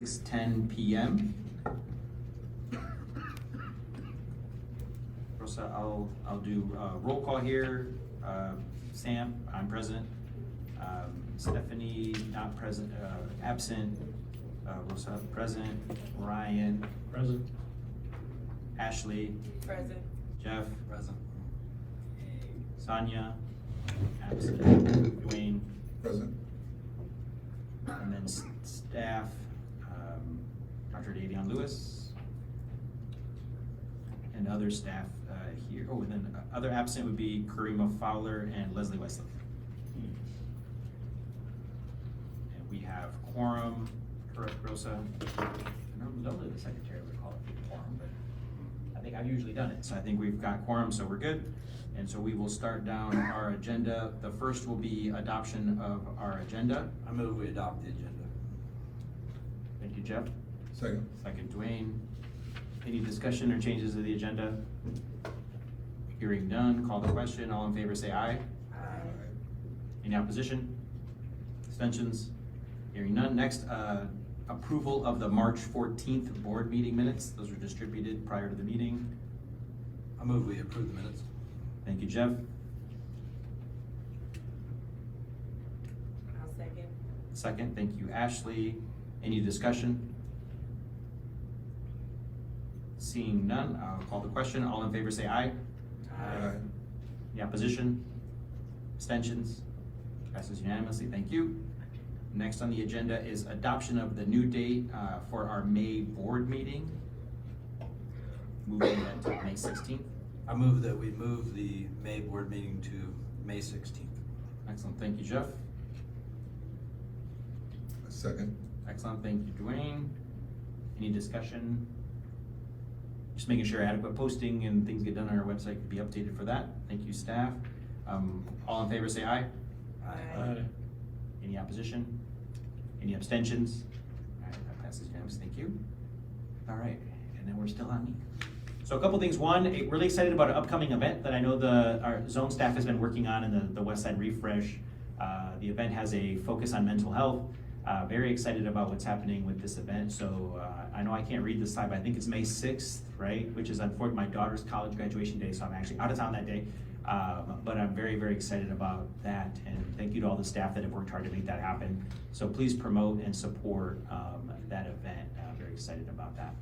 6:10 p.m. Rosa, I'll do roll call here. Sam, I'm present. Stephanie, not present, absent. Rosa, present. Ryan, Present. Ashley, Present. Jeff, Present. Sonia, absent. Dwayne, Present. and then staff. Dr. Davion Lewis, and other staff here. Oh, and then other absent would be Karima Fowler and Leslie Wesley. And we have quorum, correct, Rosa? Normally the secretary would call it quorum, but I think I've usually done it. So I think we've got quorum, so we're good. And so we will start down our agenda. The first will be adoption of our agenda. I move we adopt the agenda. Thank you, Jeff. Second. Second, Dwayne. Any discussion or changes to the agenda? Hearing none, call the question. All in favor say aye. Aye. Any opposition? Abstentions? Hearing none. Next, approval of the March 14th board meeting minutes. Those were distributed prior to the meeting. I move we approve the minutes. Thank you, Jeff. I'll second. Second, thank you, Ashley. Any discussion? Seeing none, I'll call the question. All in favor say aye. Aye. Any opposition? Abstentions? Passes unanimously, thank you. Next on the agenda is adoption of the new date for our May board meeting. Moving that to May 16th. I move that we move the May board meeting to May 16th. Excellent, thank you, Jeff. Second. Excellent, thank you, Dwayne. Any discussion? Just making sure adequate posting and things get done on our website can be updated for that. Thank you, staff. All in favor say aye. Aye. Any opposition? Any abstentions? All right, that passes unanimously, thank you. All right, and then we're still on me. So a couple things. One, really excited about an upcoming event that I know our zone staff has been working on in the West Side Refresh. The event has a focus on mental health. Very excited about what's happening with this event. So I know I can't read this slide, but I think it's May 6th, right? Which is unfortunately my daughter's college graduation day, so I'm actually out of town that day. But I'm very, very excited about that. And thank you to all the staff that have worked hard to make that happen. So please promote and support that event. Very excited about that.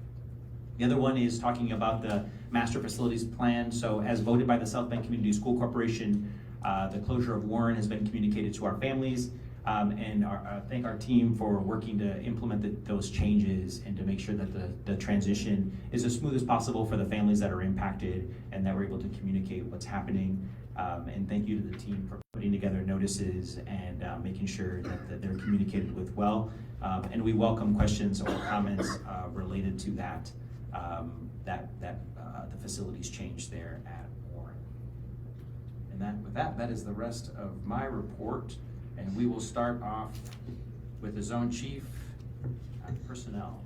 The other one is talking about the master facilities plan. So as voted by the South Bend Community School Corporation, the closure of Warren has been communicated to our families. And thank our team for working to implement those changes and to make sure that the transition is as smooth as possible for the families that are impacted and that we're able to communicate what's happening. And thank you to the team for putting together notices and making sure that they're communicated with well. And we welcome questions or comments related to that, the facilities change there at Warren. And with that is the rest of my report. And we will start off with the zone chief and personnel.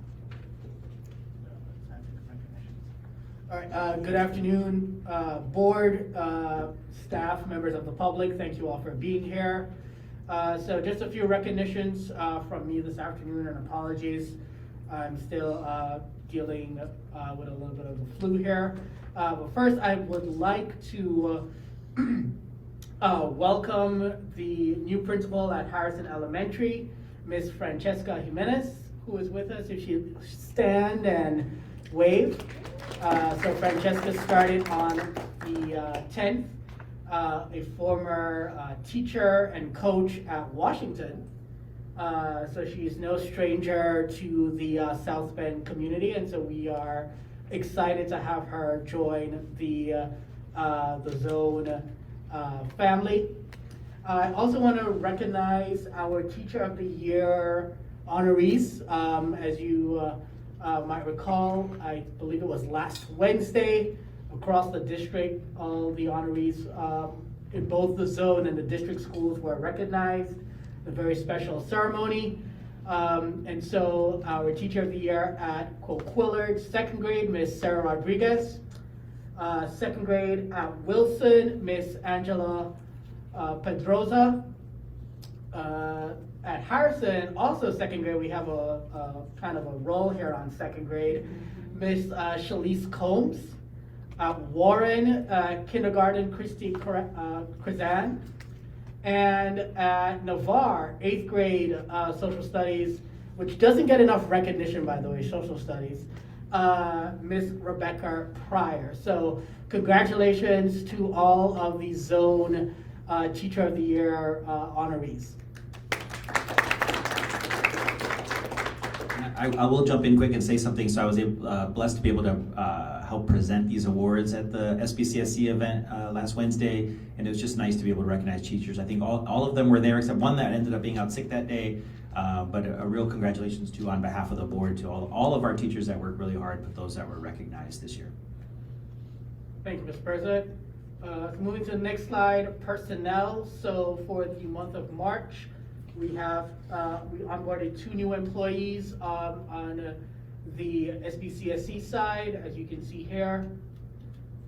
All right, good afternoon, board, staff, members of the public. Thank you all for being here. So just a few recognitions from me this afternoon, and apologies. I'm still dealing with a little bit of the flu here. But first, I would like to welcome the new principal at Harrison Elementary, Ms. Francesca Jimenez, who is with us. If she stand and wave. So Francesca started on the 10th, a former teacher and coach at Washington. So she is no stranger to the South Bend community, and so we are excited to have her join the zone family. I also want to recognize our Teacher of the Year honorees. As you might recall, I believe it was last Wednesday, across the district, all the honorees in both the zone and the district schools were recognized. A very special ceremony. And so our Teacher of the Year at Coquillard, second grade, Miss Sarah Rodriguez. Second grade at Wilson, Miss Angela Pedroza. at Harrison, also second grade, we have a kind of a role here on second grade. Miss Shalise Combs. Warren, kindergarten, Christy Krazan. And at Navarre, 8th grade social studies, which doesn't get enough recognition, by the way, social studies, Miss Rebecca Pryor. So congratulations to all of the Zone Teacher of the Year honorees. I will jump in quick and say something. So I was blessed to be able to help present these awards at the SBCSC event last Wednesday, and it was just nice to be able to recognize teachers. I think all of them were there except one that ended up being out sick that day, but a real congratulations to, on behalf of the board, to all of our teachers that worked really hard, but those that were recognized this year. Thank you, Mr. President. Moving to the next slide, personnel. So for the month of March, we onboarded 2 new employees on the SBCSC side, as you can see here.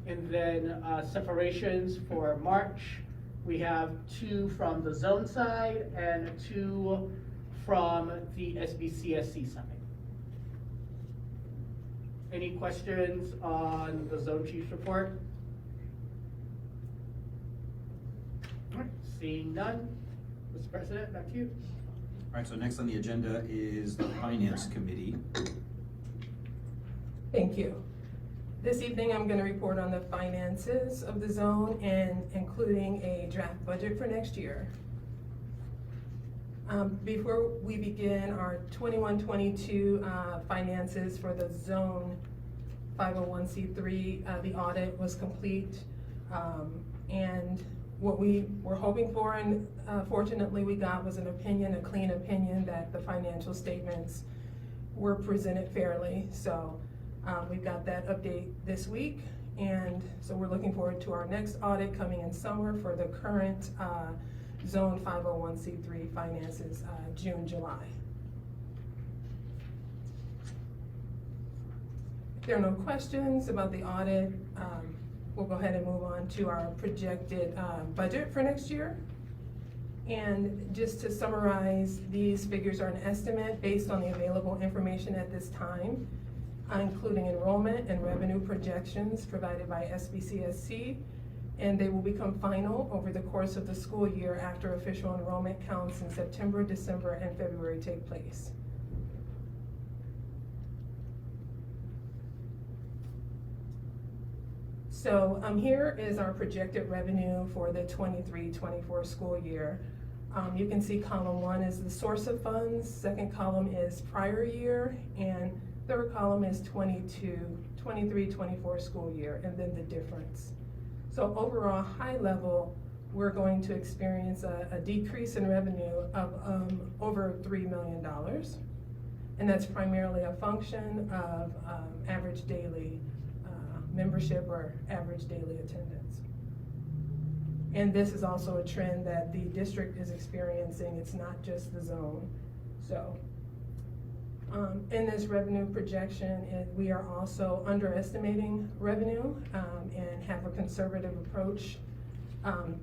And then separations for March, we have 2 from the zone side and 2 from the SBCSC side. Any questions on the zone chief's report? All right, seeing none. Mr. President, back to you. All right, so next on the agenda is the Finance Committee. Thank you. This evening, I'm going to report on the finances of the zone and including a draft budget for next year. Before we begin our 21-22 finances for the zone 501c3, the audit was complete, and what we were hoping for, and fortunately we got, was an opinion, a clean opinion, that the financial statements were presented fairly. So we've got that update this week, and so we're looking forward to our next audit coming in summer for the current zone 501c3 finances, June, July. If there are no questions about the audit, we'll go ahead and move on to our projected budget for next year. And just to summarize, these figures are an estimate based on the available information at this time, including enrollment and revenue projections provided by SBCSC, and they will become final over the course of the school year after official enrollment counts in September, December, and February take place. So here is our projected revenue for the 23-24 school year. You can see column 1 is the source of funds, second column is prior year, and third column is 23-24 school year, and then the difference. So overall, high level, we're going to experience a decrease in revenue of over $3 million. And that's primarily a function of average daily membership or average daily attendance. And this is also a trend that the district is experiencing. It's not just the zone. So in this revenue projection, we are also underestimating revenue and have a conservative approach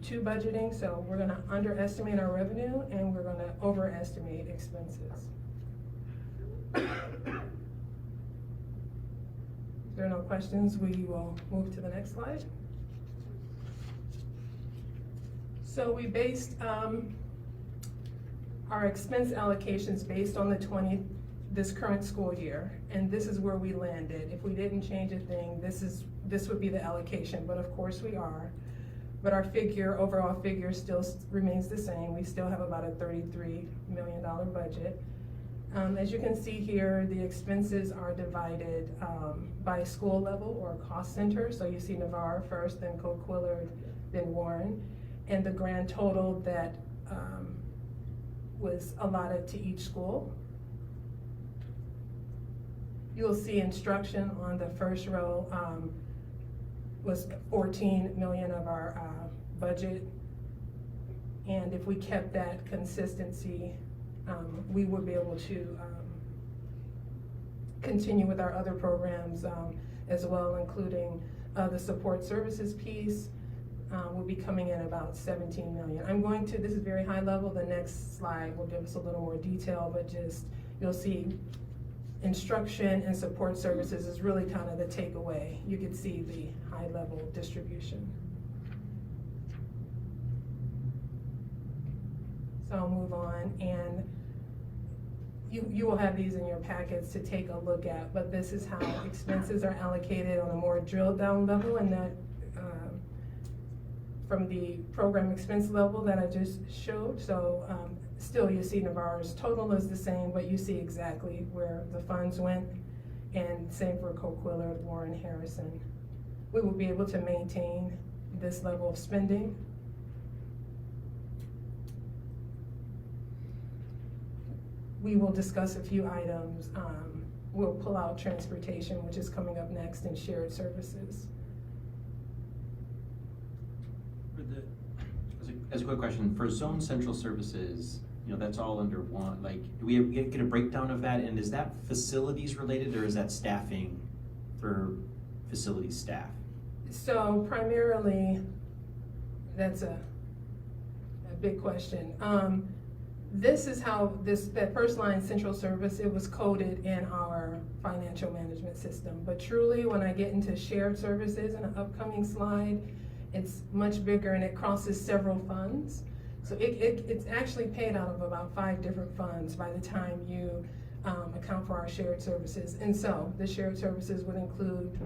to budgeting. So we're gonna underestimate our revenue and we're gonna overestimate expenses. If there are no questions, we will move to the next slide. So we based our expense allocations based on this current school year, and this is where we landed. If we didn't change a thing, this would be the allocation, but of course we are. But our overall figure still remains the same. We still have about a $33 million budget. As you can see here, the expenses are divided by school level or cost center. So you see Navarre first, then Coquillard, then Warren, and the grand total that was allotted to each school. You'll see instruction on the first row was 14 million of our budget. And if we kept that consistency, we would be able to continue with our other programs as well, including the support services piece, will be coming in about 17 million. This is very high level, the next slide will give us a little more detail, but just, you'll see instruction and support services is really kind of the takeaway. You can see the high level distribution. So I'll move on, and you will have these in your packets to take a look at, but this is how expenses are allocated on a more drilled down level, and that from the program expense level that I just showed. So still you see Navarro's total is the same, but you see exactly where the funds went, and same for Coquillard, Warren, Harrison. We will be able to maintain this level of spending. We will discuss a few items. We'll pull out transportation, which is coming up next, and shared services. As a quick question, for Zone Central Services, that's all under one, like, do we get a breakdown of that? And is that facilities related, or is that staffing for facility staff? So primarily, that's a big question. This is how that first line central service, it was coded in our financial management system. But truly, when I get into shared services in an upcoming slide, it's much bigger and it crosses several funds. So it's actually paid out of about 5 different funds by the time you account for our shared services. And so the shared services would include,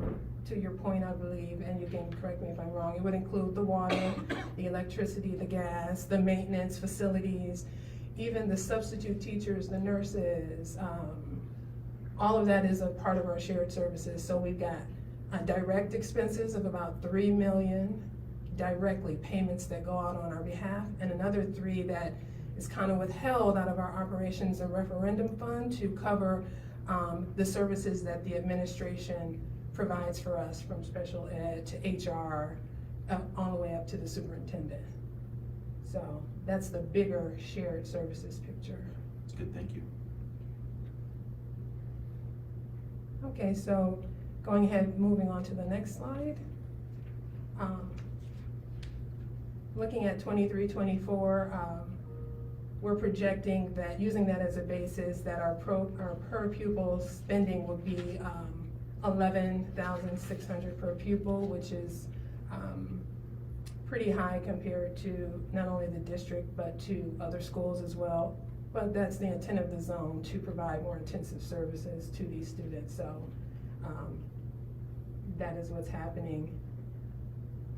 to your point, I believe, and you can correct me if I'm wrong, it would include the water, the electricity, the gas, the maintenance, facilities, even the substitute teachers, the nurses, all of that is a part of our shared services. So we've got direct expenses of about 3 million, directly payments that go out on our behalf, and another 3 that is kind of withheld out of our operations and referendum fund to cover the services that the administration provides for us, from special ed to HR, all the way up to the superintendent. So that's the bigger shared services picture. That's good, thank you. Okay, so going ahead, moving on to the next slide. Looking at 23-24, we're projecting that, using that as a basis, that our per pupil spending will be $11,600 per pupil, which is pretty high compared to not only the district but to other schools as well. But that's the intent of the zone, to provide more intensive services to these students. So that is what's happening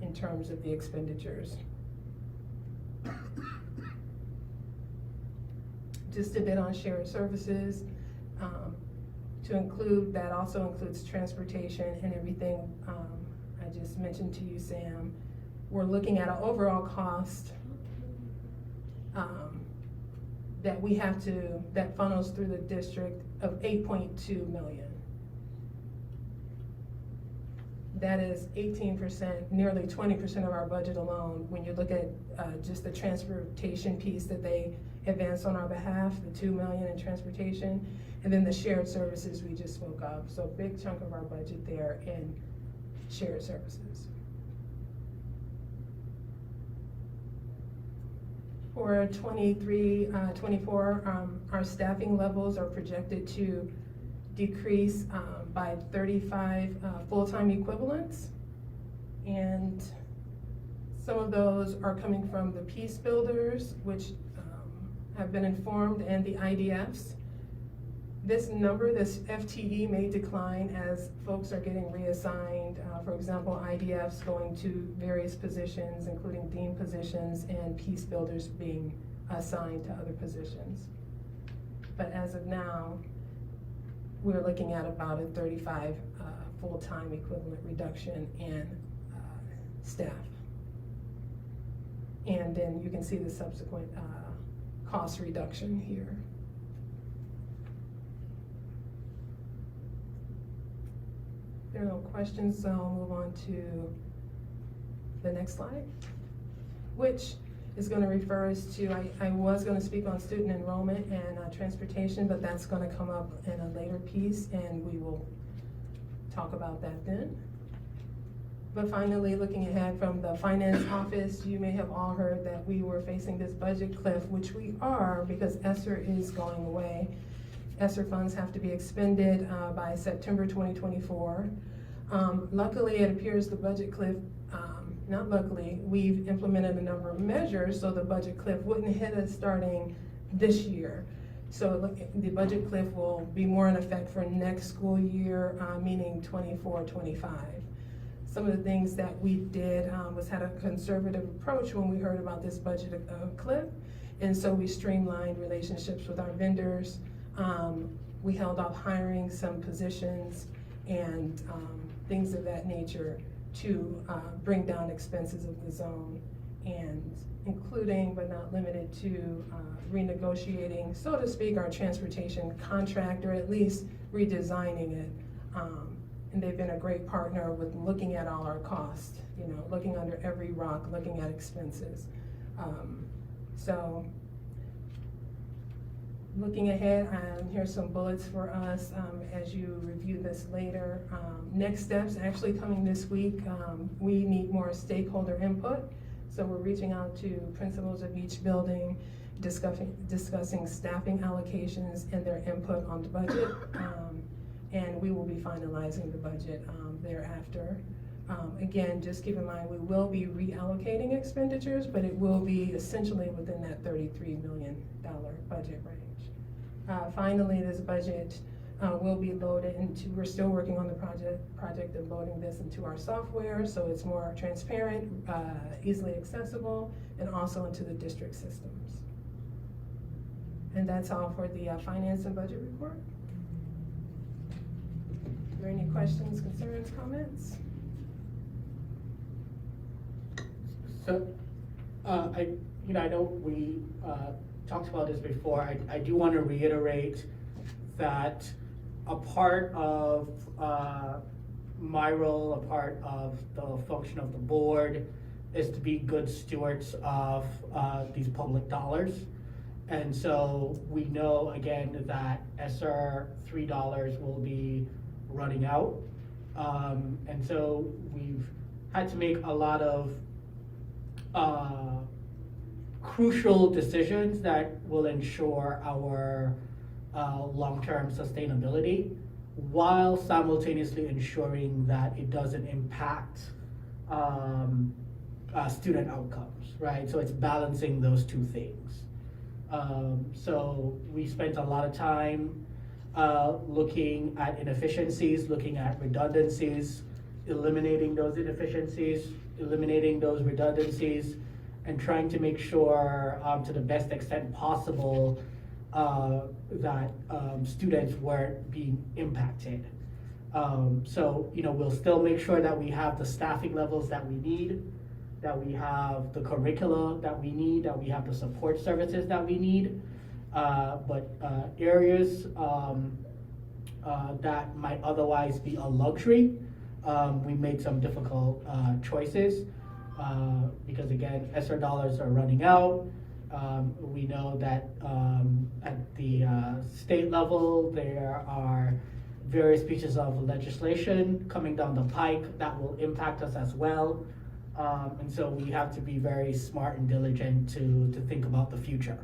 in terms of the expenditures. Just a bit on shared services. To include, that also includes transportation and everything I just mentioned to you, Sam. We're looking at an overall cost that funnels through the district of $8.2 million. That is 18%, nearly 20% of our budget alone. When you look at just the transportation piece that they advance on our behalf, the $2 million in transportation, and then the shared services we just spoke of. So big chunk of our budget there in shared services. For 23-24, our staffing levels are projected to decrease by 35 full-time equivalents, and some of those are coming from the Peace Builders, which have been informed, and the IDFs. This number, this FTE, may decline as folks are getting reassigned. For example, IDFs going to various positions, including dean positions, and Peace Builders being assigned to other positions. But as of now, we're looking at about a 35 full-time equivalent reduction in staff. And then you can see the subsequent cost reduction here. There are no questions, so I'll move on to the next slide, which is going to refer us to, I was going to speak on student enrollment and transportation, but that's going to come up in a later piece, and we will talk about that then. But finally, looking ahead from the finance office, you may have all heard that we were facing this budget cliff, which we are because ESSER is going away. ESSER funds have to be expended by September 2024. Luckily, it appears the budget cliff, not luckily, we've implemented a number of measures so the budget cliff wouldn't hit us starting this year. So the budget cliff will be more in effect for next school year, meaning 24-25. Some of the things that we did was had a conservative approach when we heard about this budget cliff. And so we streamlined relationships with our vendors. We held off hiring some positions and things of that nature to bring down expenses of the zone, and including but not limited to renegotiating, so to speak, our transportation contract, or at least redesigning it. And they've been a great partner with looking at all our costs, you know, looking under every rock, looking at expenses. So looking ahead, here's some bullets for us as you review this later. Next steps actually coming this week, we need more stakeholder input. So we're reaching out to principals of each building, discussing staffing allocations and their input on the budget. And we will be finalizing the budget thereafter. Again, just keep in mind, we will be reallocating expenditures, but it will be essentially within that $33 million budget range. Finally, this budget will be loaded into, we're still working on the project of loading this into our software so it's more transparent, easily accessible, and also into the district systems. And that's all for the finance and budget report. Are there any questions, concerns, comments? So, I know we talked about this before. I do want to reiterate that a part of my role, a part of the function of the board, is to be good stewards of these public dollars. And so we know, again, that ESSER $3 will be running out. And so we've had to make a lot of crucial decisions that will ensure our long-term sustainability, while simultaneously ensuring that it doesn't impact student outcomes, right? So it's balancing those two things. So we spent a lot of time looking at inefficiencies, looking at redundancies, eliminating those inefficiencies, eliminating those redundancies, and trying to make sure to the best extent possible that students weren't being impacted. So, we'll still make sure that we have the staffing levels that we need, that we have the curricula that we need, that we have the support services that we need. But areas that might otherwise be a luxury, we made some difficult choices because, again, ESSER dollars are running out. We know that at the state level, there are various pieces of legislation coming down the pike that will impact us as well. And so we have to be very smart and diligent to think about the future,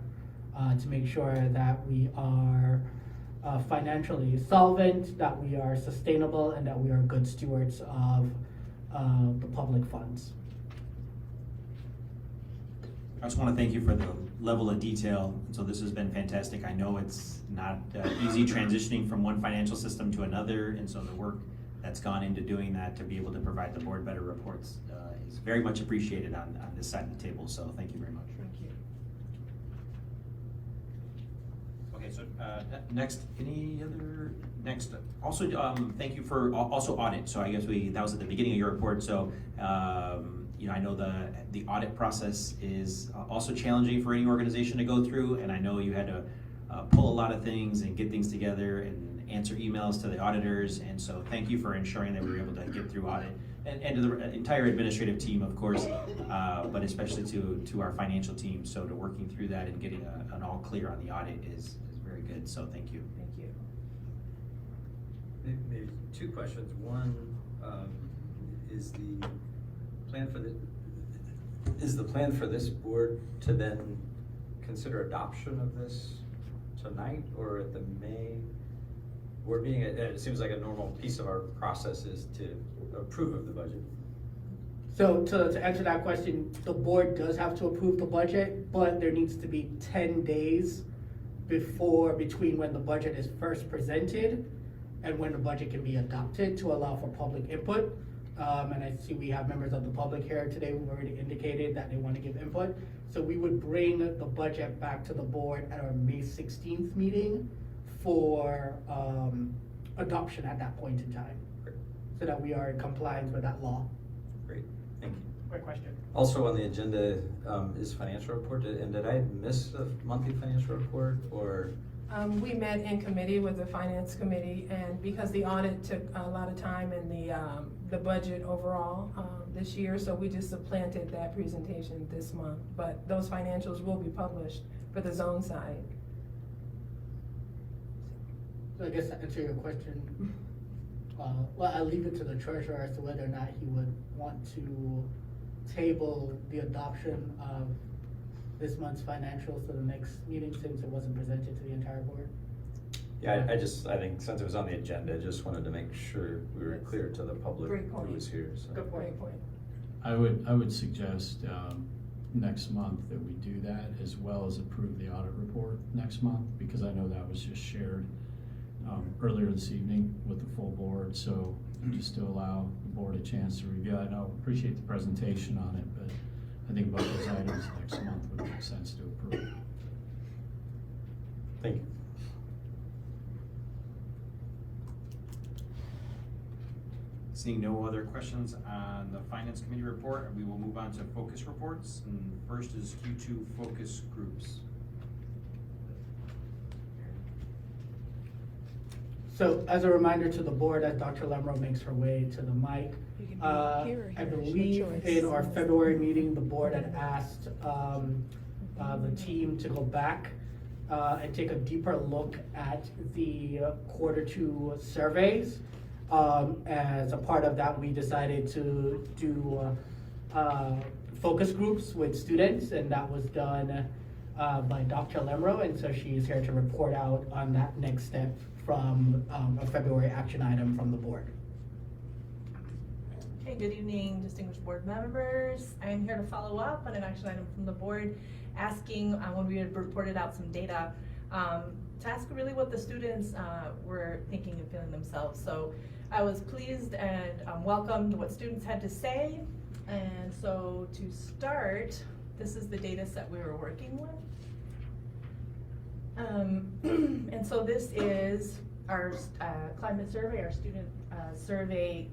to make sure that we are financially solvent, that we are sustainable, and that we are good stewards of the public funds. I just want to thank you for the level of detail. So this has been fantastic. I know it's not easy transitioning from one financial system to another, and so the work that's gone into doing that to be able to provide the board better reports is very much appreciated on this side of the table, so thank you very much. Thank you. Okay, so next, also thank you for also audit. So I guess that was at the beginning of your report, so I know the audit process is also challenging for any organization to go through, and I know you had to pull a lot of things and get things together and answer emails to the auditors, and so thank you for ensuring that we were able to get through audit, and to the entire administrative team, of course, but especially to our financial team. So to working through that and getting an all clear on the audit is very good, so thank you. Thank you. Maybe two questions. One, is the plan for this board to then consider adoption of this tonight or at the May board meeting? It seems like a normal piece of our process is to approve of the budget. So to answer that question, the board does have to approve the budget, but there needs to be 10 days between when the budget is first presented and when the budget can be adopted to allow for public input. And I see we have members of the public here today who've already indicated that they want to give input. So we would bring the budget back to the board at our May 16th meeting for adoption at that point in time, so that we are in compliance with that law. Great, thank you. Great question. Also on the agenda is financial report, and did I miss a monthly financial report or? We met in committee with the finance committee, and because the audit took a lot of time in the budget overall this year, so we just supplanted that presentation this month. But those financials will be published for the zone side. So I guess to answer your question, well, I'll leave it to the treasurer as to whether or not he would want to table the adoption of this month's financials to the next meeting since it wasn't presented to the entire board. Yeah, I think since it was on the agenda, I just wanted to make sure we were clear to the public Great who point. was here, so. Good point. Great point. I would suggest next month that we do that, as well as approve the audit report next month, because I know that was just shared earlier this evening with the full board, so just to allow the board a chance to review. I know, appreciate the presentation on it, but I think both those items next month would make sense to approve. Thank you. Seeing no other questions on the finance committee report, we will move on to focus reports. And first is Q2 focus groups. So as a reminder to the board, as Dr. Lemro makes her way to the mic, I believe in our February meeting, the board had asked the team to go back and take a deeper look at the Q2 surveys. As a part of that, we decided to do focus groups with students, and that was done by Dr. Lemro, and so she's here to report out on that next step from a February action item from the board. Okay, good evening, distinguished board members. I am here to follow up on an action item from the board asking when we had reported out some data to ask really what the students were thinking and feeling themselves. So I was pleased and welcomed what students had to say. And so to start, this is the data set we were working with. And so this is our climate survey, our student survey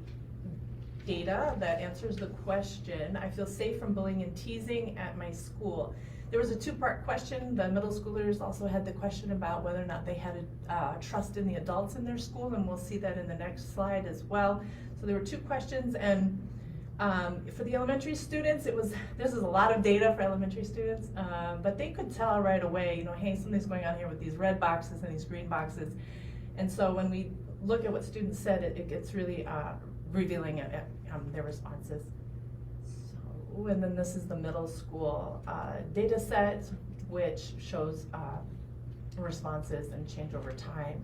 data that answers the question, I feel safe from bullying and teasing at my school. There was a two-part question. The middle schoolers also had the question about whether or not they had trust in the adults in their school, and we'll see that in the next slide as well. So there were two questions, and for the elementary students, this is a lot of data for elementary students, but they could tell right away, you know, hey, something's going on here with these red boxes and these green boxes. And so when we look at what students said, it gets really revealing their responses. So, and then this is the middle school data set, which shows responses and change over time.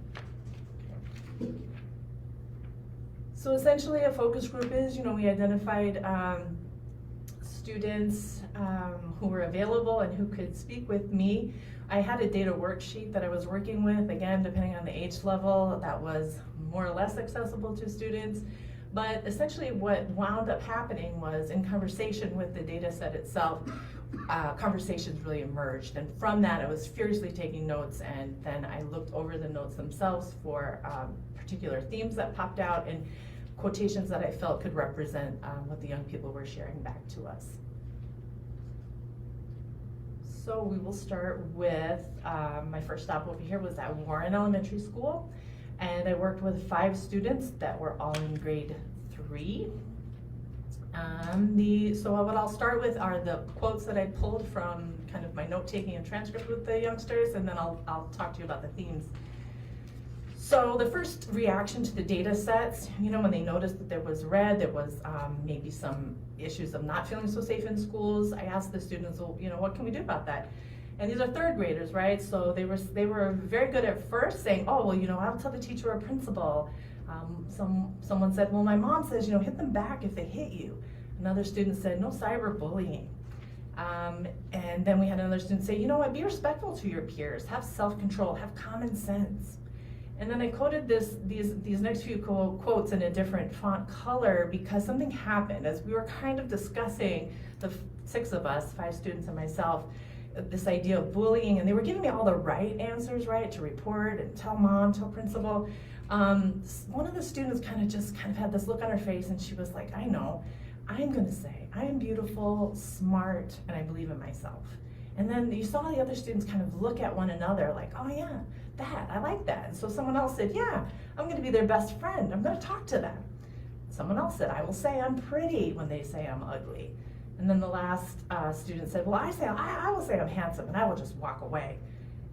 Okay. So essentially a focus group is, we identified students who were available and who could speak with me. I had a data worksheet that I was working with, again, depending on the age level, that was more or less accessible to students. But essentially what wound up happening was, in conversation with the data set itself, conversations really emerged. And from that, I was furiously taking notes, and then I looked over the notes themselves for particular themes that popped out and quotations that I felt could represent what the young people were sharing back to us. So we will start with, my first stop over here was at Warren Elementary School, and I worked with 5 students that were all in grade 3. So what I'll start with are the quotes that I pulled from kind of my note-taking and transcript with the youngsters, and then I'll talk to you about the themes. So the first reaction to the data sets, when they noticed that there was red, there was maybe some issues of not feeling so safe in schools, I asked the students, well, what can we do about that? And these are third graders, right? So they were very good at first saying, oh, well, I'll tell the teacher or principal. Someone said, well, my mom says, hit them back if they hit you. Another student said, no cyberbullying. And then we had another student say, be respectful to your peers, have self-control, have common sense. And then I quoted these next few quotes in a different font color because something happened as we were kind of discussing, the 6 of us, 5 students and myself, this idea of bullying, and they were giving me all the right answers, right, to report and tell mom, tell principal. One of the students kind of had this look on her face, and she was like, I know, I'm gonna say, I am beautiful, smart, and I believe in myself. And then you saw the other students kind of look at one another like, oh yeah, I like that. And so someone else said, yeah, I'm gonna be their best friend. I'm gonna talk to them. Someone else said, I will say I'm pretty when they say I'm ugly. And then the last student said, well, I will say I'm handsome, and I will just walk away.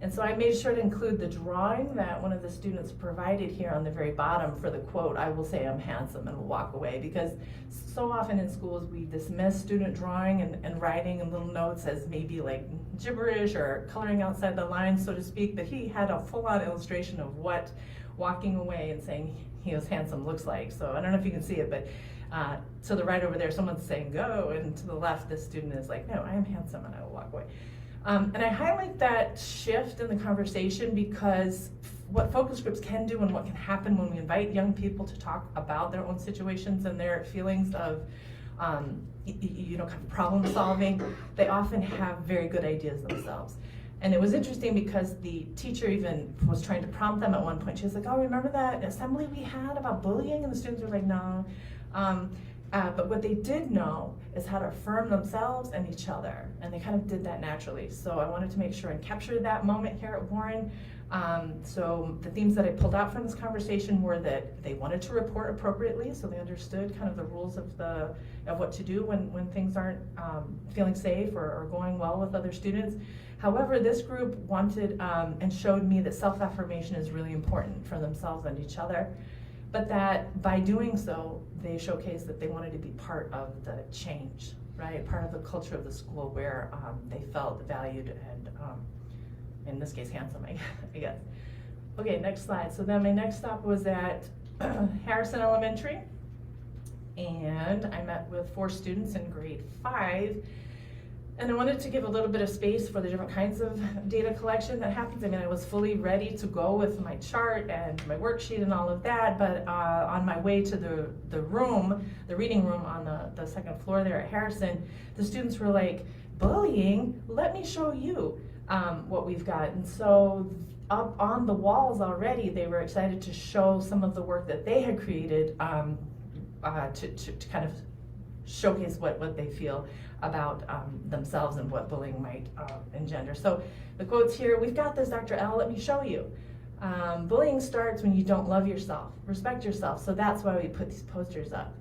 And so I made sure to include the drawing that one of the students provided here on the very bottom for the quote, I will say I'm handsome and will walk away, because so often in schools we dismiss student drawing and writing and little notes as maybe like gibberish or coloring outside the lines, so to speak, but he had a full-on illustration of what walking away and saying he was handsome looks like. So I don't know if you can see it, but to the right over there, someone's saying go, and to the left, this student is like, no, I am handsome and I will walk away. And I highlight that shift in the conversation because what focus groups can do and what can happen when we invite young people to talk about their own situations and their feelings of kind of problem solving, they often have very good ideas themselves. And it was interesting because the teacher even was trying to prompt them at one point. She was like, oh, remember that assembly we had about bullying? And the students were like, no. But what they did know is how to affirm themselves and each other, and they kind of did that naturally. So I wanted to make sure and capture that moment here at Warren. So the themes that I pulled out from this conversation were that they wanted to report appropriately, so they understood kind of the rules of what to do when things aren't feeling safe or going well with other students. However, this group wanted and showed me that self-affirmation is really important for themselves and each other, but that by doing so, they showcased that they wanted to be part of the change, right? Part of the culture of the school where they felt valued and, in this case, handsome, I guess. Okay, next slide. So then my next stop was at Harrison Elementary, and I met with 4 students in grade 5. And I wanted to give a little bit of space for the different kinds of data collection that happens. I mean, I was fully ready to go with my chart and my worksheet and all of that, but on my way to the room, the reading room on the second floor there at Harrison, the students were like, bullying, let me show you what we've got. And so up on the walls already, they were excited to show some of the work that they had created to kind of showcase what they feel about themselves and what bullying might engender. So the quotes here, we've got this, Dr. L, let me show you. Bullying starts when you don't love yourself, respect yourself, so that's why we put these posters up.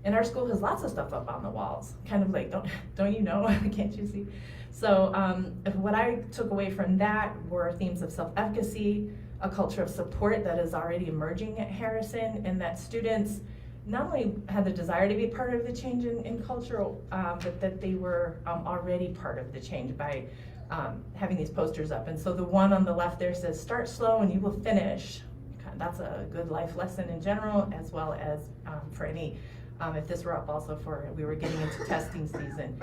And our school has lots of stuff up on the walls, kind of like, don't you know, can't you see? So what I took away from that were themes of self-efficacy, a culture of support that is already emerging at Harrison, and that students not only had the desire to be part of the change in culture, but that they were already part of the change by having these posters up. And so the one on the left there says, start slow and you will finish. That's a good life lesson in general, as well as for any, if this were up also for, we were getting into testing season.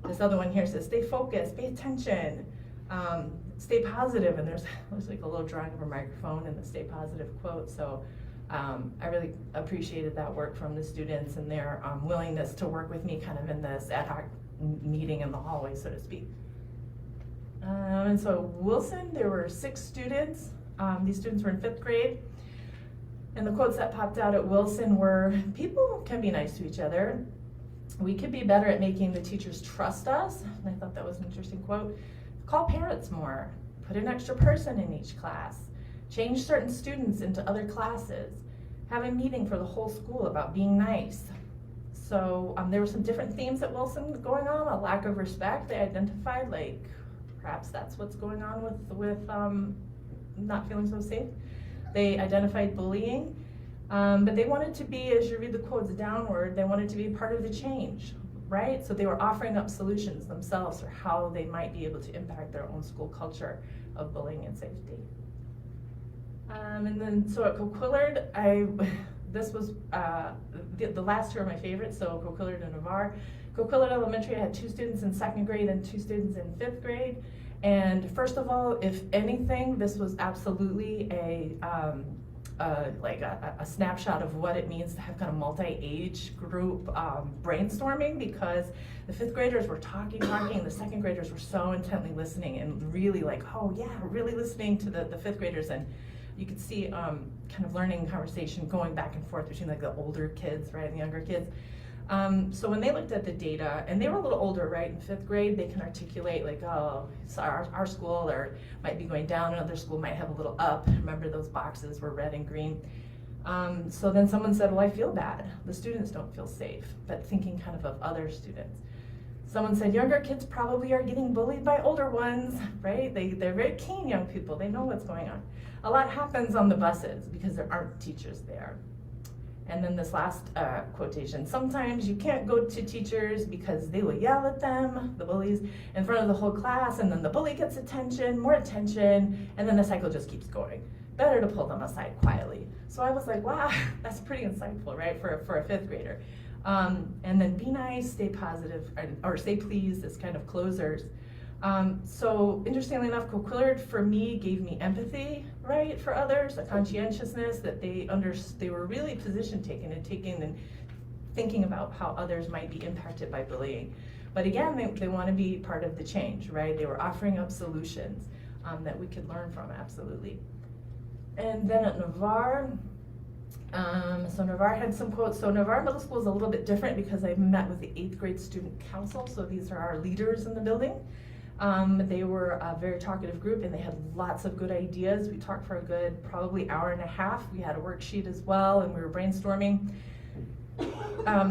This other one here says, stay focused, pay attention, stay positive, and there's like a little drawing of a microphone in the stay positive quote. So I really appreciated that work from the students and their willingness to work with me kind of in this ad hoc meeting in the hallway, so to speak. And so Wilson, there were 6 students. These students were in 5th grade. And the quotes that popped out at Wilson were, people can be nice to each other. We could be better at making the teachers trust us. And I thought that was an interesting quote. Call parents more. Put an extra person in each class. Change certain students into other classes. Have a meeting for the whole school about being nice. So there were some different themes at Wilson going on. A lack of respect, they identified, like perhaps that's what's going on with not feeling so safe. They identified bullying, but they wanted to be, as you read the quotes downward, they wanted to be part of the change, right? So they were offering up solutions themselves for how they might be able to impact their own school culture of bullying and safety. And then, so at Coquillard, this was, the last two are my favorites, so Coquillard and Navarre. Coquillard Elementary, I had 2 students in 2nd grade and 2 students in 5th grade. And first of all, if anything, this was absolutely a snapshot of what it means to have kind of multi-age group brainstorming, because the 5th graders were talking, and the 2nd graders were so intently listening and really like, oh yeah, really listening to the 5th graders. And you could see kind of learning conversation going back and forth between like the older kids, right, and the younger kids. So when they looked at the data, and they were a little older, right, in 5th grade, they can articulate like, oh, so our school or might be going down, another school might have a little up. Remember those boxes were red and green. So then someone said, well, I feel bad. The students don't feel safe, but thinking kind of other students. Someone said, younger kids probably are getting bullied by older ones, right? They're very keen young people, they know what's going on. A lot happens on the buses because there aren't teachers there. And then this last quotation, sometimes you can't go to teachers because they will yell at them, the bullies, in front of the whole class, and then the bully gets attention, more attention, and then the cycle just keeps going. Better to pull them aside quietly. So I was like, wow, that's pretty insightful, right, for a 5th grader. And then be nice, stay positive, or stay pleased as kind of closers. So interestingly enough, Coquillard for me gave me empathy, right, for others, a conscientiousness that they were really position taking and thinking about how others might be impacted by bullying. But again, they want to be part of the change, right? They were offering up solutions that we could learn from, absolutely. And then at Navarre, so Navarre had some quotes. So Navarre Middle School is a little bit different because I met with the 8th grade student council. So these are our leaders in the building. They were a very talkative group and they had lots of good ideas. We talked for a good probably hour and a half. We had a worksheet as well and we were brainstorming.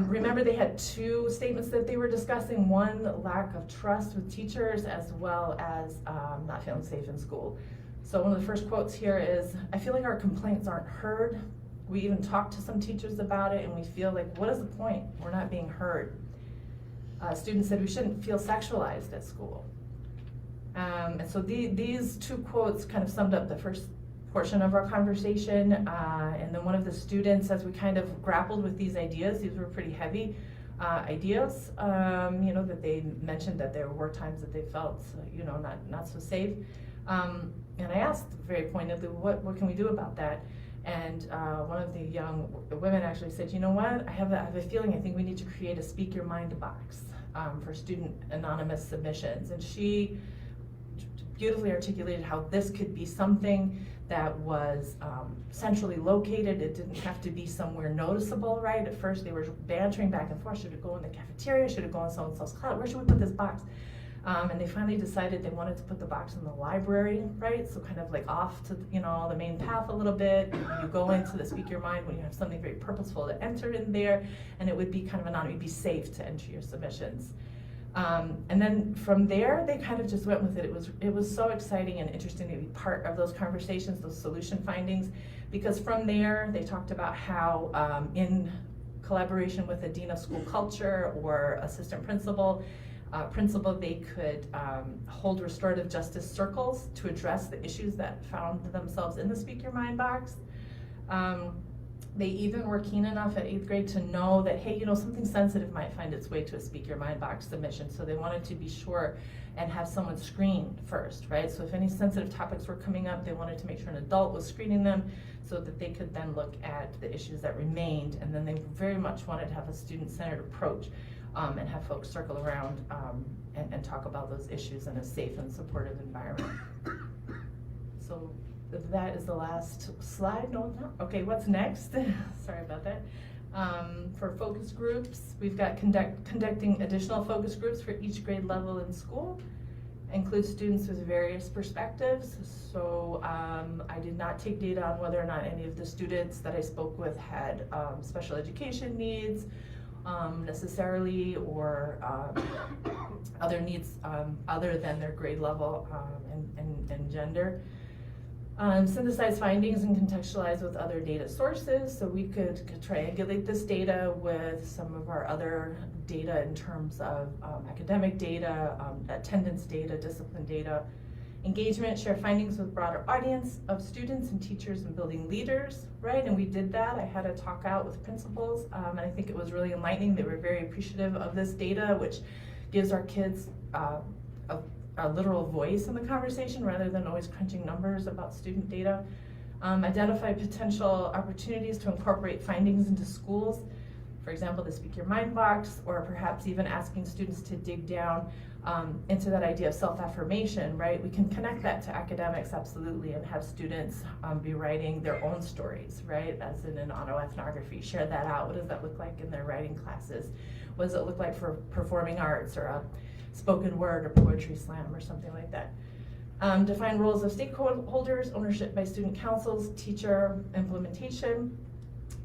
Remember they had 2 statements that they were discussing. One, lack of trust with teachers, as well as not feeling safe in school. So one of the first quotes here is, I feel like our complaints aren't heard. We even talked to some teachers about it and we feel like, what is the point? We're not being heard. Students said we shouldn't feel sexualized at school. And so these 2 quotes kind of summed up the first portion of our conversation. And then one of the students, as we kind of grappled with these ideas, these were pretty heavy ideas, you know, that they mentioned that there were times that they felt, you know, not so safe. And I asked very pointedly, what can we do about that? And one of the young women actually said, you know what, I have a feeling, I think we need to create a Speak Your Mind box for student anonymous submissions. And she beautifully articulated how this could be something that was centrally located. It didn't have to be somewhere noticeable, right? At first they were bantering back and forth. Should it go in the cafeteria? Should it go in so-and-so's closet? Where should we put this box? And they finally decided they wanted to put the box in the library, right? So kind of like off to, you know, the main path a little bit. You go into the Speak Your Mind when you have something very purposeful to enter in there, and it would be kind of anonymous, it'd be safe to enter your submissions. And then from there, they kind of just went with it. It was so exciting and interesting to be part of those conversations, those solution findings, because from there, they talked about how in collaboration with a dean of school culture or assistant principal, they could hold restorative justice circles to address the issues that found themselves in the Speak Your Mind box. They even were keen enough at 8th grade to know that, hey, you know, something sensitive might find its way to a Speak Your Mind box submission. So they wanted to be sure and have someone screen first, right? So if any sensitive topics were coming up, they wanted to make sure an adult was screening them so that they could then look at the issues that remained. And then they very much wanted to have a student-centered approach and have folks circle around and talk about those issues in a safe and supportive environment. So that is the last slide. No, okay, what's next? Sorry about that. For focus groups, we've got conducting additional focus groups for each grade level in school. Includes students with various perspectives. So I did not take data on whether or not any of the students that I spoke with had special education needs necessarily, or other needs other than their grade level and gender. Synthesize findings and contextualize with other data sources, so we could triangulate this data with some of our other data in terms of academic data, attendance data, discipline data, engagement, share findings with broader audience of students and teachers and building leaders, right? And we did that. I had a talk out with principals, and I think it was really enlightening. They were very appreciative of this data, which gives our kids a literal voice in the conversation rather than always crunching numbers about student data. Identify potential opportunities to incorporate findings into schools. For example, the Speak Your Mind box, or perhaps even asking students to dig down into that idea of self-affirmation, right? We can connect that to academics, absolutely, and have students be writing their own stories, right? As in an autoethnography, share that out. What does that look like in their writing classes? What does it look like for performing arts or a spoken word or poetry slam or something like that? Define roles of stakeholders, ownership by student councils, teacher, implementation.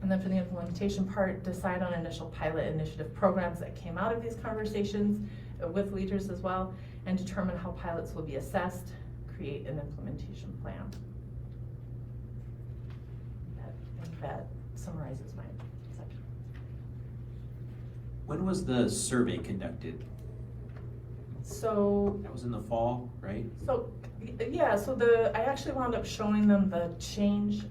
And then for the implementation part, decide on initial pilot initiative programs that came out of these conversations with leaders as well, and determine how pilots will be assessed, create an implementation plan. That summarizes my section. When was the survey conducted? So, That was in the fall, right? so I actually wound up showing them the change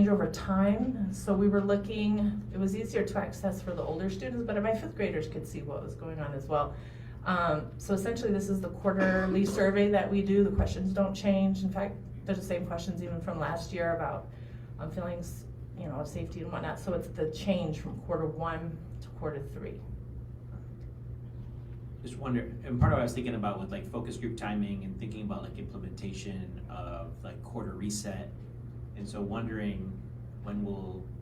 over time. So we were looking, it was easier to access for the older students, but my fifth graders could see what was going on as well. So essentially this is the quarterly survey that we do. The questions don't change. In fact, they're the same questions even from last year about feelings, of safety and whatnot. So it's the change from Q1 to Q3. Just wonder, and part of what I was thinking about with like focus group timing and thinking about like implementation of like quarter reset. And so wondering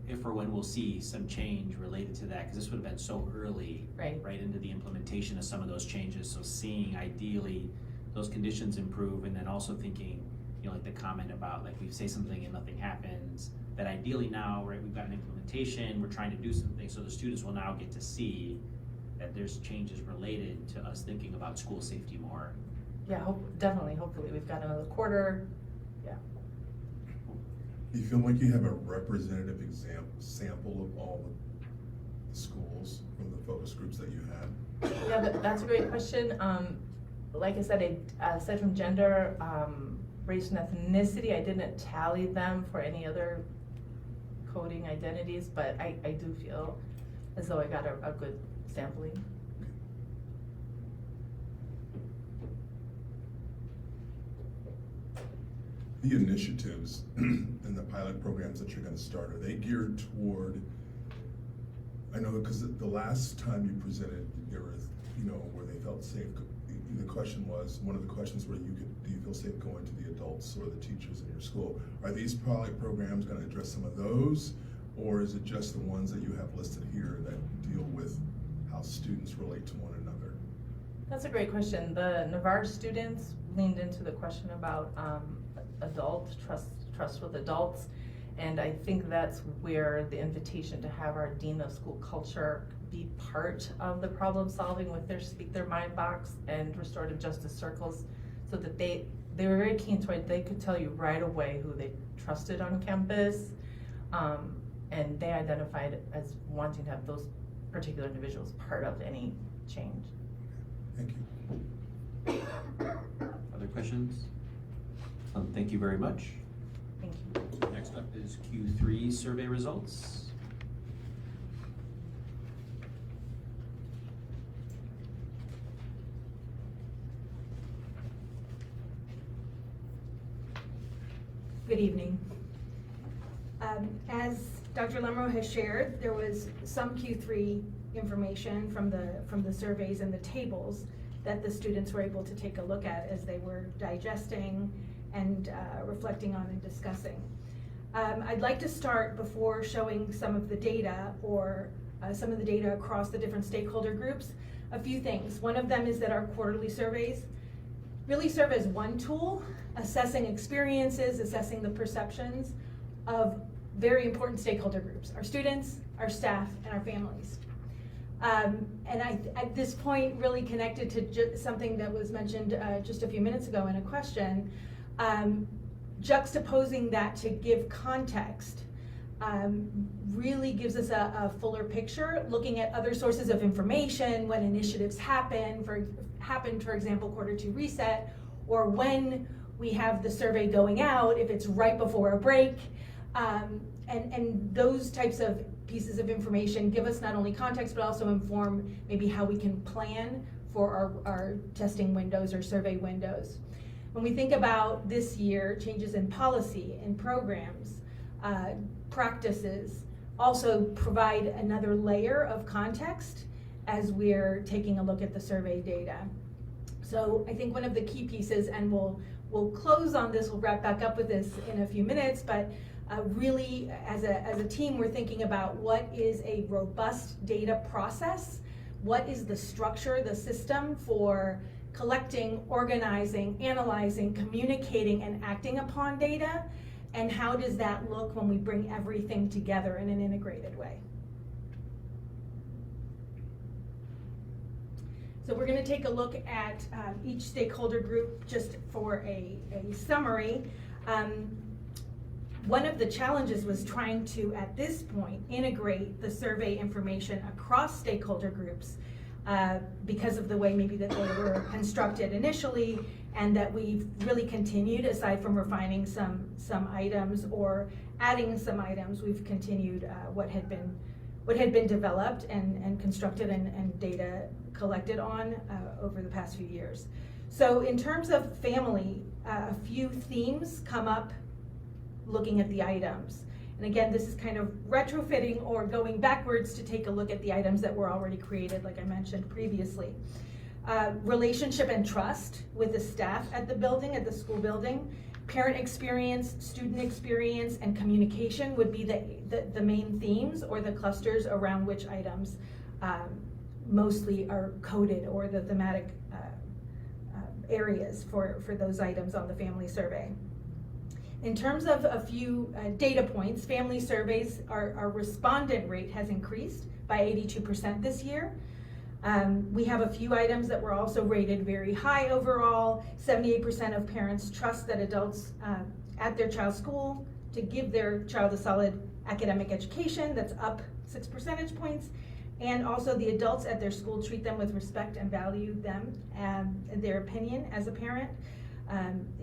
if or when we'll see some change related to that, because this would have been so early, Right. into the implementation of some of those changes. So seeing ideally those conditions improve, and then also thinking, like the comment about like we say something and nothing happens, that ideally now, right, we've got an implementation, we're trying to do something, so the students will now get to see that there's changes related to us thinking about school safety more. Yeah, definitely, hopefully. We've got another quarter. Do you feel like you have a representative sample of all the schools from the focus groups that you had? Yeah, that's a great question. Like I said, aside from gender, race and ethnicity, I didn't tally them for any other coding identities, but I do feel as though I got a good sampling. The initiatives and the pilot programs that you're gonna start, are they geared toward, I know because the last time you presented, there was, where they felt safe. The question was, one of the questions were do you feel safe going to the adults or the teachers in your school? Are these pilot programs gonna address some of those? Or is it just the ones that you have listed here that deal with how students relate to one another? That's a great question. The Navarre students leaned into the question about trust with adults, and I think that's where the invitation to have our Dean of School Culture be part of the problem solving with their Speak Their Mind box and restorative justice circles, so that they were very keen to it. They could tell you right away who they trusted on campus, and they identified as wanting to have those particular individuals part of any change. Thank you. Other questions? Thank you very much. Thank you. Next up is Q3 survey results. Good evening. As Dr. Lemro has shared, there was some Q3 information from the surveys and the tables that the students were able to take a look at as they were digesting and reflecting on and discussing. I'd like to start before showing some of the data or some of the data across the different stakeholder groups. A few things. One of them is that our quarterly surveys really serve as one tool, assessing experiences, assessing the perceptions of very important stakeholder groups, our students, our staff, and our families. And at this point, really connected to something that was mentioned just a few minutes ago in a question, juxtaposing that to give context really gives us a fuller picture, looking at other sources of information, when initiatives happen, for example, quarter two reset, or when we have the survey going out, if it's right before a break. And those types of pieces of information give us not only context, but also inform maybe how we can plan for our testing windows or survey windows. When we think about this year, changes in policy and programs, practices also provide another layer of context as we're taking a look at the survey data. So I think one of the key pieces, and we'll close on this, we'll wrap back up with this in a few minutes, but really as a team, we're thinking about what is a robust data process, what is the structure, the system for collecting, organizing, analyzing, communicating, and acting upon data, and how does that look when we bring everything together in an integrated way. So we're going to take a look at each stakeholder group just for a summary. One of the challenges was trying to, at this point, integrate the survey information across stakeholder groups because of the way maybe that they were constructed initially, and that we've really continued, aside from refining some items or adding some items, we've continued what had been developed and constructed and data collected on over the past few years. So in terms of family, a few themes come up looking at the items. And again, this is kind of retrofitting or going backwards to take a look at the items that were already created, like I mentioned previously. Relationship and trust with the staff at the building, at the school building. Parent experience, student experience, and communication would be the main themes or the clusters around which items mostly are coded, or the thematic areas for those items on the family survey. In terms of a few data points, family surveys, our respondent rate has increased by 82% this year. We have a few items that were also rated very high overall. 78% of parents trust that adults at their child's school to give their child a solid academic education. That's up 6 percentage points. And also the adults at their school treat them with respect and value them, and their opinion as a parent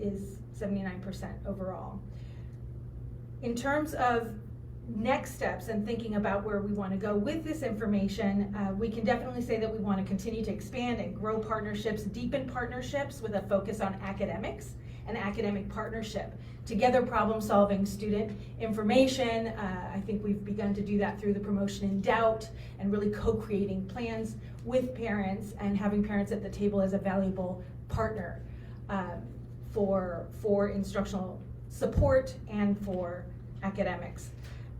is 79% overall. In terms of next steps and thinking about where we want to go with this information, we can definitely say that we want to continue to expand and grow partnerships, deepen partnerships with a focus on academics and academic partnership. Together problem-solving student information. I think we've begun to do that through the promotion in doubt and really co-creating plans with parents and having parents at the table as a valuable partner for instructional support and for academics.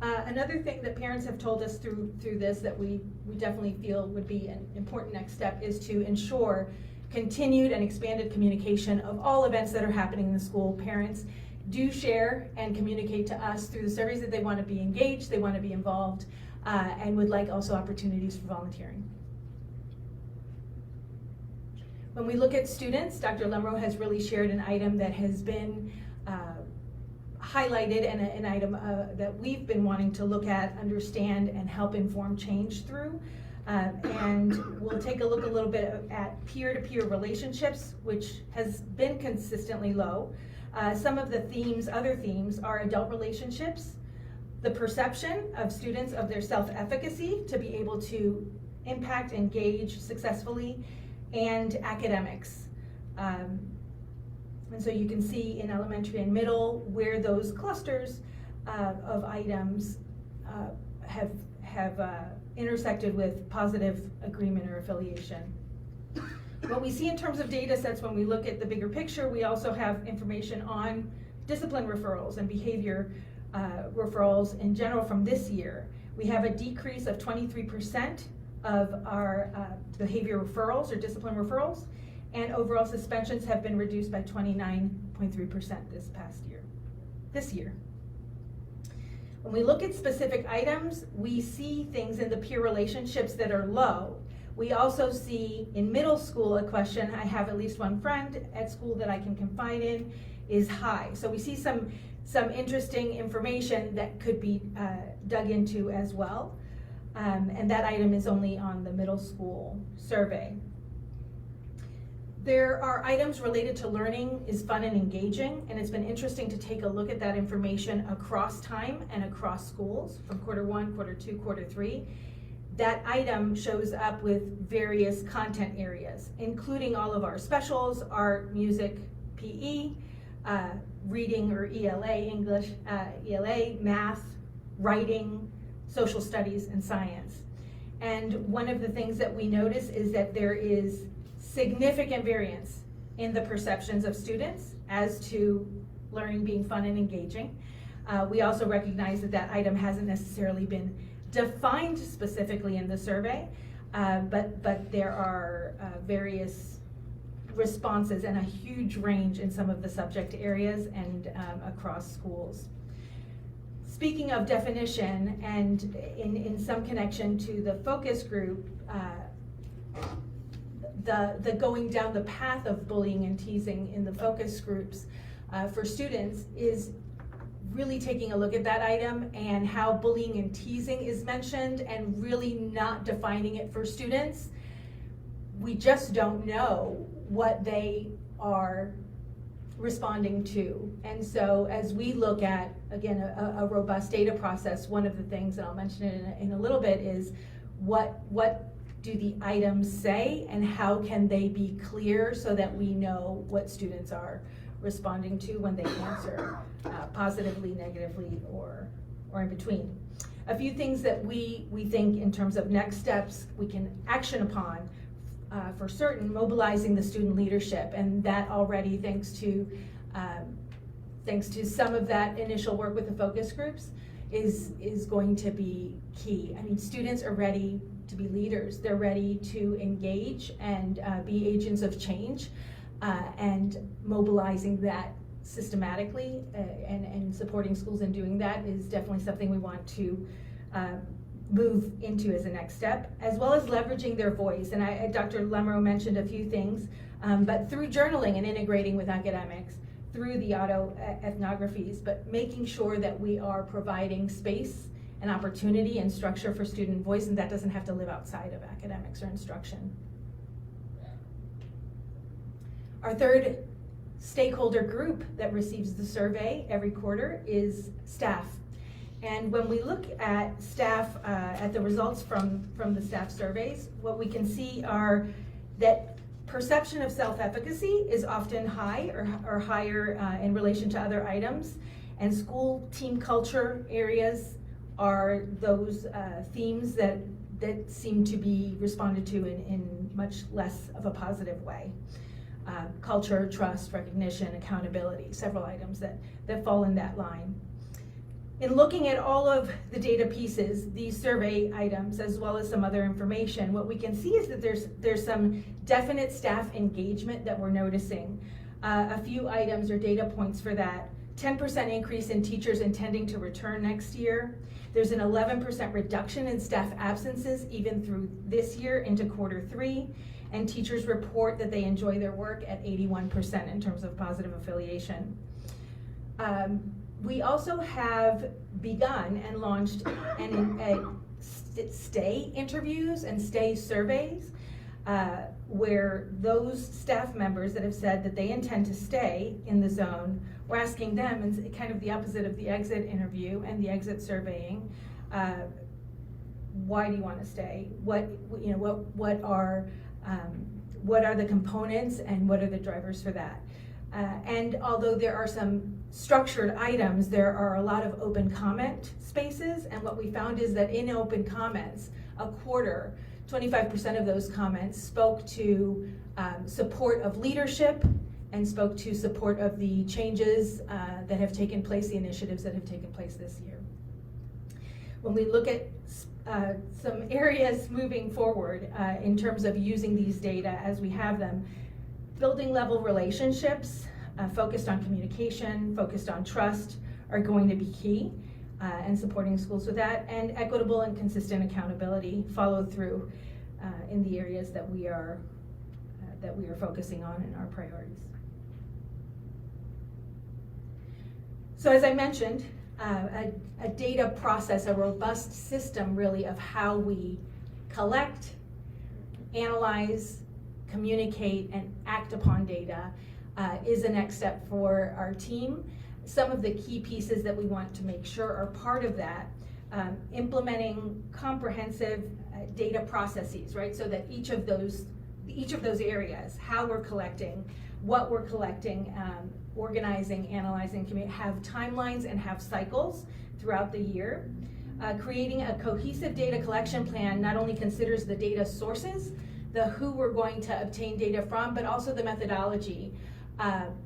Another thing that parents have told us through this that we definitely feel would be an important next step is to ensure continued and expanded communication of all events that are happening in the school. Parents do share and communicate to us through the surveys that they want to be engaged, they want to be involved, and would like also opportunities for volunteering. When we look at students, Dr. Lemro has really shared an item that has been highlighted, and an item that we've been wanting to look at, understand, and help inform change through. And we'll take a look a little bit at peer-to-peer relationships, which has been consistently low. Some of the themes, other themes, are adult relationships, the perception of students of their self-efficacy to be able to impact, engage successfully, and academics. And so you can see in elementary and middle where those clusters of items have intersected with positive agreement or affiliation. What we see in terms of data sets when we look at the bigger picture, we also have information on discipline referrals and behavior referrals in general from this year. We have a decrease of 23% of our behavior referrals or discipline referrals, and overall suspensions have been reduced by 29.3% this year. When we look at specific items, we see things in the peer relationships that are low. We also see in middle school a question, I have at least one friend at school that I can confide in, is high. So we see some interesting information that could be dug into as well. And that item is only on the middle school survey. There are items related to learning is fun and engaging, and it's been interesting to take a look at that information across time and across schools from quarter 1, quarter 2, quarter 3. That item shows up with various content areas, including all of our specials, art, music, PE, reading or ELA, English, ELA, math, writing, social studies, and science. And one of the things that we notice is that there is significant variance in the perceptions of students as to learning being fun and engaging. We also recognize that that item hasn't necessarily been defined specifically in the survey, but there are various responses and a huge range in some of the subject areas and across schools. Speaking of definition, and in some connection to the focus group, the going down the path of bullying and teasing in the focus groups for students is really taking a look at that item and how bullying and teasing is mentioned and really not defining it for students. We just don't know what they are responding to. And so as we look at, again, a robust data process, one of the things, and I'll mention it in a little bit, is what do the items say and how can they be clear so that we know what students are responding to when they answer positively, negatively, or in between. A few things that we think in terms of next steps we can action upon for certain, mobilizing the student leadership, and that already thanks to some of that initial work with the focus groups is going to be key. I mean, students are ready to be leaders. They're ready to engage and be agents of change, and mobilizing that systematically and supporting schools in doing that is definitely something we want to move into as a next step, as well as leveraging their voice. And Dr. Lemro mentioned a few things, but through journaling and integrating with academics, through the autoethnographies, but making sure that we are providing space and opportunity and structure for student voice, and that doesn't have to live outside of academics or instruction. Our third stakeholder group that receives the survey every quarter is staff. And when we look at staff, at the results from the staff surveys, what we can see are that perception of self-efficacy is often high or higher in relation to other items, and school team culture areas are those themes that seem to be responded to in much less of a positive way. Culture, trust, recognition, accountability, several items that fall in that line. In looking at all of the data pieces, these survey items, as well as some other information, what we can see is that there's some definite staff engagement that we're noticing. A few items or data points for that. 10% increase in teachers intending to return next year. There's an 11% reduction in staff absences even through this year into quarter 3. And teachers report that they enjoy their work at 81% in terms of positive affiliation. We also have begun and launched stay interviews and stay surveys, where those staff members that have said that they intend to stay in the zone, we're asking them, and kind of the opposite of the exit interview and the exit surveying, why do you want to stay? What are the components and what are the drivers for that? And although there are some structured items, there are a lot of open comment spaces, and what we found is that in open comments, a quarter, 25% of those comments spoke to support of leadership and spoke to support of the changes that have taken place, the initiatives that have taken place this year. When we look at some areas moving forward in terms of using these data as we have them, building level relationships focused on communication, focused on trust are going to be key. and supporting schools with that, and equitable and consistent accountability followed through in the areas that we are focusing on in our priorities. So as I mentioned, a data process, a robust system really of how we collect, analyze, communicate, and act upon data is the next step for our team. Some of the key pieces that we want to make sure are part of that, implementing comprehensive data processes, right? So that each of those areas, how we're collecting, what we're collecting, organizing, analyzing, have timelines and have cycles throughout the year. Creating a cohesive data collection plan not only considers the data sources, the who we're going to obtain data from, but also the methodology.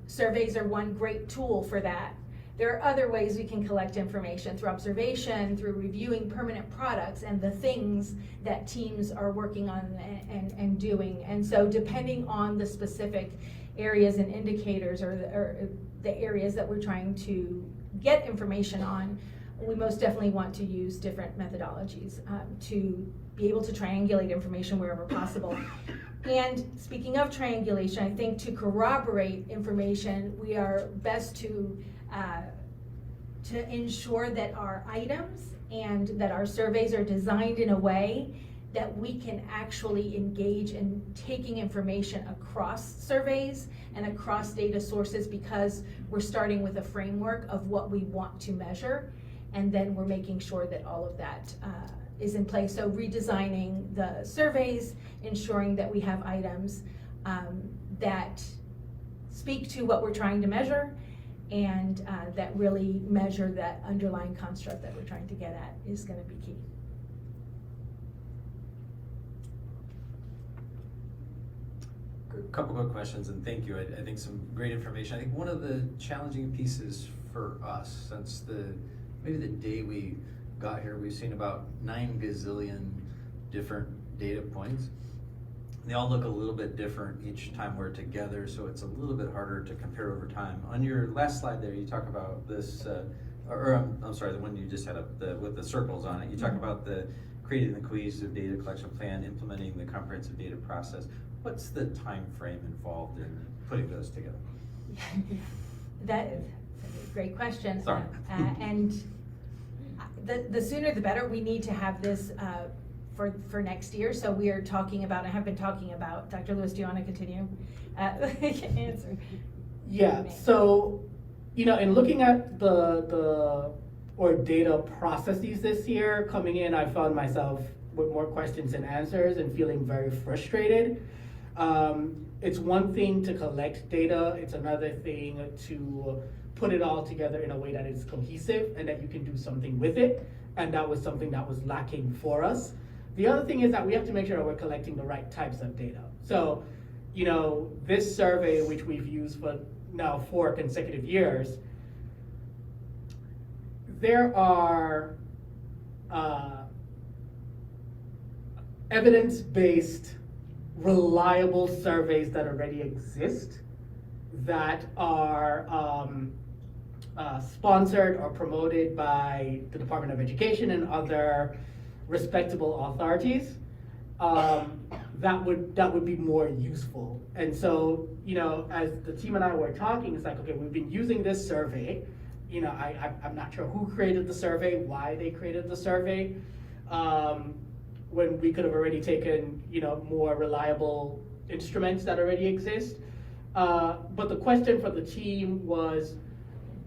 Surveys are one great tool for that. There are other ways we can collect information through observation, through reviewing permanent products and the things that teams are working on and doing. And so depending on the specific areas and indicators or the areas that we're trying to get information on, we most definitely want to use different methodologies to be able to triangulate information wherever possible. And speaking of triangulation, I think to corroborate information, we are best to ensure that our items and that our surveys are designed in a way that we can actually engage in taking information across surveys and across data sources, because we're starting with a framework of what we want to measure, and then we're making sure that all of that is in place. So redesigning the surveys, ensuring that we have items that speak to what we're trying to measure, and that really measure that underlying construct that we're trying to get at is going to be key. A couple quick questions, and thank you. I think some great information. I think one of the challenging pieces for us, since maybe the day we got here, we've seen about 9 gazillion different data points. They all look a little bit different each time we're together, so it's a little bit harder to compare over time. On your last slide there, you talk about this, I'm sorry, the one you just had up with the circles on it. You talk about creating the cohesive data collection plan, implementing the comprehensive data process. What's the time frame involved in putting those together? That's a great question. Sorry. And the sooner the better. We need to have this for next year. So we are talking about, I have been talking about, Dr. Lewis, do you want to continue? Answer. Yeah, so, in looking at the data processes this year, coming in, I found myself with more questions than answers and feeling very frustrated. It's one thing to collect data, it's another thing to put it all together in a way that is cohesive and that you can do something with it. And that was something that was lacking for us. The other thing is that we have to make sure that we're collecting the right types of data. So, this survey, which we've used for now 4 consecutive years, there are evidence-based, reliable surveys that already exist that are sponsored or promoted by the Department of Education and other respectable authorities. That would be more useful. And so, as the team and I were talking, it's like, okay, we've been using this survey. I'm not sure who created the survey, why they created the survey, when we could have already taken, more reliable instruments that already exist. But the question for the team was,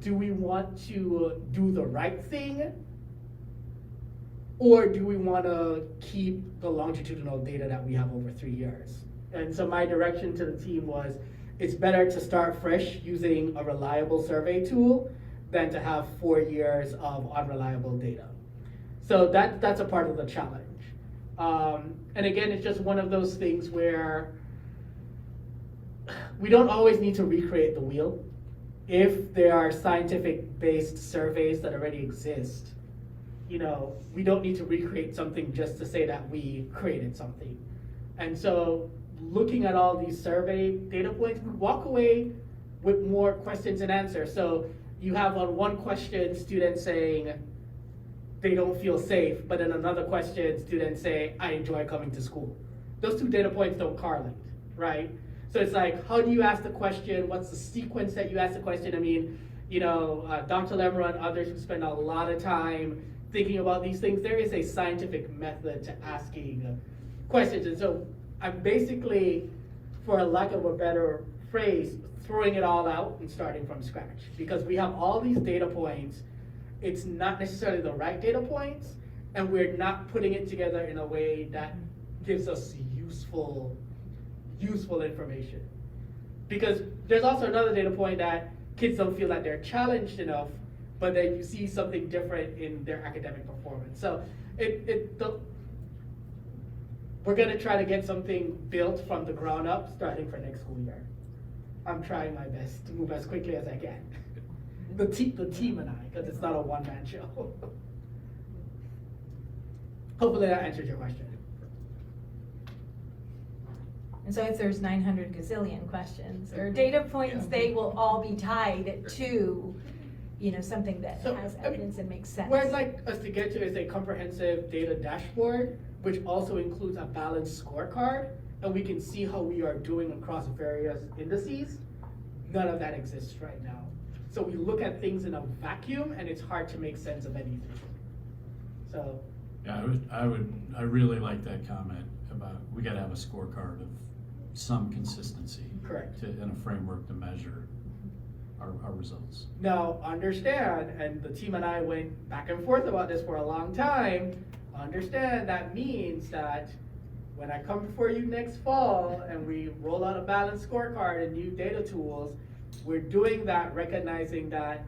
do we want to do the right thing? Or do we want to keep the longitudinal data that we have over 3 years? And so my direction to the team was, it's better to start fresh using a reliable survey tool than to have 4 years of unreliable data. So that's a part of the challenge. And again, it's just one of those things where we don't always need to recreate the wheel. If there are scientific-based surveys that already exist, we don't need to recreate something just to say that we created something. And so looking at all these survey data points, we walk away with more questions and answers. So you have on one question students saying, they don't feel safe, but in another question, students say, I enjoy coming to school. Those two data points don't correlate, right? So it's like, how do you ask the question? What's the sequence that you ask the question? I mean, Dr. Lemmer and others who spend a lot of time thinking about these things, there is a scientific method to asking questions. And so I'm basically, for lack of a better phrase, throwing it all out and starting from scratch. Because we have all these data points, it's not necessarily the right data points, and we're not putting it together in a way that gives us useful information. Because there's also another data point that kids don't feel that they're challenged enough, but then you see something different in their academic performance. So we're gonna try to get something built from the ground up starting for next school year. I'm trying my best to move as quickly as I can. The team and I, because it's not a one-man show. Hopefully that answers your question. And so if there's 900 gazillion questions or data points, they will all be tied to, something that So, has I mean, evidence and makes sense. Where I'd like us to get to is a comprehensive data dashboard, which also includes a balanced scorecard, and we can see how we are doing across various indices. None of that exists right now. So we look at things in a vacuum, and it's hard to make sense of anything. So, Yeah, I really like that comment about, we gotta have a scorecard of some consistency. Correct. And a framework to measure our results. now understand, and the team and I went back and forth about this for a long time, understand that means that when I come before you next fall and we roll out a balanced scorecard and new data tools, we're doing that recognizing that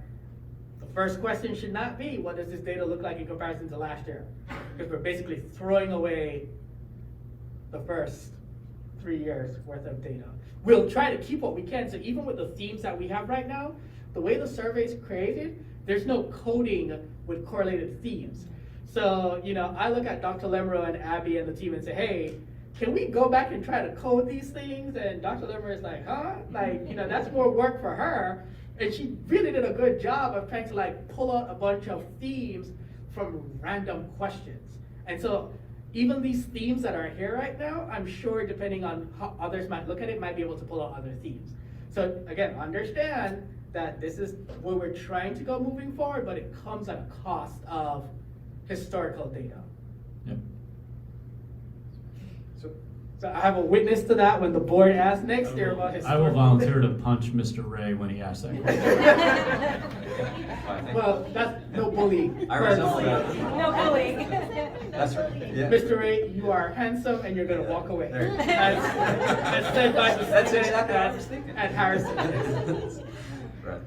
the first question should not be, what does this data look like in comparison to last year? Because we're basically throwing away the first 3 years worth of data. We'll try to keep what we can, so even with the themes that we have right now, the way the survey is created, there's no coding with correlated themes. So, I look at Dr. Lemro and Abby and the team and say, hey, can we go back and try to code these things? And Dr. Lemmer is like, huh? That's more work for her. And she really did a good job of trying to pull out a bunch of themes from random questions. And so even these themes that are here right now, I'm sure depending on how others might look at it, might be able to pull out other themes. So again, understand that this is where we're trying to go moving forward, but it comes at a cost of historical data. Yep. So I have a witness to that when the board asks next year about I historical. will volunteer to punch Mr. Ray when he asks that question. Well, that's no bullying. I resemble that. No bullying. That's right, yeah. Mr. Ray, you are handsome and you're gonna walk away. There. As said by the That's student exactly what I was thinking. at Harrison. Right.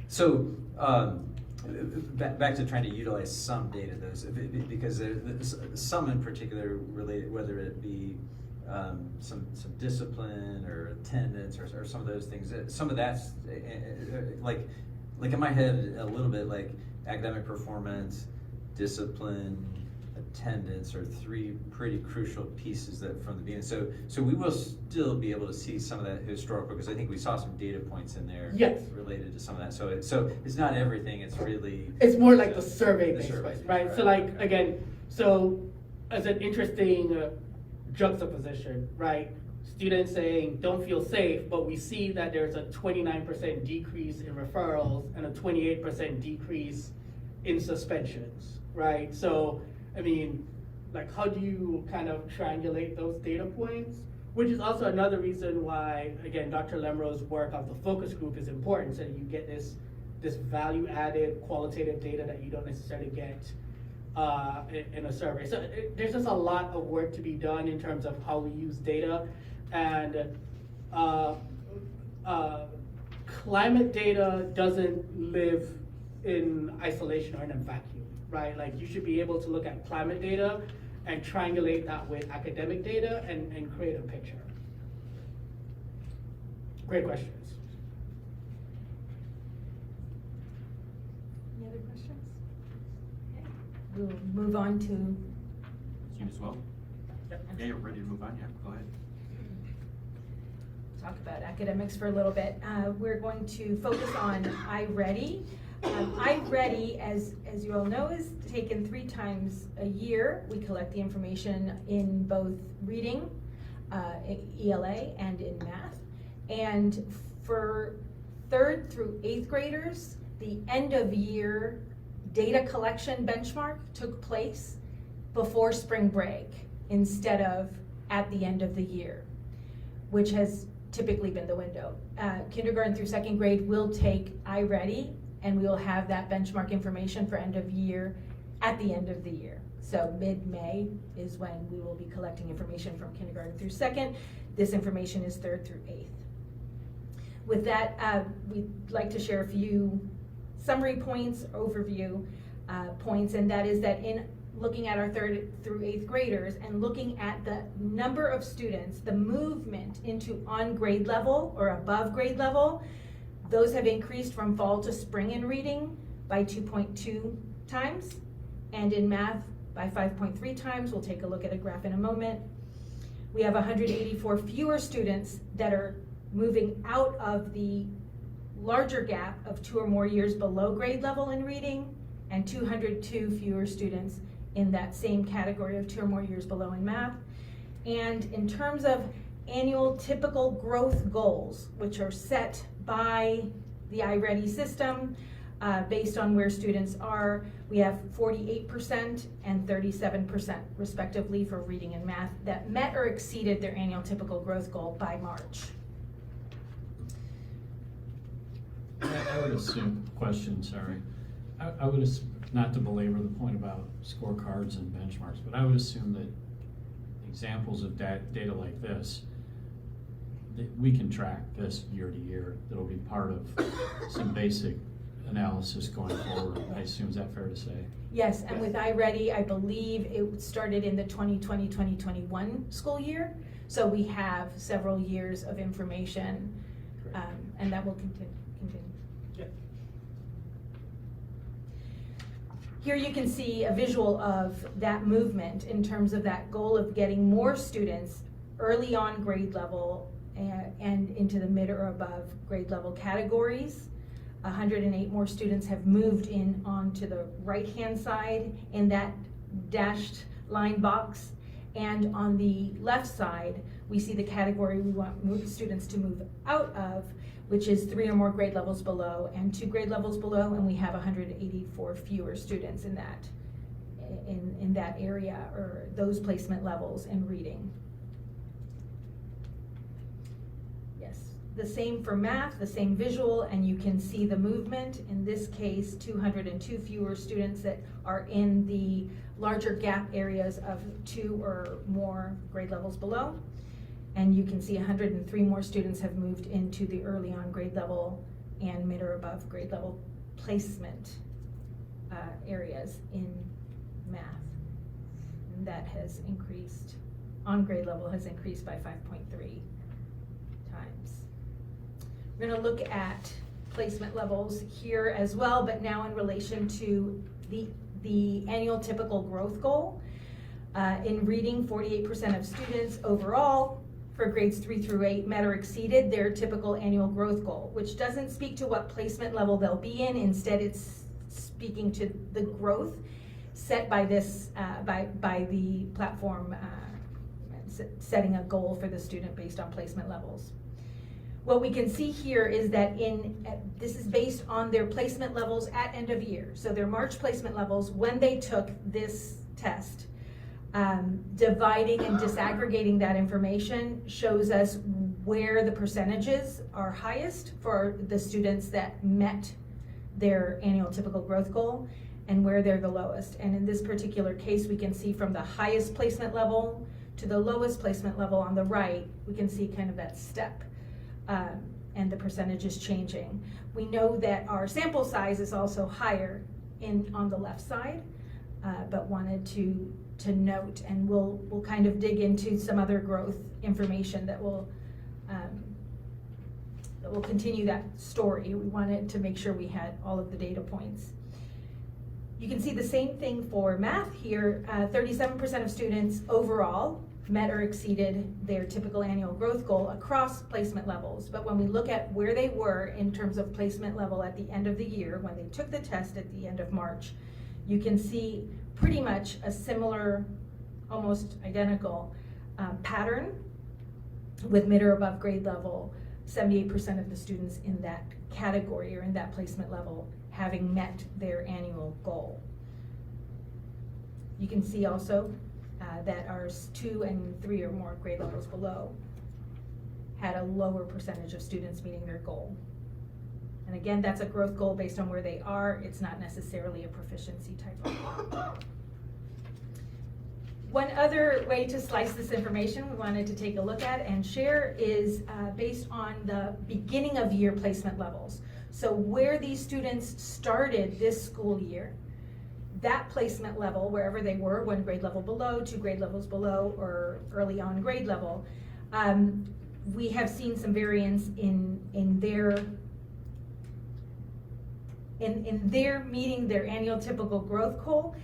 So, back to trying to utilize some data, because there's some in particular related, whether it be some discipline or attendance or some of those things. Some of that's like in my head a little bit like academic performance, discipline, attendance are three pretty crucial pieces that from the beginning. So we will still be able to see some of that historical, because I think we saw some data points in there Yes. related to some of that. So it's not everything. It's really It's more like the survey The based, survey, right? So again, as an interesting juxtaposition, right? Students saying, don't feel safe, but we see that there's a 29% decrease in referrals and a 28% decrease in suspensions, right? So, how do you kind of triangulate those data points? Which is also another reason why, again, Dr. Lemro's work of the focus group is important, so that you get this value-added qualitative data that you don't necessarily get in a survey. So there's just a lot of work to be done in terms of how we use data, and climate data doesn't live in isolation or in a vacuum, right? You should be able to look at climate data and triangulate that with academic data and create a picture. Great questions. Any other questions? Okay. We'll move on to, You as well? Yeah, you're ready to move on, yeah, go ahead. talk about academics for a little bit. We're going to focus on iReady. iReady, as you all know, is taken 3 times a year. We collect the information in both reading, ELA, and in math. And for 3rd through 8th graders, the end of year data collection benchmark took place before spring break instead of at the end of the year, which has typically been the window. Kindergarten through 2nd grade will take iReady, and we will have that benchmark information for end of year at the end of the year. So mid-May is when we will be collecting information from kindergarten through 2nd. This information is 3rd through 8th. With that, we'd like to share a few summary points, overview points, and that is that in looking at our 3rd through 8th graders and looking at the number of students, the movement into on grade level or above grade level, those have increased from fall to spring in reading by 2.2 times, and in math by 5.3 times. We'll take a look at a graph in a moment. We have 184 fewer students that are moving out of the larger gap of 2 or more years below grade level in reading, and 202 fewer students in that same category of 2 or more years below in math. And in terms of annual typical growth goals, which are set by the iReady system based on where students are, we have 48% and 37% respectively for reading and math that met or exceeded their annual typical growth goal by March. I would assume, I would assume, not to belabor the point about scorecards and benchmarks, but I would assume that examples of data like this, that we can track this year to year. That'll be part of some basic analysis going forward. I assume, is that fair to say? Yes, and with iReady, I believe it started in the 2020-2021 school year. So we have several years of information, and that will continue. Here you can see a visual of that movement in terms of that goal of getting more students early on grade level and into the mid or above grade level categories. 108 more students have moved in onto the right-hand side in that dashed line box. And on the left side, we see the category we want students to move out of, which is 3 or more grade levels below and 2 grade levels below, and we have 184 fewer students in that area or those placement levels in reading. Yes, the same for math, the same visual, and you can see the movement. In this case, 202 fewer students that are in the larger gap areas of 2 or more grade levels below. And you can see 103 more students have moved into the early on grade level and mid or above grade level placement areas in math. And that has increased, on grade level has increased by 5.3 times. We're gonna look at placement levels here as well, but now in relation to the annual typical growth goal. In reading, 48% of students overall for grades 3 through 8 met or exceeded their typical annual growth goal, which doesn't speak to what placement level they'll be in. Instead, it's speaking to the growth set by this by the platform setting a goal for the student based on placement levels. What we can see here is that this is based on their placement levels at end of year. So their March placement levels when they took this test. Dividing and disaggregating that information shows us where the percentages are highest for the students that met their annual typical growth goal and where they're the lowest. And in this particular case, we can see from the highest placement level to the lowest placement level on the right, we can see kind of that step and the percentage is changing. We know that our sample size is also higher on the left side, but wanted to note, and we'll kind of dig into some other growth information that will continue that story. We wanted to make sure we had all of the data points. You can see the same thing for math here. 37% of students overall met or exceeded their typical annual growth goal across placement levels. But when we look at where they were in terms of placement level at the end of the year, when they took the test at the end of March, you can see pretty much a similar, almost identical pattern with mid or above grade level, 78% of the students in that category or in that placement level having met their annual goal. You can see also that our 2 and 3 or more grade levels below had a lower percentage of students meeting their goal. And again, that's a growth goal based on where they are. It's not necessarily a proficiency type of goal. One other way to slice this information we wanted to take a look at and share is based on the beginning of year placement levels. So where these students started this school year, that placement level, wherever they were, 1 grade level below, 2 grade levels below, or early on grade level, we have seen some variance in their meeting their annual typical growth goal.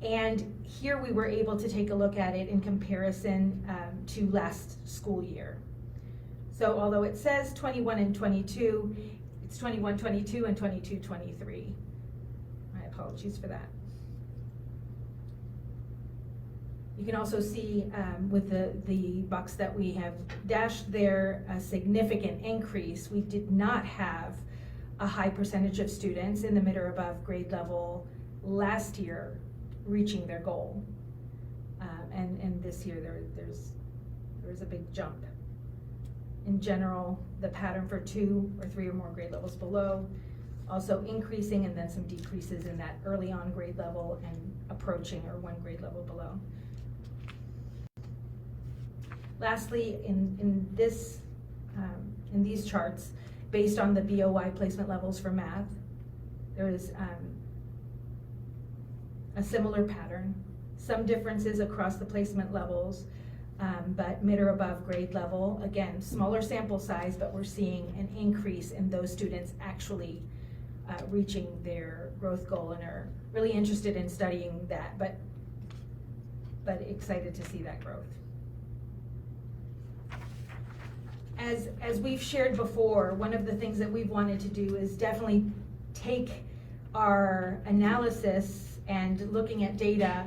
And here we were able to take a look at it in comparison to last school year. So although it says 21 and 22, it's 21-22 and 22-23. My apologies for that. You can also see with the box that we have dashed there a significant increase. We did not have a high percentage of students in the mid or above grade level last year reaching their goal. And this year there's a big jump. In general, the pattern for 2 or 3 or more grade levels below, also increasing, and then some decreases in that early on grade level and approaching or 1 grade level below. Lastly, in these charts, based on the BOY placement levels for math, there is a similar pattern. Some differences across the placement levels, but mid or above grade level, again, smaller sample size, but we're seeing an increase in those students actually reaching their growth goal and are really interested in studying that, but excited to see that growth. As we've shared before, one of the things that we've wanted to do is definitely take our analysis and looking at data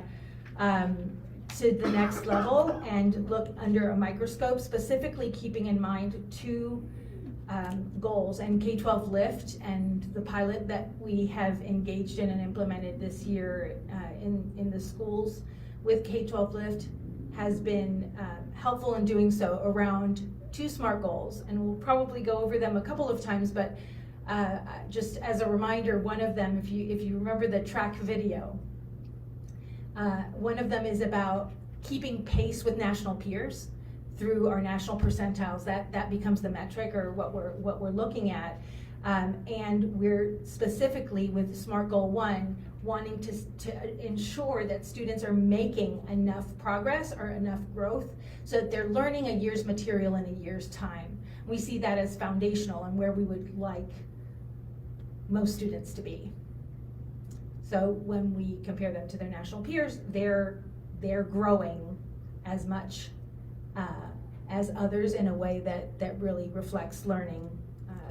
to the next level and look under a microscope, specifically keeping in mind 2 goals, and K-12 Lift and the pilot that we have engaged in and implemented this year in the schools with K-12 Lift has been helpful in doing so around 2 SMART goals, and we'll probably go over them a couple of times, but just as a reminder, one of them, if you remember the track video, one of them is about keeping pace with national peers through our national percentiles. That becomes the metric or what we're looking at, and we're specifically with SMART Goal 1 wanting to ensure that students are making enough progress or enough growth so that they're learning a year's material in a year's time. We see that as foundational and where we would like most students to be. So when we compare them to their national peers, they're growing as much as others in a way that really reflects learning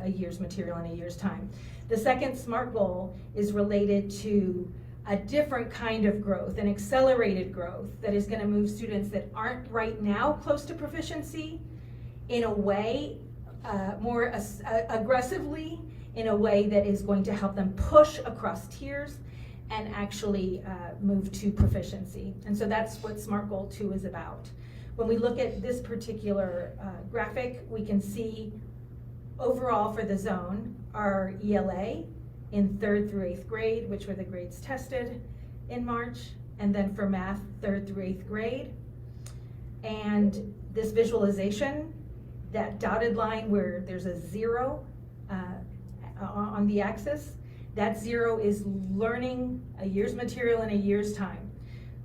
a year's material in a year's time. The second SMART goal is related to a different kind of growth, an accelerated growth that is going to move students that aren't right now close to proficiency in a way more aggressively, in a way that is going to help them push across tiers and actually move to proficiency. And so that's what SMART Goal 2 is about. When we look at this particular graphic, we can see overall for the zone, our ELA in 3rd through 8th grade, which were the grades tested in March, and then for math, 3rd through 8th grade. And this visualization, that dotted line where there's a 0 on the axis, that 0 is learning a year's material in a year's time.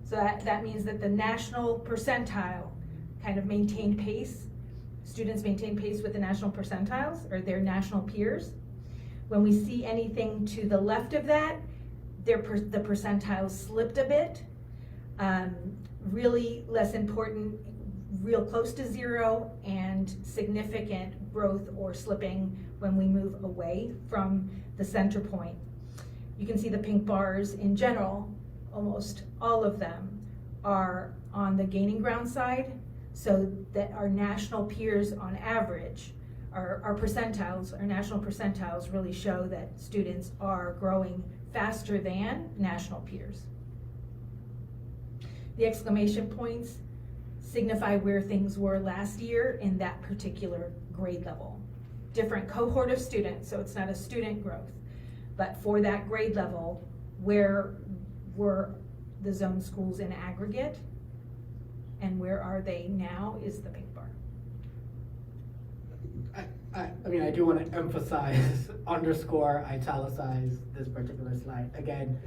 So that means that the national percentile kind of maintained pace. Students maintain pace with the national percentiles or their national peers. When we see anything to the left of that, the percentiles slipped a bit. Really less important real close to zero and significant growth or slipping when we move away from the center point. You can see the pink bars in general, almost all of them are on the gaining ground side, so that our national peers on average, our percentiles, our national percentiles really show that students are growing faster than national peers. The exclamation points signify where things were last year in that particular grade level. Different cohort of students, so it's not a student growth, but for that grade level, where were the zone schools in aggregate, and where are they now is the pink bar. I mean, I do want to emphasize, underscore, italicize this particular slide. Again,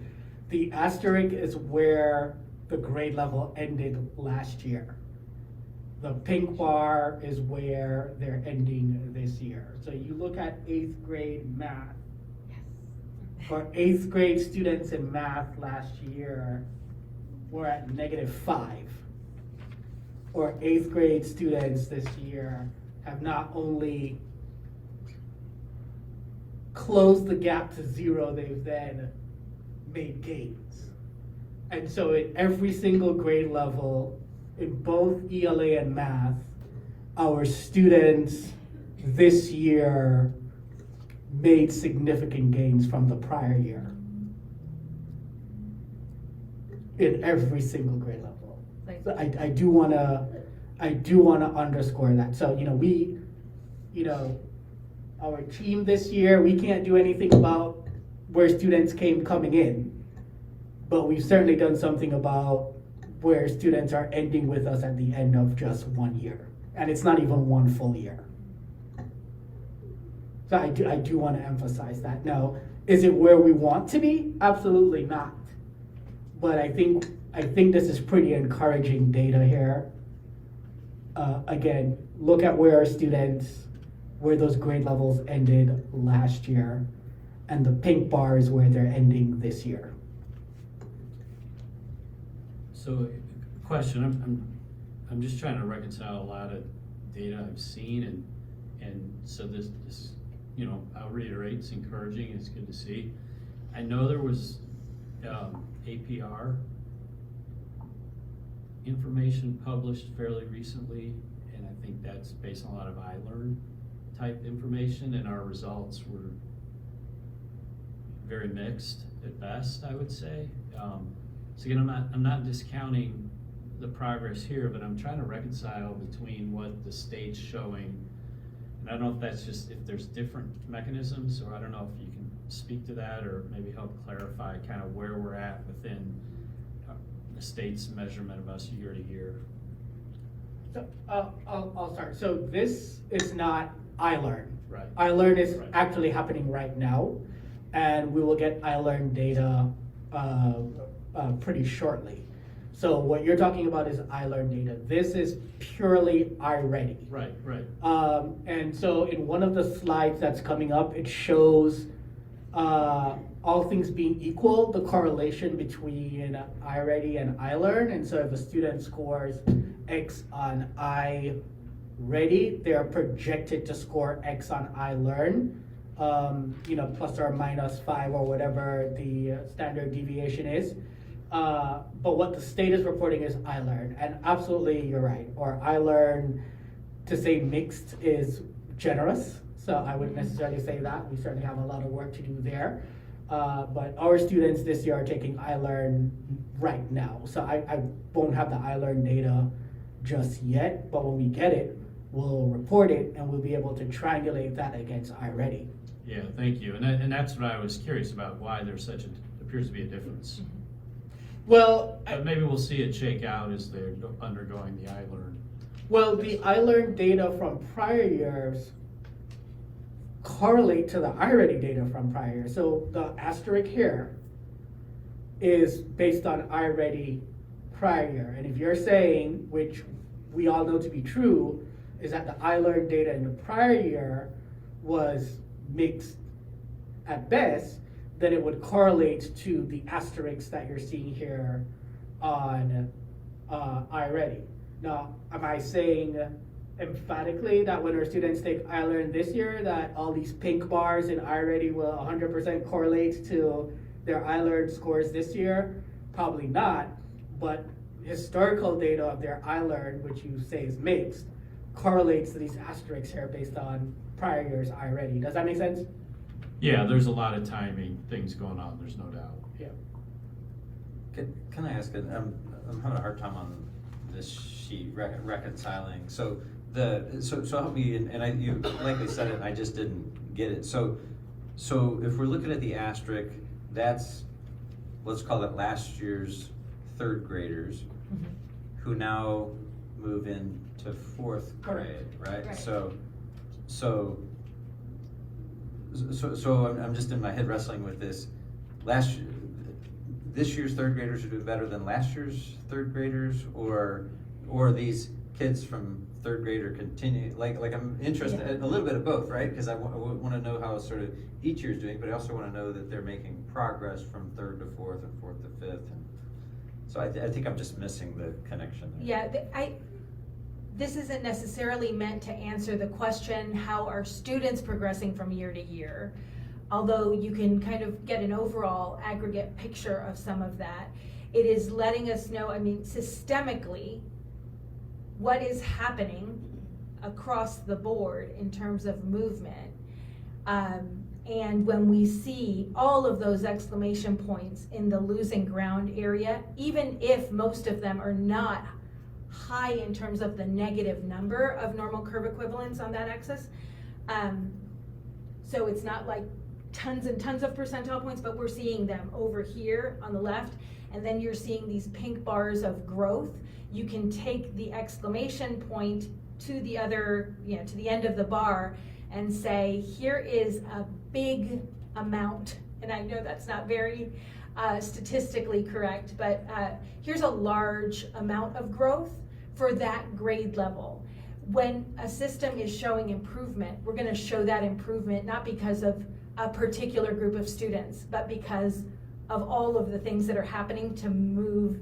the asterisk is where the grade level ended last year. The pink bar is where they're ending this year. So you look at 8th grade math. For 8th grade students in math last year, we're at -5. Or 8th grade students this year have not only closed the gap to 0, they've then made gains. And so at every single grade level, in both ELA and math, our students this year made significant gains from the prior year. In every single grade level. So I do wanna underscore that. So, our team this year, we can't do anything about where students coming in, but we've certainly done something about where students are ending with us at the end of just 1 year. And it's not even 1 full year. So I do want to emphasize that. Now, is it where we want to be? Absolutely not. But I think this is pretty encouraging data here. Again, look at where our students, where those grade levels ended last year, and the pink bar is where they're ending this year. So, question, I'm just trying to reconcile a lot of data I've seen, and so this, I'll reiterate, it's encouraging, it's good to see. I know there was APR information published fairly recently, and I think that's based on a lot of iLearn type information, and our results were very mixed at best, I would say. So again, I'm not discounting the progress here, but I'm trying to reconcile between what the state's showing, and I don't know if that's just, if there's different mechanisms, or I don't know if you can speak to that, or maybe help clarify kind of where we're at within the state's measurement of us year to year. So I'll start. So this is not iLearn. Right. iLearn is Right. actually happening right now, and we will get iLearn data pretty shortly. So what you're talking about is iLearn data. This is purely iReady. Right. And so in one of the slides that's coming up, it shows all things being equal, the correlation between iReady and iLearn. And so if a student scores X on iReady, they're projected to score X on iLearn, plus or minus 5 or whatever the standard deviation is. But what the state is reporting is iLearn, and absolutely you're right. Or iLearn, to say mixed is generous, so I wouldn't necessarily say that. We certainly have a lot of work to do there. But our students this year are taking iLearn right now, so I won't have the iLearn data just yet, but when we get it, we'll report it, and we'll be able to triangulate that against iReady. Yeah, thank you. And that's what I was curious about, why there's appears to be a difference. Well, But maybe we'll see it shake out as they're undergoing the iLearn. well, the iLearn data from prior years correlate to the iReady data from prior years. So the asterisk here is based on iReady prior year. And if you're saying, which we all know to be true, is that the iLearn data in the prior year was mixed at best, then it would correlate to the asterisks that you're seeing here on iReady. Now, am I saying emphatically that when our students take iLearn this year, that all these pink bars in iReady will 100% correlate to their iLearn scores this year? Probably not, but historical data of their iLearn, which you say is mixed, correlates to these asterisks here based on prior years iReady. Does that make sense? Yeah, there's a lot of timing things going on, there's no doubt. Yeah. Can I ask, I'm having a hard time on this sheet reconciling, so help me, and you likely said it and I just didn't get it. So if we're looking at the asterisk, that's, let's call it last year's third graders who now move into fourth grade, right? Right. So I'm just in my head wrestling with this. This year's third graders are doing better than last year's third graders, or these kids from third grade are continuing, like I'm interested in a little bit of both, right? Because I want to know how sort of each year's doing, but I also want to know that they're making progress from third to fourth and fourth to fifth. And so I think I'm just missing the connection there. Yeah, this isn't necessarily meant to answer the question, how are students progressing from year to year? Although you can kind of get an overall aggregate picture of some of that. It is letting us know, I mean, systemically, what is happening across the board in terms of movement. And when we see all of those exclamation points in the losing ground area, even if most of them are not high in terms of the negative number of normal curve equivalents on that axis, so it's not like tons and tons of percentile points, but we're seeing them over here on the left, and then you're seeing these pink bars of growth. You can take the exclamation point to the other, to the end of the bar and say, here is a big amount, and I know that's not very statistically correct, but here's a large amount of growth for that grade level. When a system is showing improvement, we're going to show that improvement not because of a particular group of students, but because of all of the things that are happening to move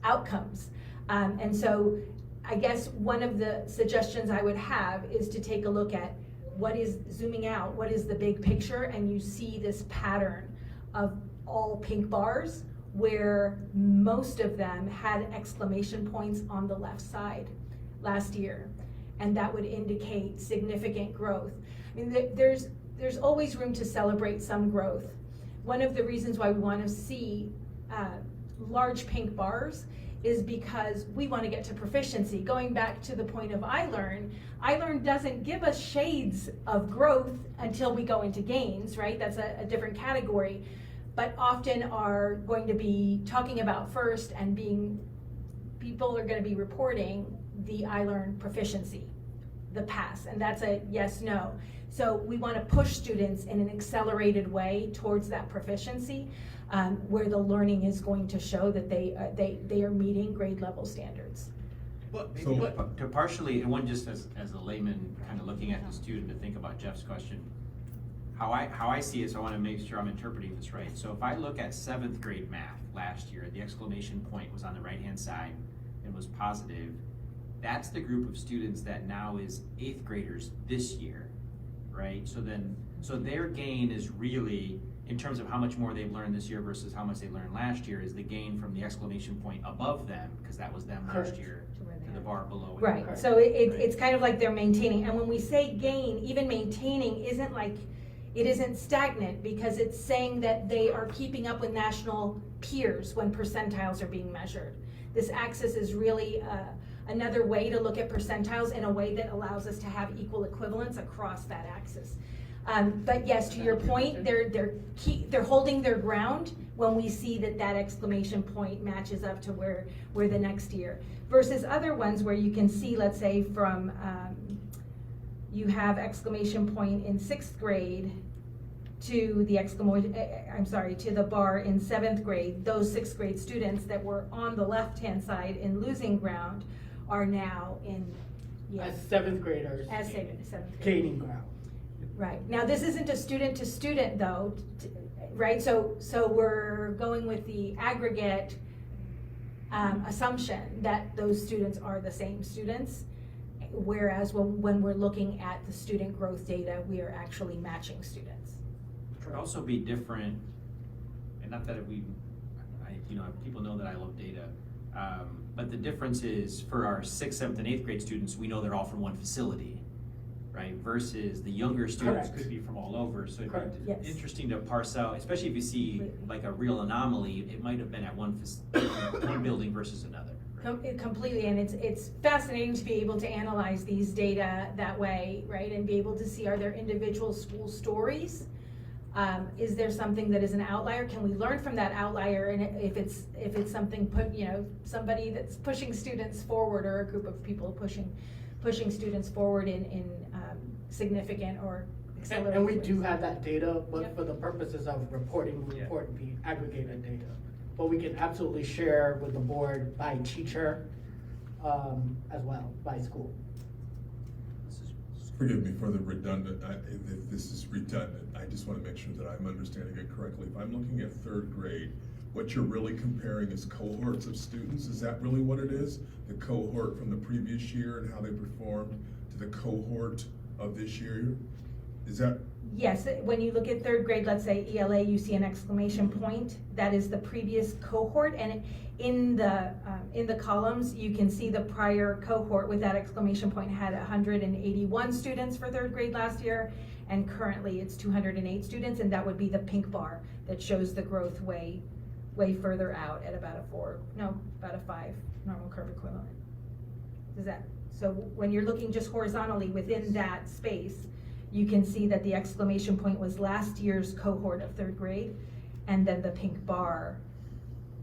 outcomes. And so I guess one of the suggestions I would have is to take a look at what is zooming out, what is the big picture, and you see this pattern of all pink bars where most of them had exclamation points on the left side last year. And that would indicate significant growth. I mean, there's always room to celebrate some growth. One of the reasons why we want to see large pink bars is because we want to get to proficiency. Going back to the point of iLearn doesn't give us shades of growth until we go into gains, right? That's a different category, but often are going to be talking about first and people are going to be reporting the iLearn proficiency, the pass, and that's a yes, no. So we want to push students in an accelerated way towards that proficiency, where the learning is going to show that they are meeting grade level standards. Well, maybe to partially, and one just as a layman kind of looking at the student to think about Jeff's question, how I see it, so I want to make sure I'm interpreting this right. So if I look at 7th grade math last year, the exclamation point was on the right-hand side and was positive. That's the group of students that now is 8th graders this year, right? So their gain is really, in terms of how much more they've learned this year versus how much they learned last year, is the gain from the exclamation point above them, because that was them last year, to the bar below. Right, so it's kind of like they're maintaining, and when we say gain, even maintaining isn't like, it isn't stagnant, because it's saying that they are keeping up with national peers when percentiles are being measured. This axis is really another way to look at percentiles in a way that allows us to have equal equivalence across that axis. But yes, to your point, they're holding their ground when we see that exclamation point matches up to where the next year. Versus other ones where you can see, let's say from, you have exclamation point in 6th grade to the to the bar in 7th grade. Those 6th grade students that were on the left-hand side in losing ground are now in, As 7th graders. As 7th grade. Gaining ground. Right. Now, this isn't a student to student though, right? So we're going with the aggregate assumption that those students are the same students. Whereas when we're looking at the student growth data, we are actually matching students. Could also be different, and not that people know that I love data, but the difference is for our 6th, 7th, and 8th grade students, we know they're all from one facility, right? Versus the younger students Correct. could be from all over, so it'd Correct. be Yes. interesting to parse out, especially if you see like a real anomaly, it might have been at one building versus another. Right? Completely, and it's fascinating to be able to analyze these data that way, right? And be able to see, are there individual school stories? Is there something that is an outlier? Can we learn from that outlier? And if it's something somebody that's pushing students forward, or a group of people pushing students forward in significant or accelerated And we ways. do have that data, but Yep. for the purposes of reporting, we Yeah. report the aggregated data. But we can absolutely share with the board by teacher, as well, by school. Forgive me for the redundant, if this is redundant, I just want to make sure that I'm understanding it correctly. If I'm looking at 3rd grade, what you're really comparing is cohorts of students? Is that really what it is? The cohort from the previous year and how they performed to the cohort of this year? Is that? Yes, when you look at 3rd grade, let's say ELA, you see an exclamation point. That is the previous cohort, and in the columns, you can see the prior cohort with that exclamation point had 181 students for 3rd grade last year, and currently it's 208 students, and that would be the pink bar that shows the growth way further out at about a 5 normal curve equivalent. So when you're looking just horizontally within that space, you can see that the exclamation point was last year's cohort of 3rd grade, and then the pink bar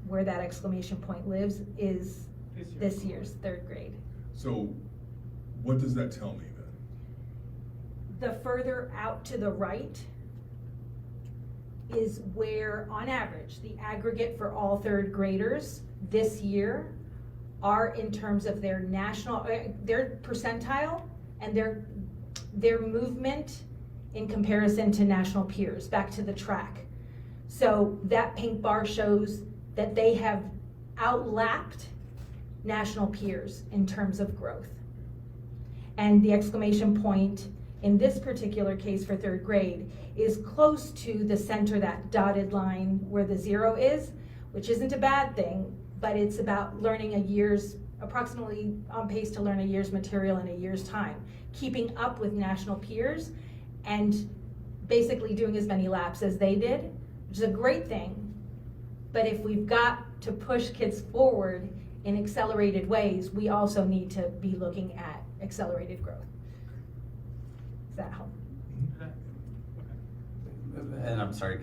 where that exclamation point lives is this year's 3rd grade. So what does that tell me then? The further out to the right is where, on average, the aggregate for all 3rd graders this year are in terms of their their percentile and their movement in comparison to national peers, back to the track. So that pink bar shows that they have outlapped national peers in terms of growth. And the exclamation point in this particular case for 3rd grade is close to the center, that dotted line where the 0 is, which isn't a bad thing, but it's about learning approximately on pace to learn a year's material in a year's time, keeping up with national peers and basically doing as many laps as they did, which is a great thing. But if we've got to push kids forward in accelerated ways, we also need to be looking at accelerated growth. Does that help? And I'm sorry,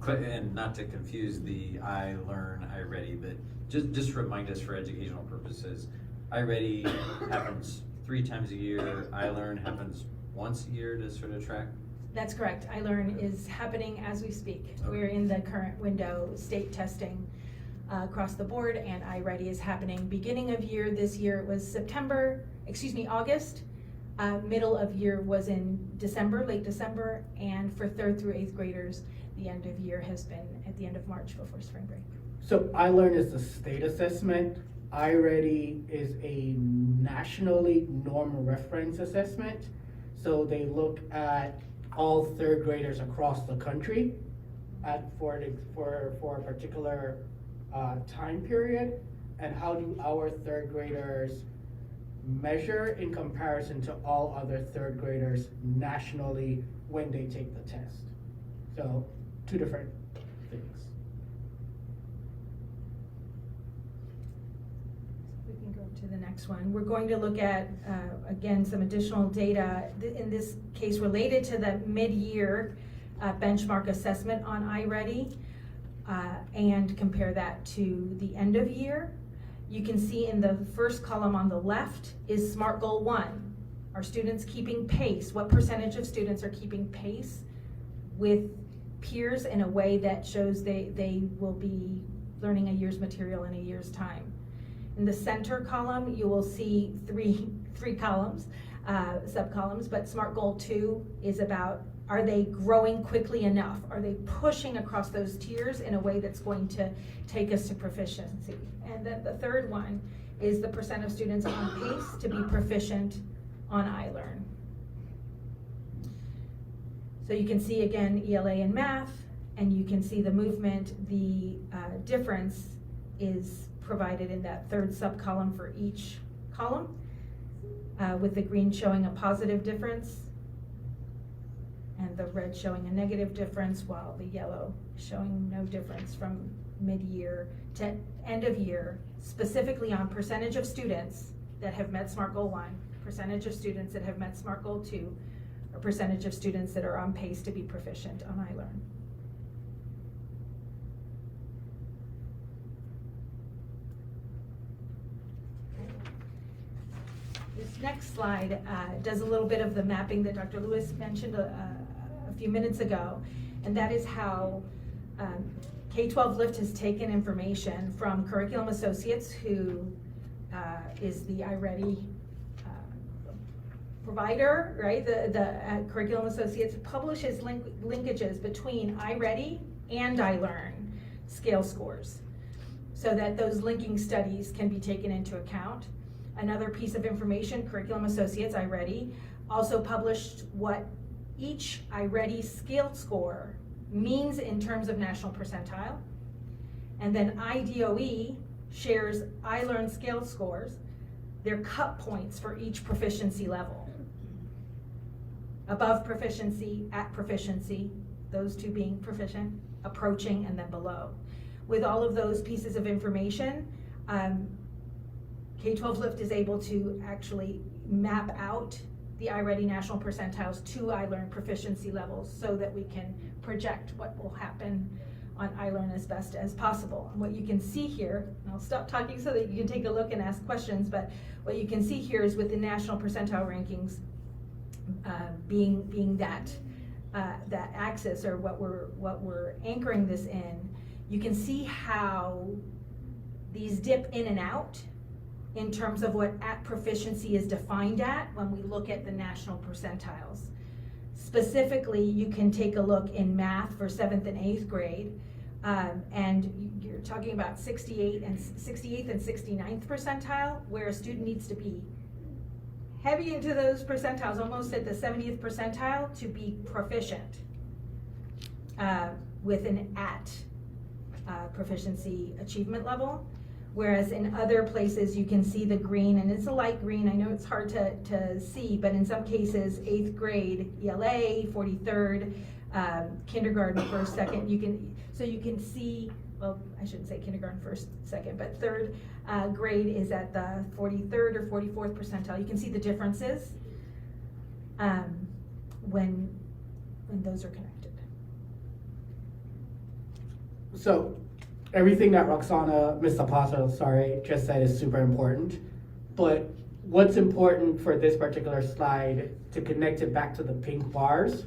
and not to confuse the I learn, I ready, but just remind us for educational purposes, I ready happens 3 times a year, I learn happens once a year to sort of track? That's correct. iLearn is happening as we speak. Okay. We're in the current window, state testing across the board, and iReady is happening beginning of year. This year it was August. Middle of year was in December, late December, and for 3rd through 8th graders, the end of year has been at the end of March before spring break. So iLearn is the state assessment. iReady is a nationally norm reference assessment. So they look at all 3rd graders across the country for a particular time period, and how do our 3rd graders measure in comparison to all other 3rd graders nationally when they take the test. So 2 different things. We can go to the next one. We're going to look at, again, some additional data, in this case related to the mid-year benchmark assessment on iReady, and compare that to the end of year. You can see in the first column on the left is SMART Goal 1. Are students keeping pace? What percentage of students are keeping pace with peers in a way that shows they will be learning a year's material in a year's time? In the center column, you will see three columns, sub-columns, but SMART Goal 2 is about, Are they growing quickly enough? Are they pushing across those tiers in a way that's going to take us to proficiency? And then the third one is the percent of students on pace to be proficient on iLearn. So you can see again ELA and math, and you can see the movement. The difference is provided in that third sub-column for each column, with the green showing a positive difference and the red showing a negative difference, while the yellow showing no difference from mid-year to end of year, specifically on percentage of students that have met SMART Goal 1, percentage of students that have met SMART Goal 2, or percentage of students that are on pace to be proficient on iLearn. This next slide does a little bit of the mapping that Dr. Lewis mentioned a few minutes ago, and that is how K-12 Lift has taken information from Curriculum Associates, who is the iReady provider, right? The Curriculum Associates publishes linkages between iReady and iLearn scale scores, so that those linking studies can be taken into account. Another piece of information, Curriculum Associates, iReady, also published what each iReady scaled score means in terms of national percentile. And then IDOE shares iLearn scaled scores, their cut points for each proficiency level. Above proficiency, at proficiency, those two being proficient, approaching, and then below. With all of those pieces of information, K-12 Lift is able to actually map out the iReady national percentiles to iLearn proficiency levels, so that we can project what will happen on iLearn as best as possible. And what you can see here, and I'll stop talking so that you can take a look and ask questions, but what you can see here is with the national percentile rankings being that axis, or what we're anchoring this in, you can see how these dip in and out in terms of what at proficiency is defined at when we look at the national percentiles. Specifically, you can take a look in math for 7th and 8th grade, and you're talking about 68th and 69th percentile, where a student needs to be heavy into those percentiles, almost at the 70th percentile, to be proficient with an at proficiency achievement level. Whereas in other places you can see the green, and it's a light green, I know it's hard to see, but in some cases 8th grade ELA, 43rd, kindergarten 1st, 2nd, you can see, well, I shouldn't say kindergarten 1st, 2nd, but 3rd grade is at the 43rd or 44th percentile. You can see the differences when those are connected. So everything that Ms. Zapato, just said is super important, but what's important for this particular slide, to connect it back to the pink bars.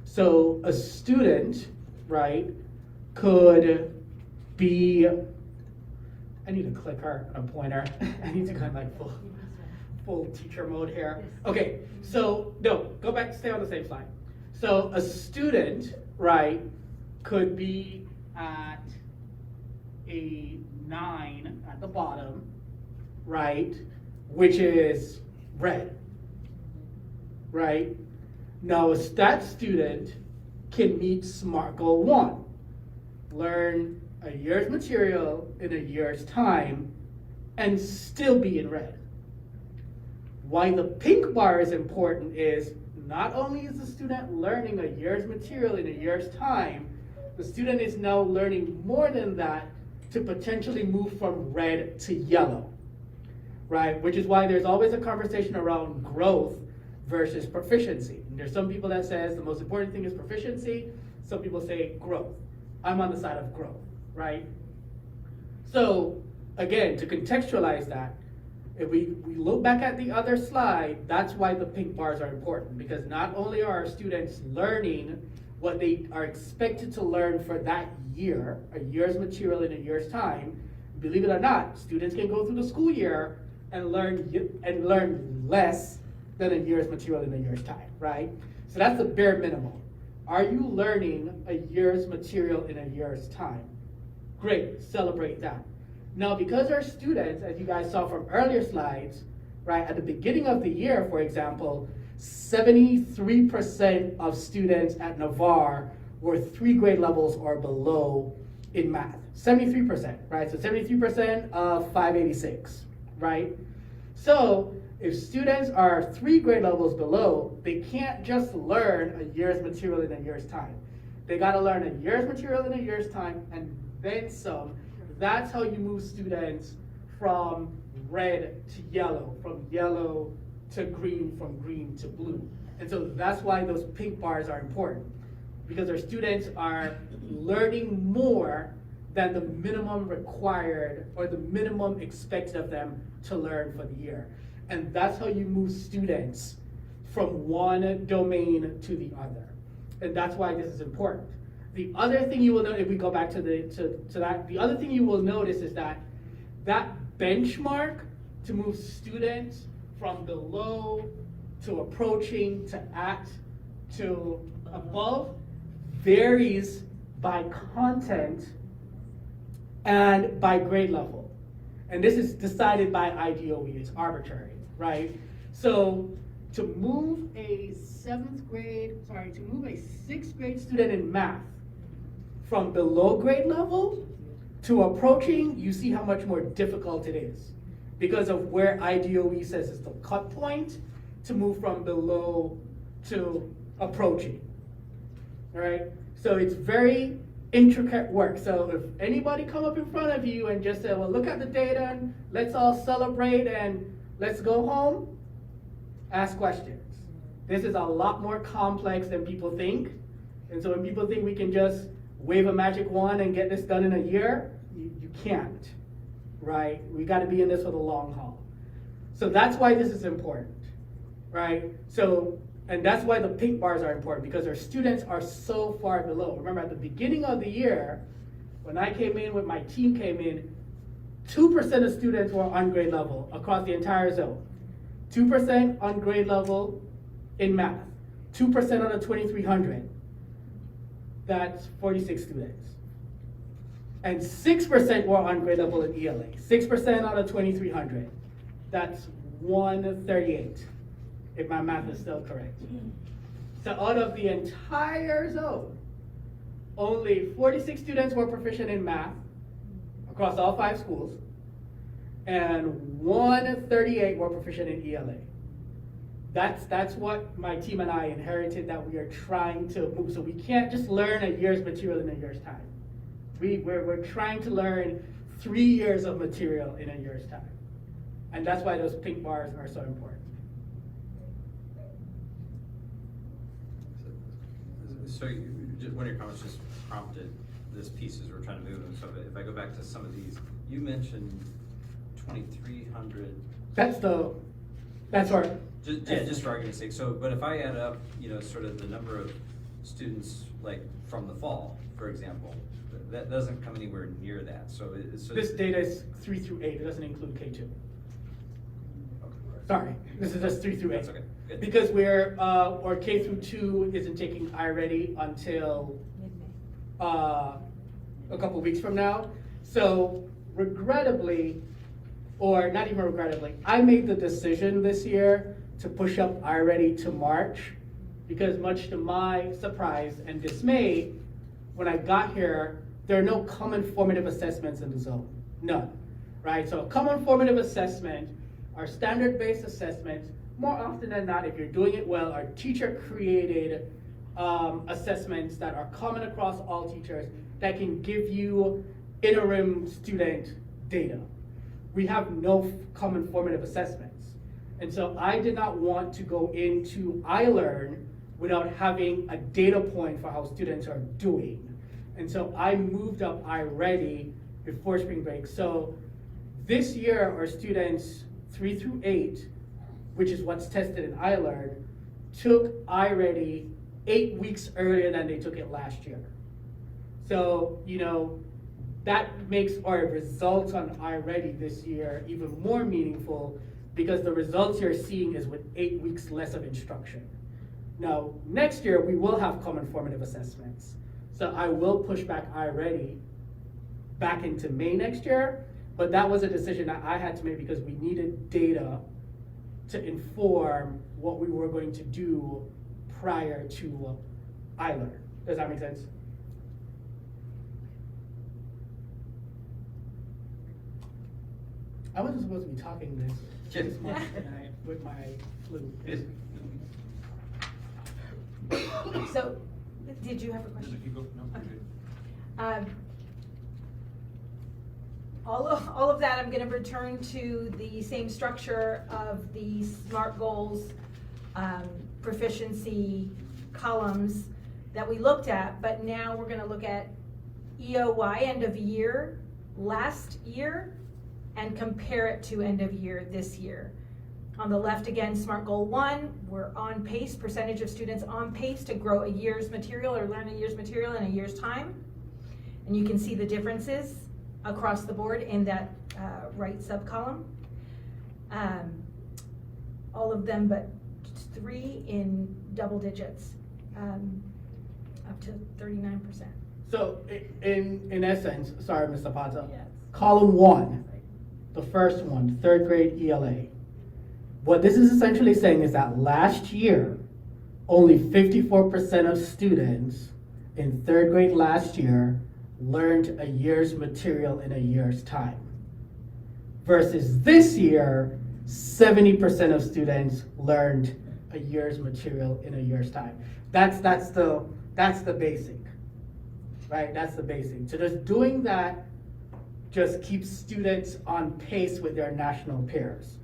So a student, right, could be, I need a clicker and a pointer. I need to go in like full teacher mode here. Okay, so no, go back, stay on the same slide. So a student, right, could be at a 9 at the bottom, right, which is red, right? Now, that student can meet SMART Goal 1, learn a year's material in a year's time, and still be in red. Why the pink bar is important is not only is the student learning a year's material in a year's time, the student is now learning more than that to potentially move from red to yellow, right? Which is why there's always a conversation around growth versus proficiency. And there's some people that says the most important thing is proficiency. Some people say growth. I'm on the side of growth, right? So again, to contextualize that, if we look back at the other slide, that's why the pink bars are important, because not only are our students learning what they are expected to learn for that year, a year's material in a year's time, believe it or not, students can go through the school year and learn less than a year's material in a year's time, right? So that's the bare minimum. Are you learning a year's material in a year's time? Great, celebrate that. Now, because our students, as you guys saw from earlier slides, right, at the beginning of the year, for example, 73% of students at Navarre were 3 grade levels or below in math. 73%, right? So 73% of 586, right? So if students are 3 grade levels below, they can't just learn a year's material in a year's time. They gotta learn a year's material in a year's time and then some. That's how you move students from red to yellow, from yellow to green, from green to blue. And so that's why those pink bars are important, because our students are learning more than the minimum required or the minimum expected of them to learn for the year. And that's how you move students from one domain to the other. And that's why this is important. The other thing you will notice, if we go back to that, the other thing you will notice is that benchmark to move students from below to approaching to at to above varies by content and by grade level. And this is decided by IDOE, it's arbitrary, right? So to move a 6th grade student in math from below grade level to approaching, you see how much more difficult it is because of where IDOE says is the cut point to move from below to approaching, all right? So it's very intricate work. So if anybody come up in front of you and just say, well, look at the data, and let's all celebrate and let's go home, ask questions. This is a lot more complex than people think. And so when people think we can just wave a magic wand and get this done in a year, you can't, right? We gotta be in this for the long haul. So that's why this is important, right? So, and that's why the pink bars are important, because our students are so far below. Remember, at the beginning of the year, when I came in, when my team came in, 2% of students were on grade level across the entire zone. 2% on grade level in math, 2% on a 2300. That's 46 students. And 6% were on grade level in ELA. 6% on a 2300. That's 138, if my math is still correct. So out of the entire zone, only 46 students were proficient in math across all 5 schools, and 138 were proficient in ELA. That's what my team and I inherited, that we are trying to move. So we can't just learn a year's material in a year's time. We're trying to learn 3 years of material in a year's time. And that's why those pink bars are so important. So one of your comments just prompted this piece as we're trying to move them. So if I go back to some of these, you mentioned 2,300. That's our. Just for argument's sake. So, but if I add up, sort of the number of students, like from the fall, for example, that doesn't come anywhere near that. So this data is 3 through 8. It doesn't include K2. Sorry, this is just 3 through 8. That's okay. Good. Because or K through 2 isn't taking iReady until a couple weeks from now. So regrettably, or not even regrettably, I made the decision this year to push up iReady to March, because much to my surprise and dismay, when I got here, there are no common formative assessments in the zone, none, right? So a common formative assessment are standard-based assessments. More often than not, if you're doing it well, are teacher-created assessments that are common across all teachers that can give you interim student data. We have no common formative assessments. And so I did not want to go into iLearn without having a data point for how students are doing. And so I moved up iReady before spring break. So this year, our students 3 through 8, which is what's tested in iLearn, took iReady 8 weeks earlier than they took it last year. So, that makes our results on iReady this year even more meaningful, because the results you're seeing is with 8 weeks less of instruction. Now, next year, we will have common formative assessments. So I will push back iReady back into May next year, but that was a decision that I had to make because we needed data to inform what we were going to do prior to iLearn. Does that make sense? I wasn't supposed to be talking this much tonight with my flu. So, did you have a question? You go, no, you're good. All of that, I'm gonna return to the same structure of the SMART goals, proficiency columns that we looked at, but now we're gonna look at EOY end of year, last year, and compare it to end of year this year. On the left again, SMART Goal 1, we're on pace, percentage of students on pace to grow a year's material or learn a year's material in a year's time. And you can see the differences across the board in that right subcolumn. All of them but 3 in double digits, up to 39%. So in essence, sorry, Ms. Zapata, Yes. column 1, the first one, 3rd grade ELA. What this is essentially saying is that last year, only 54% of students in 3rd grade last year learned a year's material in a year's time. Versus this year, 70% of students learned a year's material in a year's time. That's the basic, right? That's the basic. So just doing that just keeps students on pace with their national peers.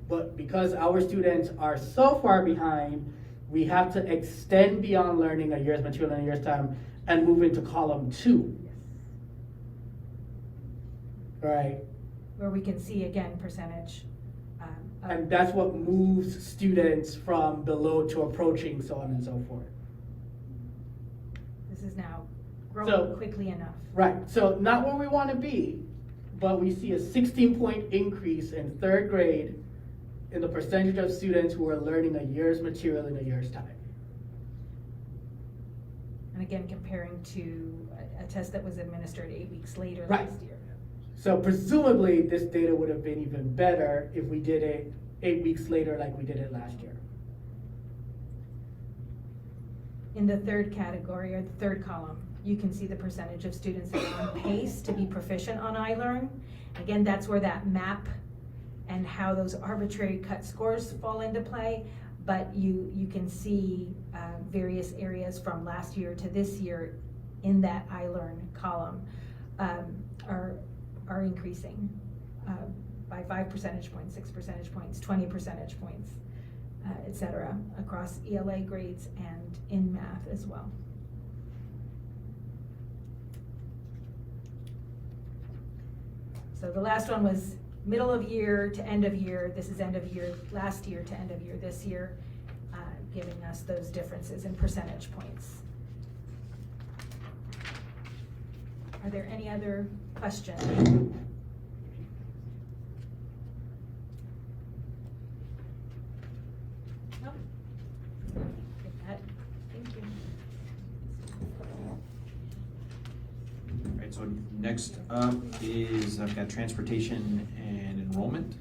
But because our students are so far behind, we have to extend beyond learning a year's material in a year's time and move into column 2. Right? Where we can see again percentage. And that's what moves students from below to approaching, so on and so forth. This is now growing So- quickly enough. Right, so not where we want to be, but we see a 16-point increase in 3rd grade in the percentage of students who are learning a year's material in a year's time. And again, comparing to a test that was administered 8 weeks later Right. last year. So presumably, this data would have been even better if we did it 8 weeks later like we did it last year. In the 3rd category, or the 3rd column, you can see the percentage of students that are on pace to be proficient on iLearn. Again, that's where that map and how those arbitrary cut scores fall into play. But you can see various areas from last year to this year in that iLearn column are increasing by 5 percentage points, 6 percentage points, 20 percentage points, et cetera, across ELA grades and in math as well. So the last one was middle of year to end of year. This is end of year last year to end of year this year, giving us those differences in percentage points. Are there any other questions? Nope. With that, thank you. All right, so next up is, I've got transportation and enrollment.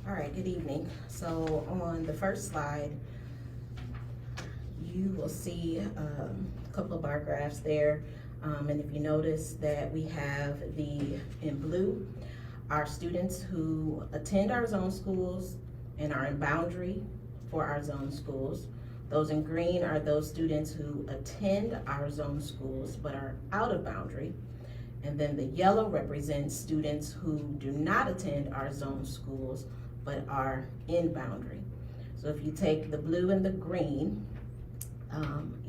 All right, good evening. So on the first slide, you will see a couple of bar graphs there. And if you notice that we have in blue, our students who attend our zone schools and are in boundary for our zone schools. Those in green are those students who attend our zone schools but are out of boundary. And then the yellow represents students who do not attend our zone schools but are in boundary. So if you take the blue and the green,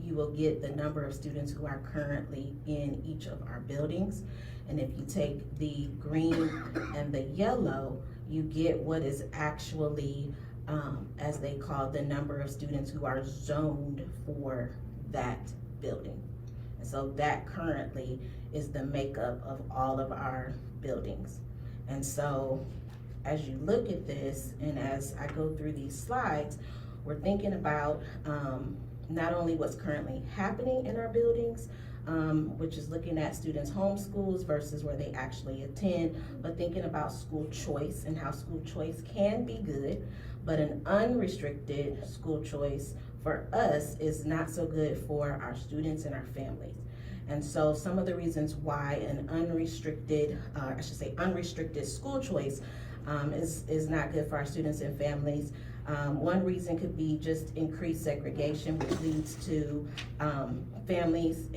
you will get the number of students who are currently in each of our buildings. And if you take the green and the yellow, you get what is actually, as they call the number of students who are zoned for that building. And so that currently is the makeup of all of our buildings. And so as you look at this, and as I go through these slides, we're thinking about not only what's currently happening in our buildings, which is looking at students' home schools versus where they actually attend, but thinking about school choice and how school choice can be good, but an unrestricted school choice for us is not so good for our students and our families. And so some of the reasons why an unrestricted school choice is not good for our students and families. One reason could be just increased segregation, which leads to families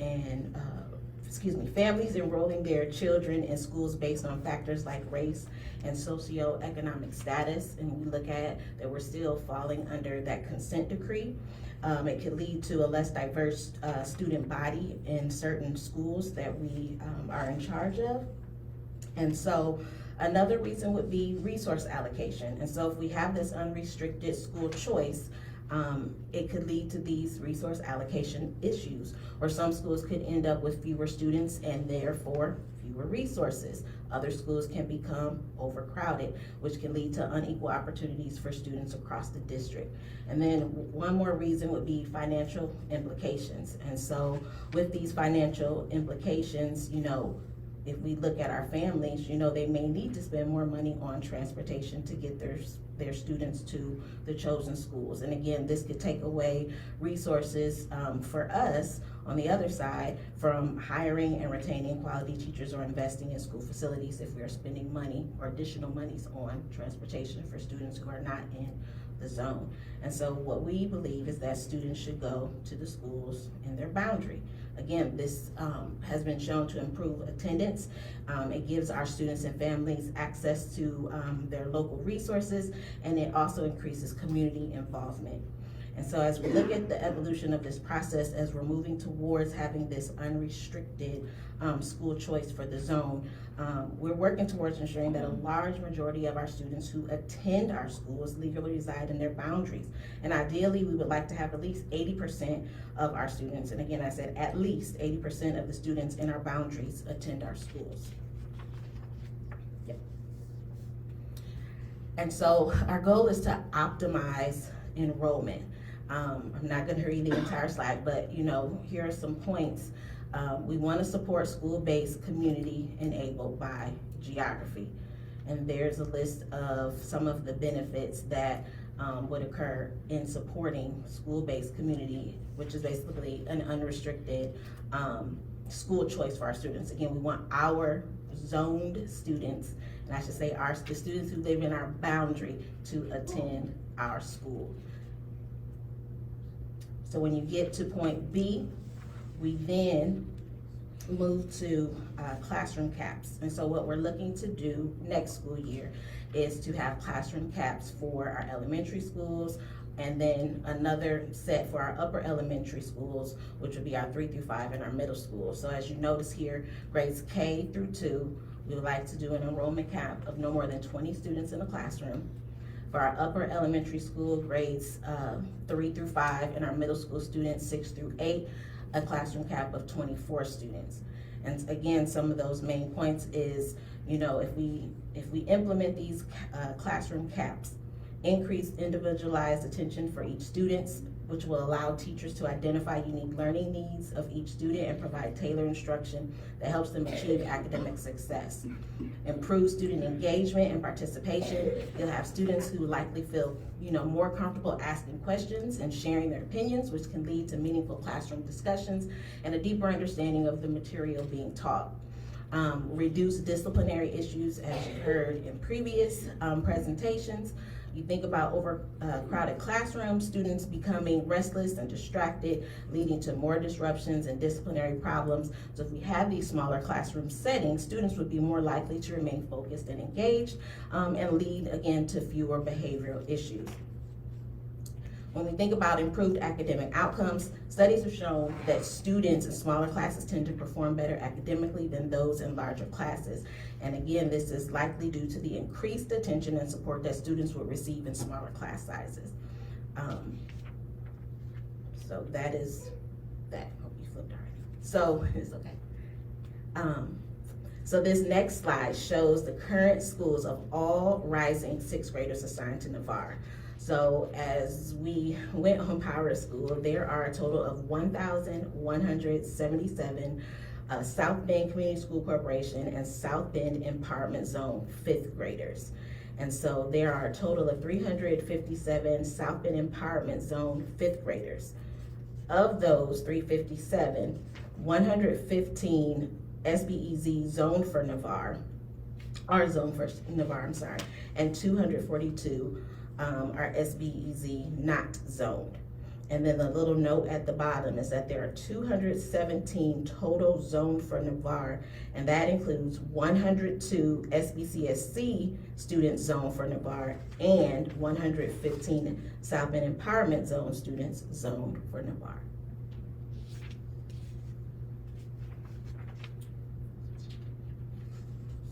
enrolling their children in schools based on factors like race and socioeconomic status. And we look at that we're still falling under that consent decree. It could lead to a less diverse student body in certain schools that we are in charge of. And so another reason would be resource allocation. And so if we have this unrestricted school choice, it could lead to these resource allocation issues, or some schools could end up with fewer students and therefore fewer resources. Other schools can become overcrowded, which can lead to unequal opportunities for students across the district. And then one more reason would be financial implications. And so with these financial implications, if we look at our families, they may need to spend more money on transportation to get their students to the chosen schools. And again, this could take away resources for us on the other side from hiring and retaining quality teachers or investing in school facilities if we are spending money or additional monies on transportation for students who are not in the zone. And so what we believe is that students should go to the schools in their boundary. Again, this has been shown to improve attendance. It gives our students and families access to their local resources, and it also increases community involvement. And so as we look at the evolution of this process, as we're moving towards having this unrestricted school choice for the zone, we're working towards ensuring that a large majority of our students who attend our schools legally reside in their boundaries. And ideally, we would like to have at least 80% of our students, and again, I said at least 80% of the students in our boundaries attend our schools. Yep. And so our goal is to optimize enrollment. I'm not going to read the entire slide, but here are some points. We want to support school-based community enabled by geography. And there's a list of some of the benefits that would occur in supporting school-based community, which is basically an unrestricted school choice for our students. Again, we want our zoned students, and I should say the students who live in our boundary, to attend our school. So when you get to point B, we then move to classroom caps. And so what we're looking to do next school year is to have classroom caps for our elementary schools, and then another set for our upper elementary schools, which would be our 3 through 5 and our middle school. So as you notice here, grades K through 2, we would like to do an enrollment cap of no more than 20 students in a classroom. For our upper elementary school, grades 3 through 5, and our middle school students 6 through 8, a classroom cap of 24 students. And again, some of those main points is, if we implement these classroom caps, increase individualized attention for each student, which will allow teachers to identify unique learning needs of each student and provide tailored instruction that helps them achieve academic success. Improve student engagement and participation. You'll have students who likely feel more comfortable asking questions and sharing their opinions, which can lead to meaningful classroom discussions and a deeper understanding of the material being taught. Reduce disciplinary issues, as you heard in previous presentations. You think about overcrowded classrooms, students becoming restless and distracted, leading to more disruptions and disciplinary problems. So if we have these smaller classroom settings, students would be more likely to remain focused and engaged, and lead again to fewer behavioral issues. When we think about improved academic outcomes, studies have shown that students in smaller classes tend to perform better academically than those in larger classes. And again, this is likely due to the increased attention and support that students will receive in smaller class sizes. So that is that. Hope you flipped already. So, it's okay. So this next slide shows the current schools of all rising sixth graders assigned to Navarre. So as we went on Power to School, there are a total of 1,177 South Bend Community School Corporation and South Bend Empowerment Zone fifth graders. And so there are a total of 357 South Bend Empowerment Zone fifth graders. Of those 357, 115 SBEZ zoned for Navarre, are zoned for Navarre, I'm sorry, and 242 are SBEZ not zoned. And then the little note at the bottom is that there are 217 total zoned for Navarre, and that includes 102 SBCSC students zoned for Navarre and 115 South Bend Empowerment Zone students zoned for Navarre.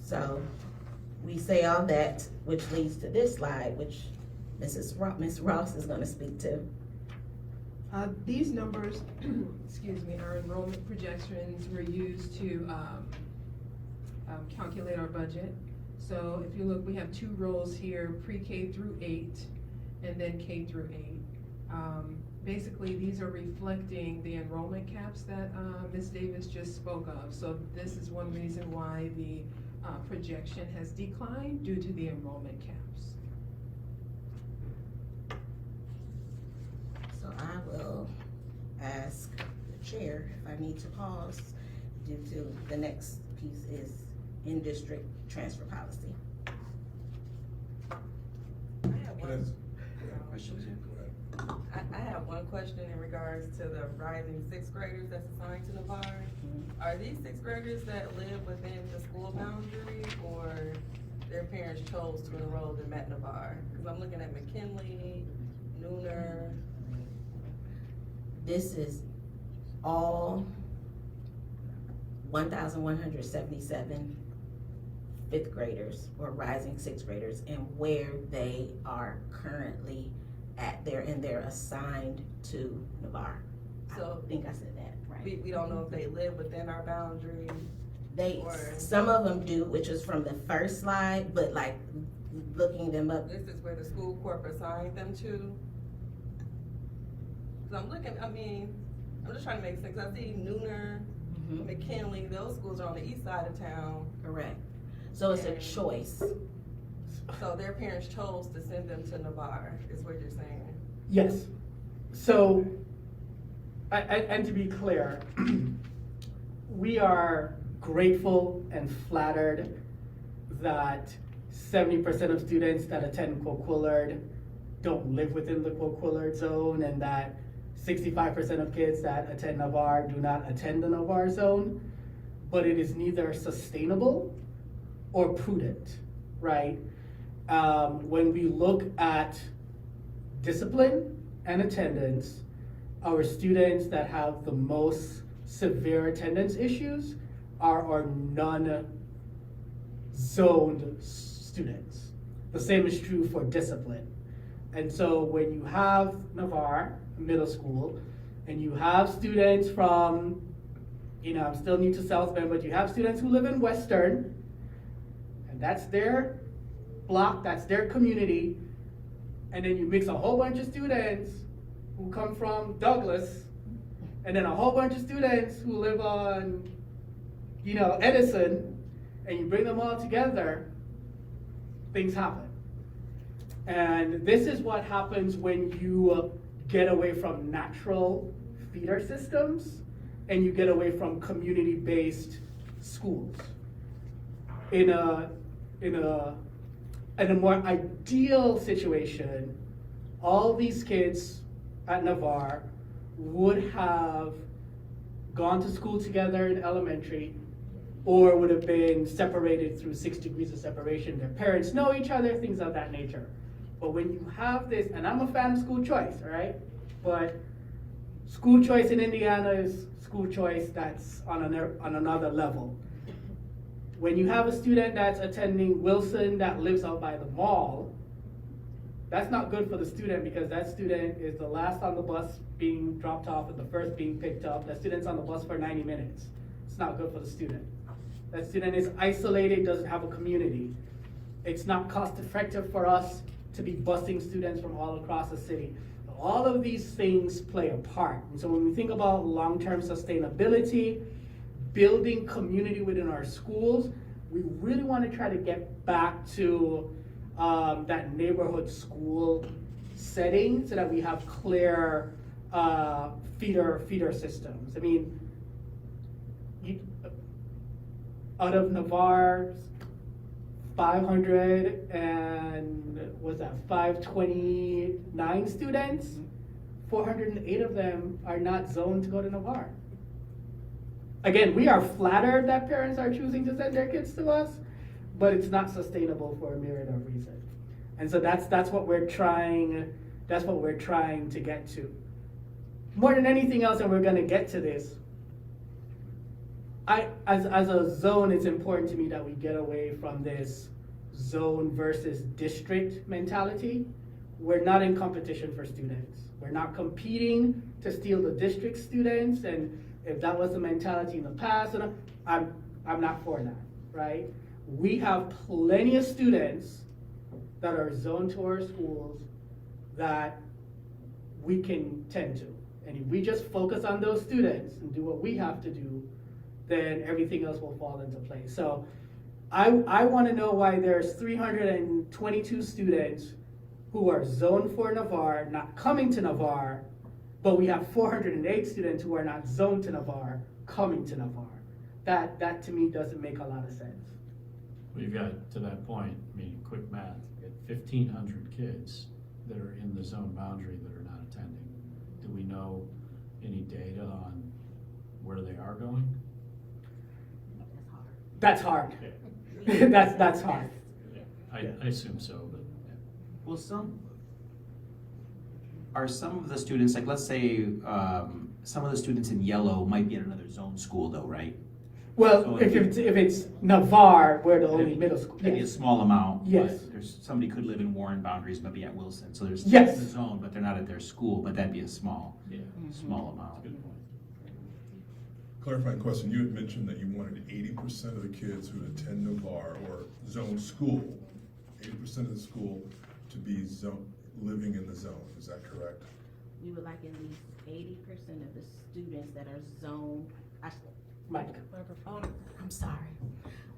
So we say all that, which leads to this slide, which Ms. Ross is going to speak to. These numbers, excuse me, our enrollment projections were used to calculate our budget. So if you look, we have two rows here, pre-K through 8, and then K through 8. Basically, these are reflecting the enrollment caps that Ms. Davis just spoke of. So this is one reason why the projection has declined due to the enrollment caps. So I will ask the chair if I need to pause due to the next piece is in-district transfer policy. Questions? I have one question in regards to the rising sixth graders that's assigned to Navarre. Are these sixth graders that live within the school boundary, or their parents chose to enroll them at Navarre? Because I'm looking at McKinley, Nooner. This is all 1,177 fifth graders or rising sixth graders and where they are currently at there, and they're assigned to Navarre. So I think I said that right. we don't know if they live within our boundary. Some of them do, which was from the first slide, but like looking them up. This is where the school corp assigned them to. So I'm looking, I'm just trying to make sense. I see Nooner, McKinley, those schools are on the east side of town. Correct. So it's a choice. So their parents chose to send them to Navarre, is what you're saying? Yes. So, and to be clear, we are grateful and flattered that 70% of students that attend Coquillard don't live within the Coquillard zone, and that 65% of kids that attend Navarre do not attend the Navarre zone, but it is neither sustainable or prudent, right? When we look at discipline and attendance, our students that have the most severe attendance issues are our non-zoned students. The same is true for discipline. And so when you have Navarre Middle School, and you have students from, I'm still new to South Bend, but you have students who live in Western, and that's their block, that's their community, and then you mix a whole bunch of students who come from Douglas, and then a whole bunch of students who live on, Edison, and you bring them all together, things happen. And this is what happens when you get away from natural feeder systems and you get away from community-based schools. In a more ideal situation, all these kids at Navarre would have gone to school together in elementary, or would have been separated through 6 degrees of separation. Their parents know each other, things of that nature. But when you have this, and I'm a fan of school choice, all right? But school choice in Indiana is school choice that's on another level. When you have a student that's attending Wilson that lives out by the mall, That's not good for the student because that student is the last on the bus being dropped off and the first being picked up. That student's on the bus for 90 minutes. It's not good for the student. That student is isolated, doesn't have a community. It's not cost effective for us to be busing students from all across the city. All of these things play a part. And so when we think about long-term sustainability, building community within our schools, we really want to try to get back to that neighborhood school setting so that we have clear feeder systems. I mean, out of Navarre's 529 students, 408 of them are not zoned to go to Navarre. Again, we are flattered that parents are choosing to send their kids to us, but it's not sustainable for a myriad of reasons. And so that's what we're trying to get to. More than anything else, and we're gonna get to this, as a zone, it's important to me that we get away from this zone versus district mentality. We're not in competition for students. We're not competing to steal the district students, and if that was the mentality in the past, I'm not for that, right? We have plenty of students that are zoned to our schools that we can tend to. And if we just focus on those students and do what we have to do, then everything else will fall into place. So I want to know why there's 322 students who are zoned for Navarre, not coming to Navarre, but we have 408 students who are not zoned to Navarre, coming to Navarre. That to me doesn't make a lot of sense. We've got, to that point, I mean, quick math, we got 1,500 kids that are in the zone boundary that are not attending. Do we know any data on where they are going? That's hard. That's hard. I assume so, but. Well, some of the students, like let's say, some of the students in yellow might be at another zone school though, right? Well, So if it's Navarre, we're the only middle school. Maybe a Yes. small amount. Yes. But somebody could live in Warren boundaries, but be at Wilson, so there's Yes. the zone, but they're not at their school, but that'd be a small amount. Good point. Clarifying question, you had mentioned that you wanted 80% of the kids who attend Navarre or zone school, 80% of the school to be living in the zone, is that correct? We would like at least 80% of the students that are zoned, Mike. I'm sorry.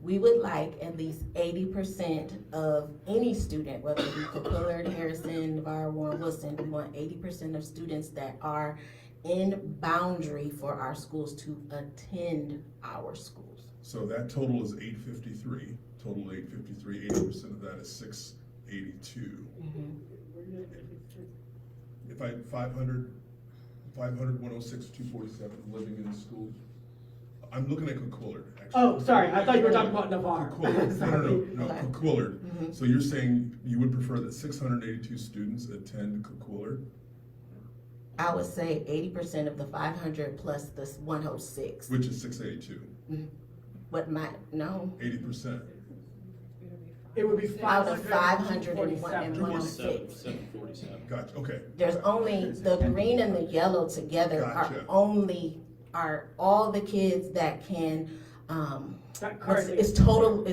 We would like at least 80% of any student, whether it be Coquillard, Harrison, Navarre, Warren, Wilson, we want 80% of students that are in boundary for our schools to attend our schools. So that total is 853, 80% of that is 682. If I, 500, 106, 247 living in the schools. I'm looking at Coquillard, actually. Oh, sorry, I thought you were talking about Navarre. Coquillard, no, Okay. Coquillard. So you're saying you would prefer that 682 students attend Coquillard? I would say 80% of the 500 plus the 106. Which is 682, What no, 80%. It would be out of 547. 106. 747. Gotcha, okay. There's only, the green and the yellow together Gotcha. are all the kids that can, That currently- it's total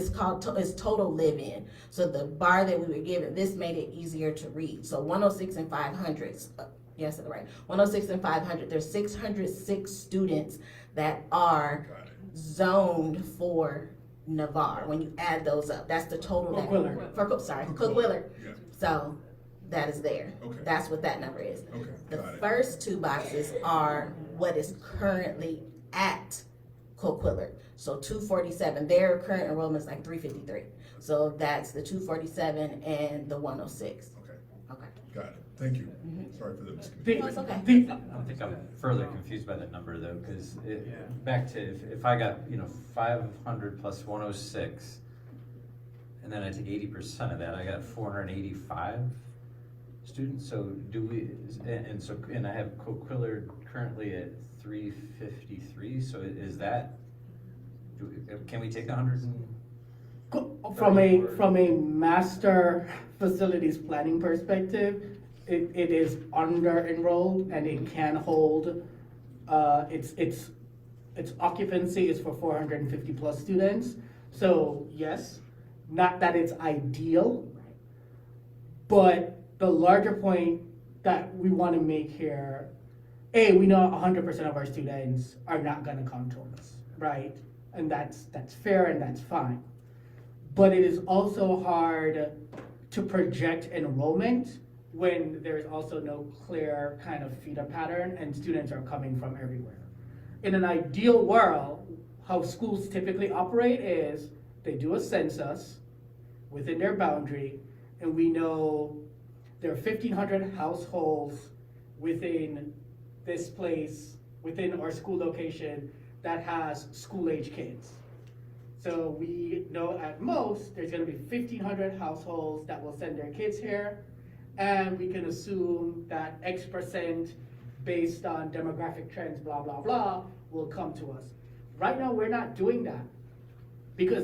live-in. So the bar that we were given, this made it easier to read. So 106 and 500s, yes, right, 106 and 500, there's 606 students that are Got it. zoned for Navarre. When you add those up, that's the total. Coquillard. Coquillard. Yeah, So that is there. Okay. That's what that number is. okay, The got it. first two boxes are what is currently at Coquillard. So 247, their current enrollment is like 353. So that's the 247 and the 106. Okay, Okay. got it, thank you. Mm-hmm. Sorry for the miscommunication. The- It's okay. the- I think I'm further confused by that number though, because back to, if I got, 500 plus 106, and then I take 80% of that, I got 485 students, so do we, and I have Coquillard currently at 353, so is that, can we take 100 and From a master facilities planning perspective, it is under enrolled and it can hold, its occupancy is for 450 plus students. So yes, not that it's ideal, but the larger point that we want to make here, we know 100% of our students are not gonna come to us, right? And that's fair and that's fine. But it is also hard to project enrollment when there's also no clear kind of feeder pattern and students are coming from everywhere. In an ideal world, how schools typically operate is they do a census within their boundary, and we know there are 1,500 households within this place, within our school location, that has school-age kids. So we know at most, there's gonna be 1,500 households that will send their kids here, and we can assume that X% based on demographic trends, blah, blah, blah, will come to us. Right now, we're not doing that,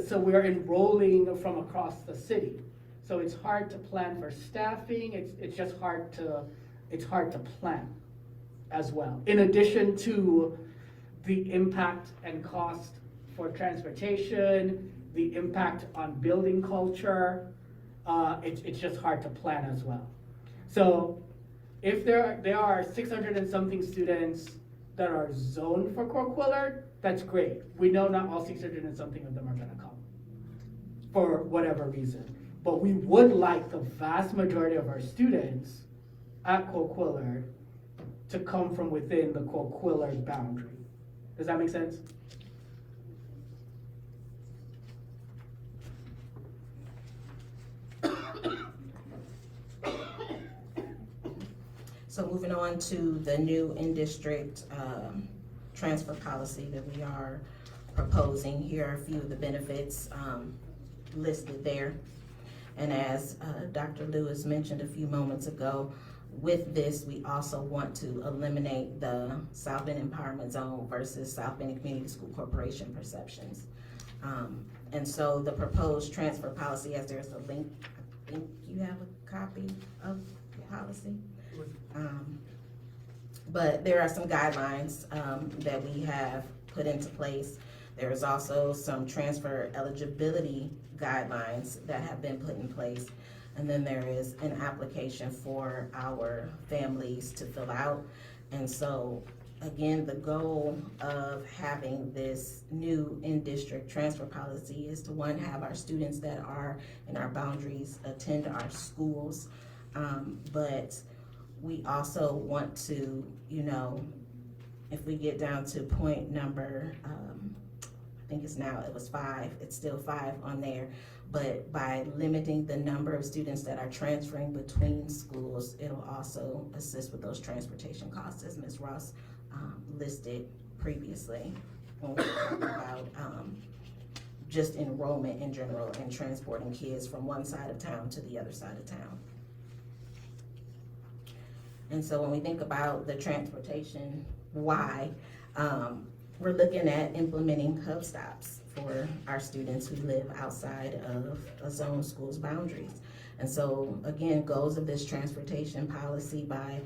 so we're enrolling from across the city. So it's hard to plan for staffing, it's just hard to plan as well. In addition to the impact and cost for transportation, the impact on building culture, it's just hard to plan as well. So if there are 600 and something students that are zoned for Coquillard, that's great. We know not all 600 and something of them are gonna come for whatever reason. But we would like the vast majority of our students at Coquillard to come from within the Coquillard boundary. Does that make sense? So moving on to the new in-district transfer policy that we are proposing. Here are a few of the benefits listed there. And as Dr. Lewis mentioned a few moments ago, with this, we also want to eliminate the South Bend Empowerment Zone versus South Bend Community School Corporation perceptions. And so the proposed transfer policy, as there's a link, I think you have a copy of the policy. But there are some guidelines that we have put into place. There is also some transfer eligibility guidelines that have been put in place. And then there is an application for our families to fill out. And so, again, the goal of having this new in-district transfer policy is to, one, have our students that are in our boundaries attend our schools. But we also want to, if we get down to point number, I think it was 5, it's still 5 on there, but by limiting the number of students that are transferring between schools, it'll also assist with those transportation costs, as Ms. Ross listed previously when we talked about just enrollment in general and transporting kids from one side of town to the other side of town. And so when we think about the transportation, why, we're looking at implementing hub stops for our students who live outside of a zone school's boundaries. And so, again, goals of this transportation policy by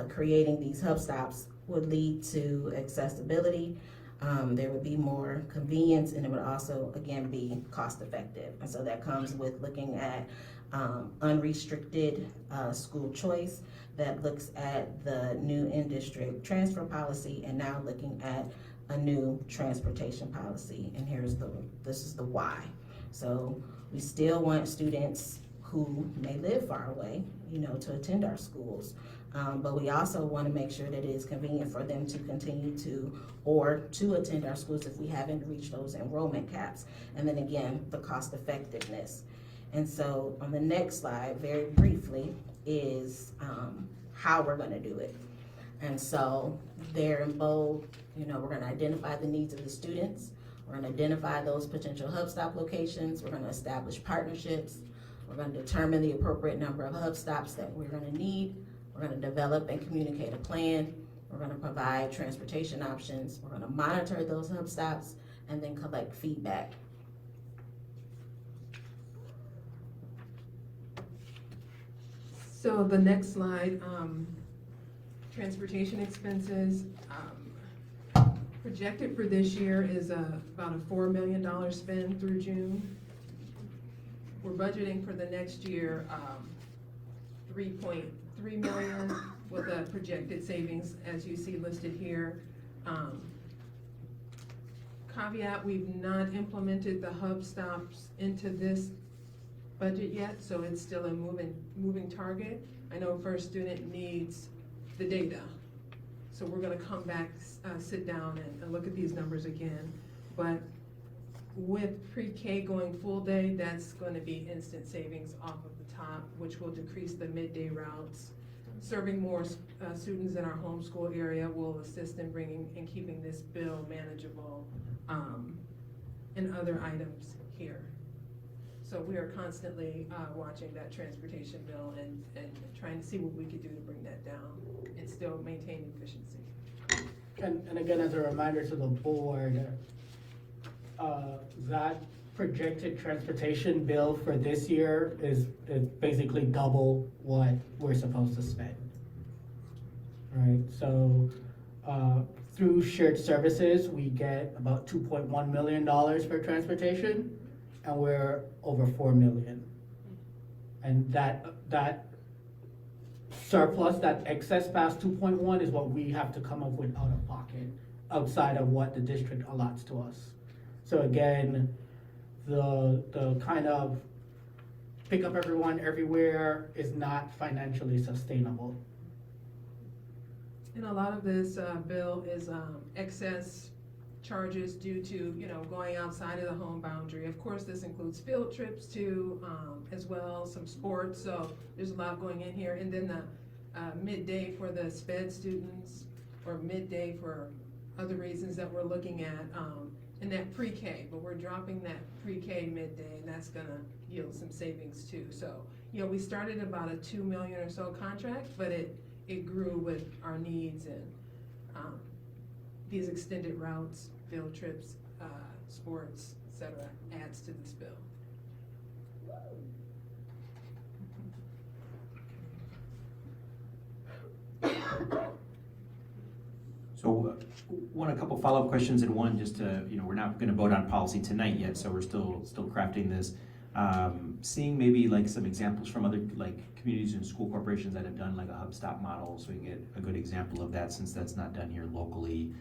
creating these hub stops would lead to accessibility. There would be more convenience, and it would also, again, be cost effective. And so that comes with looking at unrestricted school choice that looks at the new in-district transfer policy, and now looking at a new transportation policy. And this is the why. So we still want students who may live far away, to attend our schools. But we also want to make sure that it is convenient for them to continue to attend our schools if we haven't reached those enrollment caps. And then again, the cost effectiveness. And so on the next slide, very briefly, is how we're going to do it. And so there in bold, we're going to identify the needs of the students. We're going to identify those potential hub stop locations. We're going to establish partnerships. We're going to determine the appropriate number of hub stops that we're going to need. We're going to develop and communicate a plan. We're going to provide transportation options. We're going to monitor those hub stops. and then collect feedback. So the next slide, transportation expenses, projected for this year is about a $4 million spend through June. We're budgeting for the next year, 3.3 million with a projected savings, as you see listed here. Caveat, we've not implemented the hub stops into this budget yet, so it's still a moving target. I know First Student needs the data, so we're gonna come back, sit down and look at these numbers again. But with pre-K going full day, that's gonna be instant savings off of the top, which will decrease the midday routes. Serving more students in our homeschool area will assist in bringing and keeping this bill manageable, and other items here. So we are constantly watching that transportation bill and trying to see what we could do to bring that down and still maintain efficiency. And again, as a reminder to the board, that projected transportation bill for this year is basically double what we're supposed to spend. Right, so, through shared services, we get about $2.1 million for transportation, and we're over 4 million. And that surplus, that excess past 2.1 is what we have to come up with out of pocket, outside of what the district allots to us. So again, the kind of pick up everyone everywhere is not financially sustainable. And a lot of this bill is excess charges due to, going outside of the home boundary. Of course, this includes field trips too, as well, some sports, so there's a lot going in here. And then the midday for the SBEZ students, or midday for other reasons that we're looking at, and that pre-K, but we're dropping that pre-K midday, and that's gonna yield some savings too. So, we started about a 2 million or so contract, but it grew with our needs and these extended routes, field trips, sports, et cetera, adds to this bill. So, a couple follow-up questions, and one just to, we're not gonna vote on policy tonight yet, so we're still crafting this. Seeing maybe like some examples from other communities and school corporations that have done like a hub stop model, so we can get a good example of that, since that's not done here locally,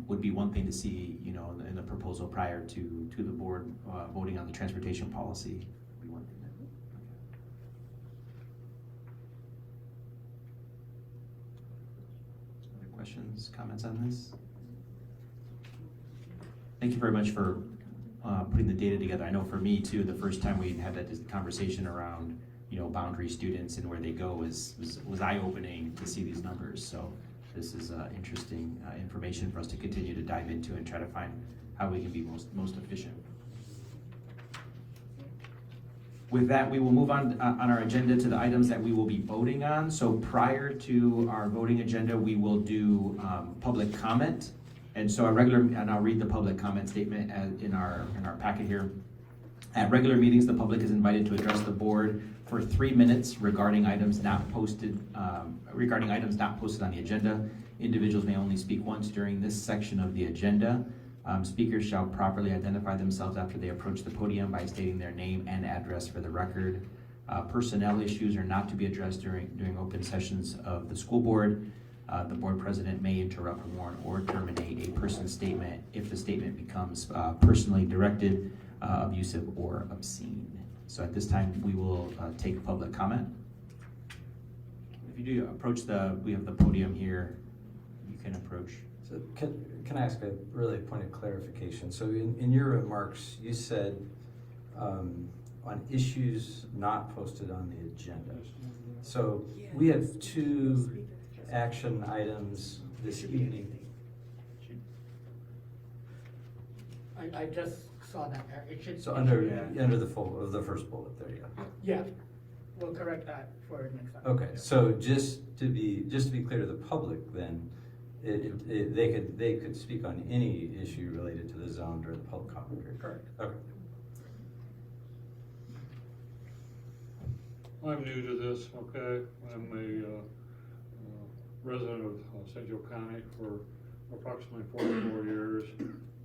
would be one thing to see, in the proposal prior to the board voting on the transportation policy. Would be one thing. Other questions, comments on this? Thank you very much for putting the data together. I know for me too, the first time we had that conversation around, boundary students and where they go was eye-opening to see these numbers. So this is interesting information for us to continue to dive into and try to find how we can be most efficient. With that, we will move on our agenda to the items that we will be voting on. So prior to our voting agenda, we will do public comment. And so I'll read the public comment statement in our packet here. At regular meetings, the public is invited to address the board for 3 minutes regarding items not posted on the agenda. Individuals may only speak once during this section of the agenda. Speakers shall properly identify themselves after they approach the podium by stating their name and address for the record. Personnel issues are not to be addressed during open sessions of the school board. The board president may interrupt, warn, or terminate a person's statement if the statement becomes personally directed, abusive, or obscene. So at this time, we will take public comment. If you do approach we have the podium here, you can approach. So can I ask a really point of clarification? So in your remarks, you said on issues not posted on the agenda. So we have 2 action items this evening. I just saw that, it should. So under the first bullet there, yeah. Yeah, we'll correct that for next time. Okay, so just to be clear to the public then, They could speak on any issue related to the zone during the public comment period, correct? Okay. I'm new to this, okay? I'm a resident of St. Joe County for approximately 44 years.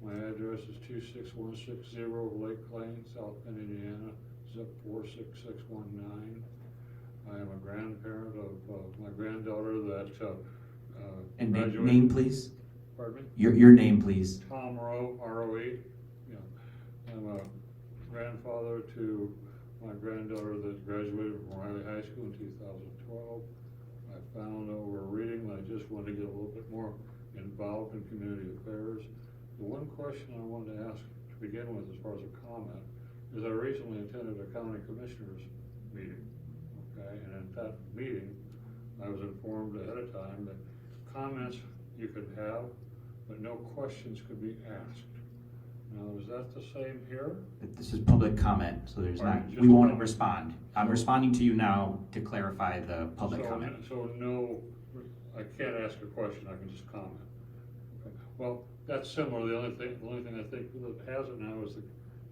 My address is 26160 Lake Lane, South Bend, Indiana, zip 46619. I am a grandparent of my granddaughter that And graduated. name, please? Pardon me? Your name, please. Tom Rowe, R-O-E. Yeah. I'm a grandfather to my granddaughter that graduated from Riley High School in 2012. I found over reading that I just wanted to get a little bit more involved in community affairs. The one question I wanted to ask to begin with as far as a comment is I recently attended a county commissioners meeting, okay? And at that meeting, I was informed ahead of time that comments you could have, but no questions could be asked. Now, is that the same here? This is public comment, so there's not, Just we won't comment. respond. I'm So- responding to you now to clarify the public So- comment. So no, I can't ask a question, I can just comment. Okay. Well, that's similar, the only thing I think that has it now is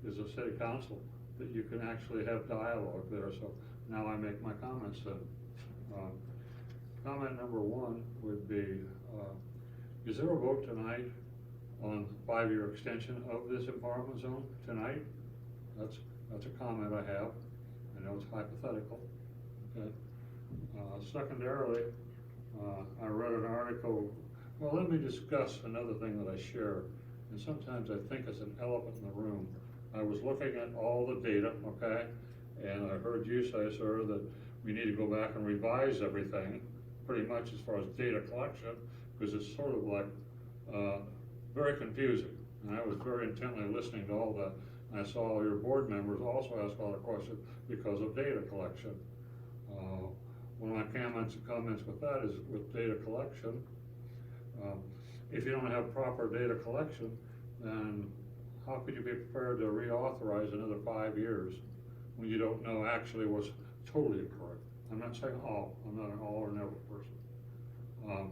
the city council, that you can actually have dialogue there, so now I make my comments then. Comment number one would be, is there a vote tonight on 5-year extension of this empowerment zone tonight? That's a comment I have. I know it's hypothetical, okay? Secondarily, I read an article, well, let me discuss another thing that I share, and sometimes I think it's an elephant in the room. I was looking at all the data, okay, and I heard you say, sir, that we need to go back and revise everything, pretty much as far as data collection, because it's sort of like very confusing. And I was very intently listening to all that. And I saw your board members also ask all the questions because of data collection. One of my comments with that is with data collection, if you don't have proper data collection, then how could you be prepared to reauthorize another 5 years when you don't know actually what's totally incorrect? I'm not saying all, I'm not an all or never person.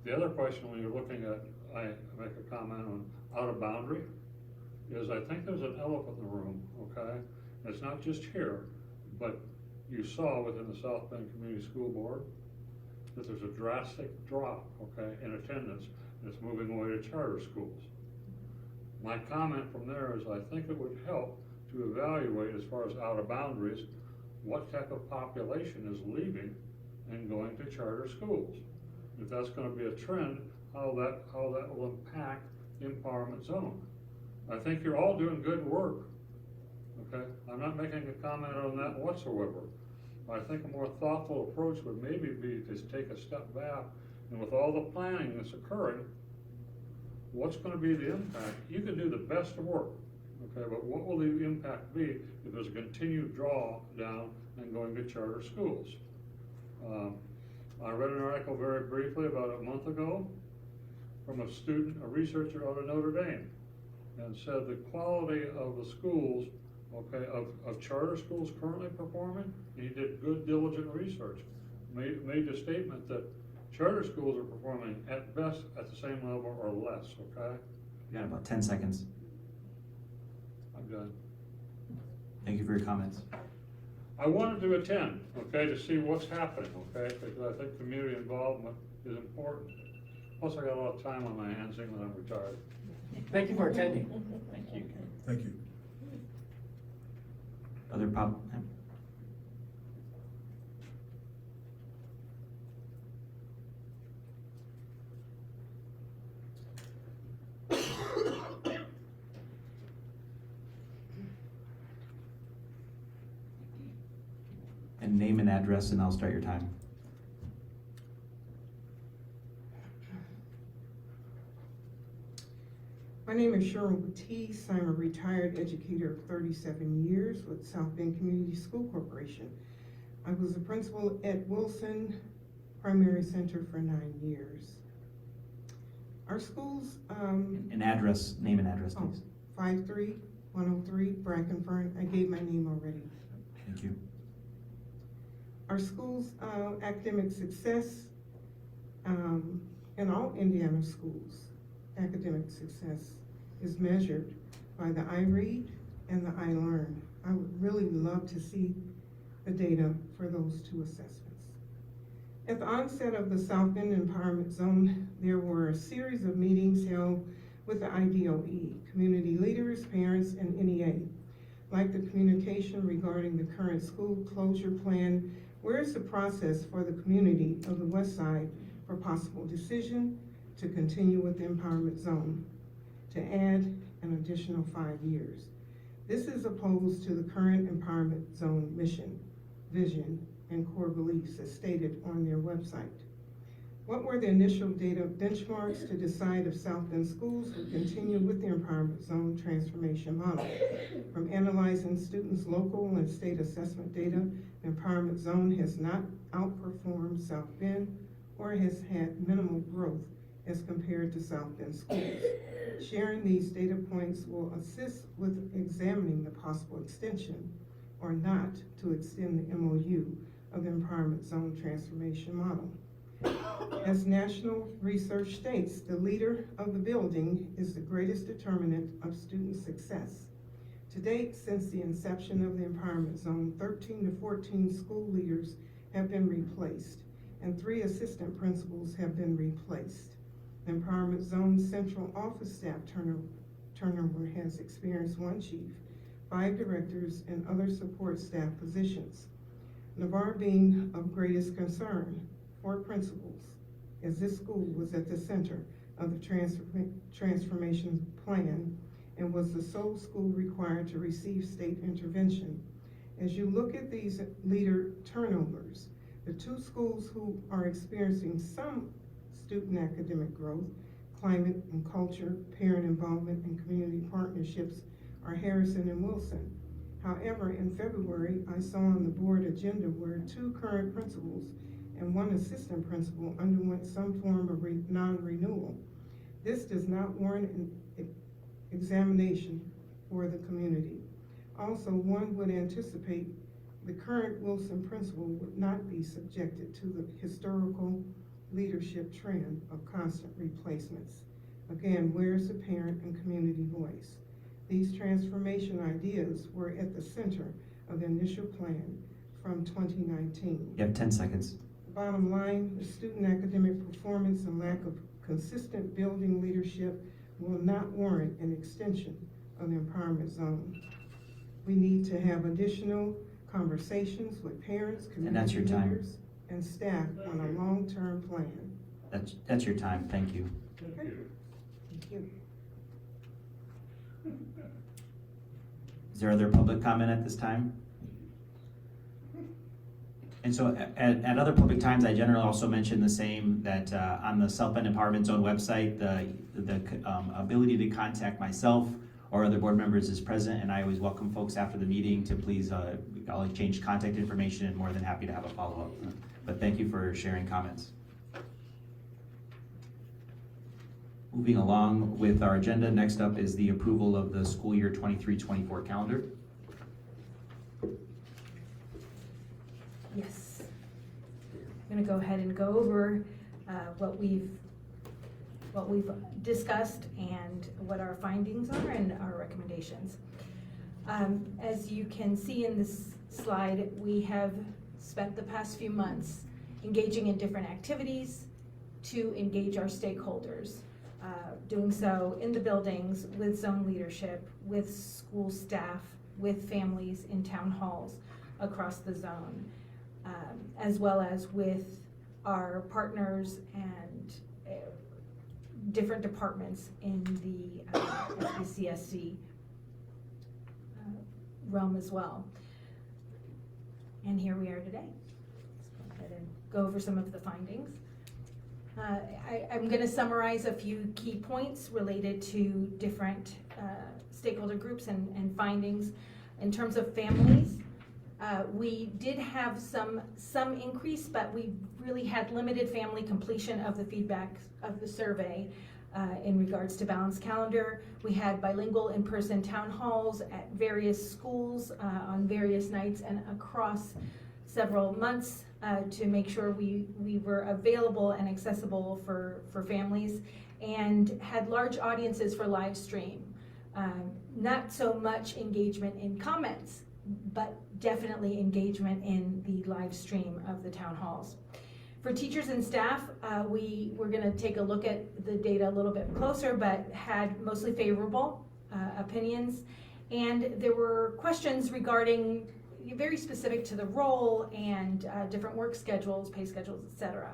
The other question when you're looking at, I make a comment on out of boundary, is I think there's an elephant in the room, okay? And it's not just here, but you saw within the South Bend Community School Board that there's a drastic drop, okay, in attendance, and it's moving away to charter schools. My comment from there is I think it would help to evaluate as far as out of boundaries, what type of population is leaving and going to charter schools. If that's gonna be a trend, how that will impact the empowerment zone. I think you're all doing good work, okay? I'm not making a comment on that whatsoever. I think a more thoughtful approach would maybe be to take a step back, and with all the planning that's occurring, what's gonna be the impact? You can do the best of work, okay, but what will the impact be if there's a continued draw down and going to charter schools? I read an article very briefly about a month ago from a student, a researcher out of Notre Dame, and said the quality of the schools, okay, of charter schools currently performing, and he did good diligent research, made the statement that charter schools are performing at best at the same level or less, okay? You got about 10 seconds. I'm done. Thank you for your comments. I wanted to attend, okay, to see what's happening, okay, because I think community involvement is important. Plus, I got a lot of time on my hands, seeing that I'm retired. Thank you for attending. Thank you. Thank you. Other pub? And name and address, and I'll start your time. My name is Cheryl Batiste. I'm a retired educator of 37 years with South Bend Community School Corporation. I was a principal at Wilson Primary Center for 9 years. Our schools, An address, name and address, please. 53103 Brackenfern. I gave my name already. Thank you. Our schools' academic success In all Indiana schools, academic success is measured by the I read and the I learn. I would really love to see the data for those two assessments. At the onset of the South Bend Empowerment Zone, there were a series of meetings held with the IDOE, community leaders, parents, and NEA. Like the communication regarding the current school closure plan, where is the process for the community of the West Side for possible decision to continue with the Empowerment Zone, to add an additional 5 years? This is opposed to the current Empowerment Zone mission, vision, and core beliefs as stated on their website. What were the initial data benchmarks to decide if South Bend schools would continue with the Empowerment Zone transformation model? From analyzing students' local and state assessment data, the Empowerment Zone has not outperformed South Bend or has had minimal growth as compared to South Bend schools. Sharing these data points will assist with examining the possible extension or not to extend the MOU of the Empowerment Zone transformation model. As national research states, the leader of the building is the greatest determinant of student success. To date, since the inception of the Empowerment Zone, 13 to 14 school leaders have been replaced and 3 assistant principals have been replaced. The Empowerment Zone central office staff turnover has experienced 1 chief, 5 directors, and other support staff positions. Navarre being of greatest concern, 4 principals, as this school was at the center of the transformation plan and was the sole school required to receive state intervention. As you look at these leader turnovers, the 2 schools who are experiencing some student academic growth, climate and culture, parent involvement, and community partnerships are Harrison and Wilson. However, in February, I saw on the board agenda where 2 current principals and 1 assistant principal underwent some form of non-renewal. This does not warrant an examination for the community. Also, one would anticipate the current Wilson principal would not be subjected to the historical leadership trend of constant replacements. Again, where's the parent and community voice? These transformation ideas were at the center of the initial plan from 2019. You have 10 seconds. Bottom line, the student academic performance and lack of consistent building leadership will not warrant an extension of the Empowerment Zone. We need to have additional conversations with parents, And that's community your time. leaders, and staff on a long-term plan. That's your time, thank you. Okay? Thank you. Is there other public comment at this time? And so at other public times, I generally also mention the same, that on the South Bend Empowerment Zone website, the ability to contact myself or other board members is present, and I always welcome folks after the meeting to please, I'll exchange contact information and more than happy to have a follow-up. But thank you for sharing comments. Moving along with our agenda, next up is the approval of the school year 23-24 calendar. Yes. I'm gonna go ahead and go over what we've discussed and what our findings are and our recommendations. As you can see in this slide, we have spent the past few months engaging in different activities to engage our stakeholders, doing so in the buildings with zone leadership, with school staff, with families in town halls across the zone, as well as with our partners and different departments in the SBEZ realm as well. And here we are today. Let's go ahead and go over some of the findings. I'm going to summarize a few key points related to different stakeholder groups and findings. In terms of families, we did have some increase, but we really had limited family completion of the feedback of the survey in regards to balanced calendar. We had bilingual in-person town halls at various schools on various nights and across several months to make sure we were available and accessible for families, and had large audiences for live stream. Not so much engagement in comments, but definitely engagement in the live stream of the town halls. For teachers and staff, we were going to take a look at the data a little bit closer, but had mostly favorable opinions. And there were questions regarding very specific to the role and different work schedules, pay schedules, etc.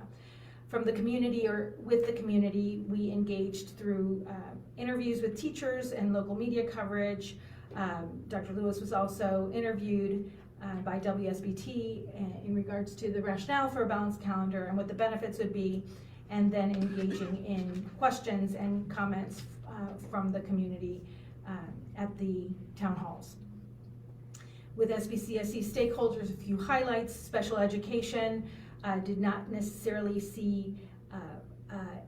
From the community or with the community, we engaged through interviews with teachers and local media coverage. Dr. Lewis was also interviewed by WSBT in regards to the rationale for a balanced calendar and what the benefits would be, and then engaging in questions and comments from the community at the town halls. With SBCSC stakeholders, a few highlights: special education did not necessarily see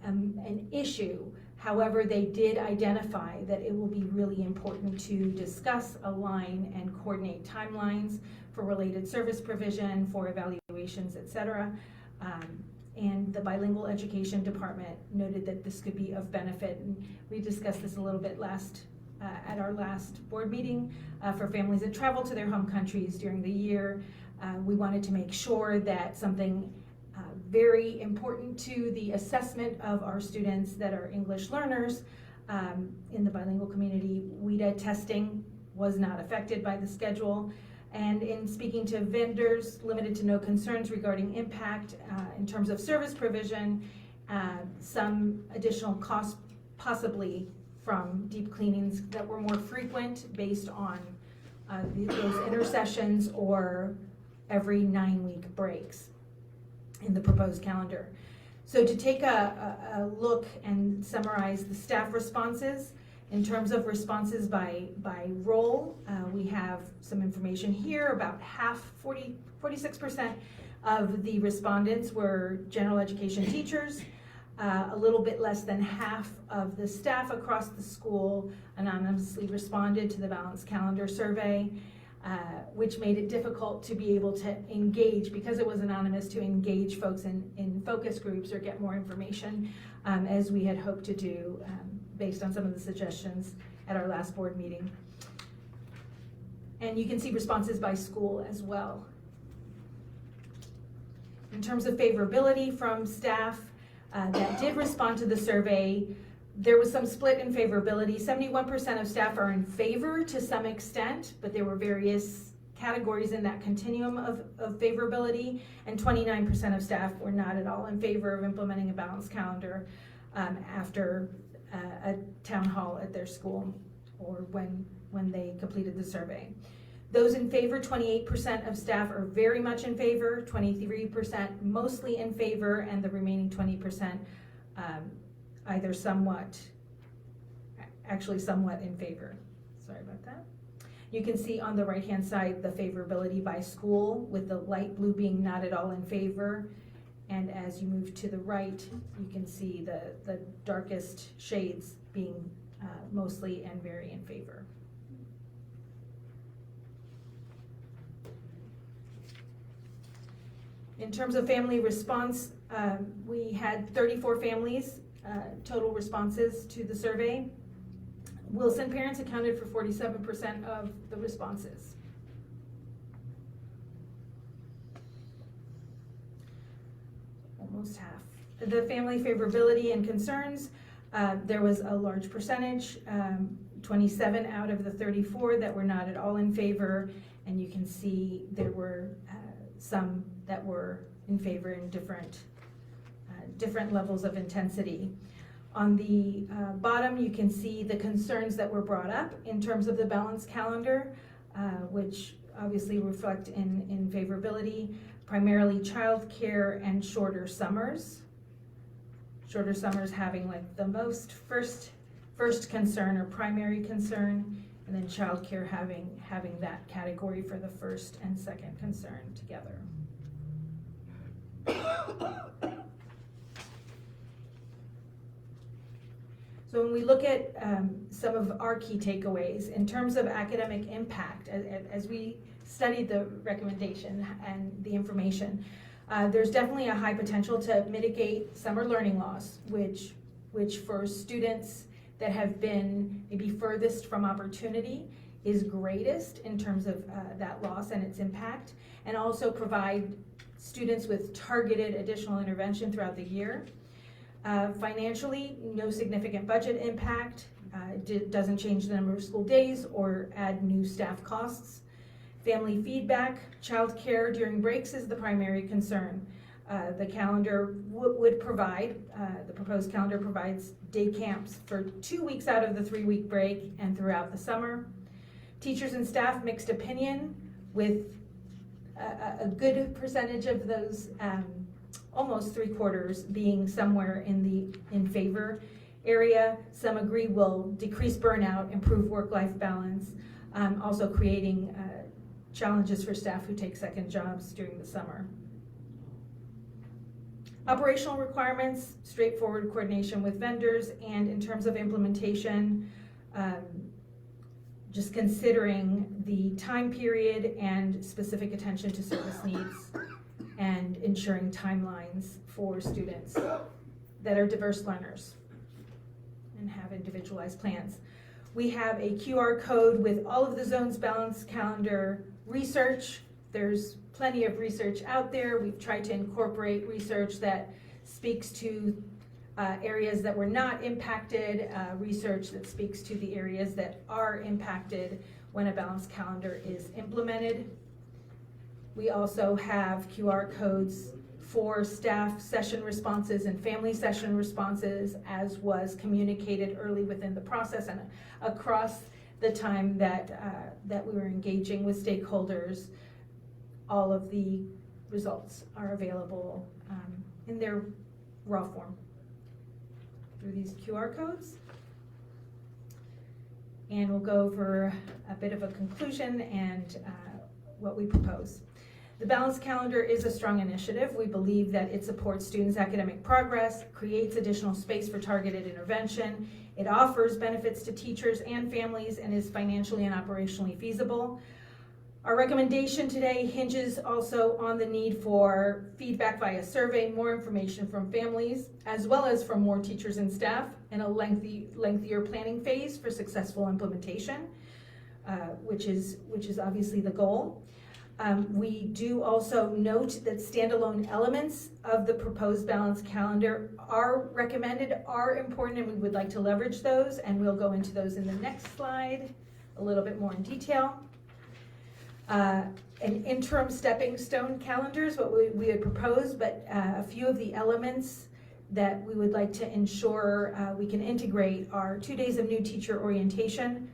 an issue. However, they did identify that it will be really important to discuss, align, and coordinate timelines for related service provision, for evaluations, etc. And the bilingual education department noted that this could be of benefit. And we discussed this a little bit at our last board meeting for families that travel to their home countries during the year. We wanted to make sure that something very important to the assessment of our students that are English learners in the bilingual community, WIDA testing was not affected by the schedule. And in speaking to vendors, limited to no concerns regarding impact in terms of service provision, some additional costs possibly from deep cleanings that were more frequent based on those intercessions or every 9-week breaks in the proposed calendar. So to take a look and summarize the staff responses, in terms of responses by role, we have some information here. About 46% of the respondents were general education teachers. A little bit less than half of the staff across the school anonymously responded to the balanced calendar survey, which made it difficult to be able to engage, because it was anonymous, to engage folks in focus groups or get more information as we had hoped to do based on some of the suggestions at our last board meeting. And you can see responses by school as well. In terms of favorability from staff that did respond to the survey, there was some split in favorability. 71% of staff are in favor to some extent, but there were various categories in that continuum of favorability, and 29% of staff were not at all in favor of implementing a balanced calendar after a town hall at their school or when they completed the survey. Those in favor, 28% of staff are very much in favor, 23% mostly in favor, and the remaining 20% either somewhat in favor. Sorry about that. You can see on the right-hand side the favorability by school, with the light blue being not at all in favor. And as you move to the right, you can see the darkest shades being mostly and very in favor. In terms of family response, we had 34 families total responses to the survey. Wilson parents accounted for 47% of the responses. Almost half. The family favorability and concerns, there was a large percentage, 27 out of the 34 that were not at all in favor, and you can see there were some that were in favor in different levels of intensity. On the bottom, you can see the concerns that were brought up in terms of the balanced calendar, which obviously reflect in favorability, primarily childcare and shorter summers. Shorter summers having like the most first concern or primary concern, and then childcare having that category for the first and second concern together. So when we look at some of our key takeaways in terms of academic impact, as we studied the recommendation and the information, there's definitely a high potential to mitigate summer learning loss, which for students that have been maybe furthest from opportunity is greatest in terms of that loss and its impact, and also provide students with targeted additional intervention throughout the year. Financially, no significant budget impact, doesn't change the number of school days or add new staff costs. Family feedback, childcare during breaks is the primary concern. The calendar would provide, the proposed calendar provides day camps for 2 weeks out of the 3-week break and throughout the summer. Teachers and staff mixed opinion, with a good percentage of those, almost 3/4 being somewhere in favor area. Some agree will decrease burnout, improve work-life balance, also creating challenges for staff who take second jobs during the summer. Operational requirements, straightforward coordination with vendors, and in terms of implementation, just considering the time period and specific attention to service needs and ensuring timelines for students that are diverse learners and have individualized plans. We have a QR code with all of the zones balanced calendar research. There's plenty of research out there. We've tried to incorporate research that speaks to areas that were not impacted, research that speaks to the areas that are impacted when a balanced calendar is implemented. We also have QR codes for staff session responses and family session responses, as was communicated early within the process and across the time that we were engaging with stakeholders. All of the results are available in their raw form through these QR codes. And we'll go over a bit of a conclusion and what we propose. The balanced calendar is a strong initiative. We believe that it supports students' academic progress, creates additional space for targeted intervention, it offers benefits to teachers and families, and is financially and operationally feasible. Our recommendation today hinges also on the need for feedback via survey, more information from families, as well as from more teachers and staff, and a lengthier planning phase for successful implementation, which is obviously the goal. We do also note that standalone elements of the proposed balanced calendar are recommended, are important, and we would like to leverage those, and we'll go into those in the next slide a little bit more in detail. An interim stepping stone calendar is what we had proposed, but a few of the elements that we would like to ensure we can integrate are 2 days of new teacher orientation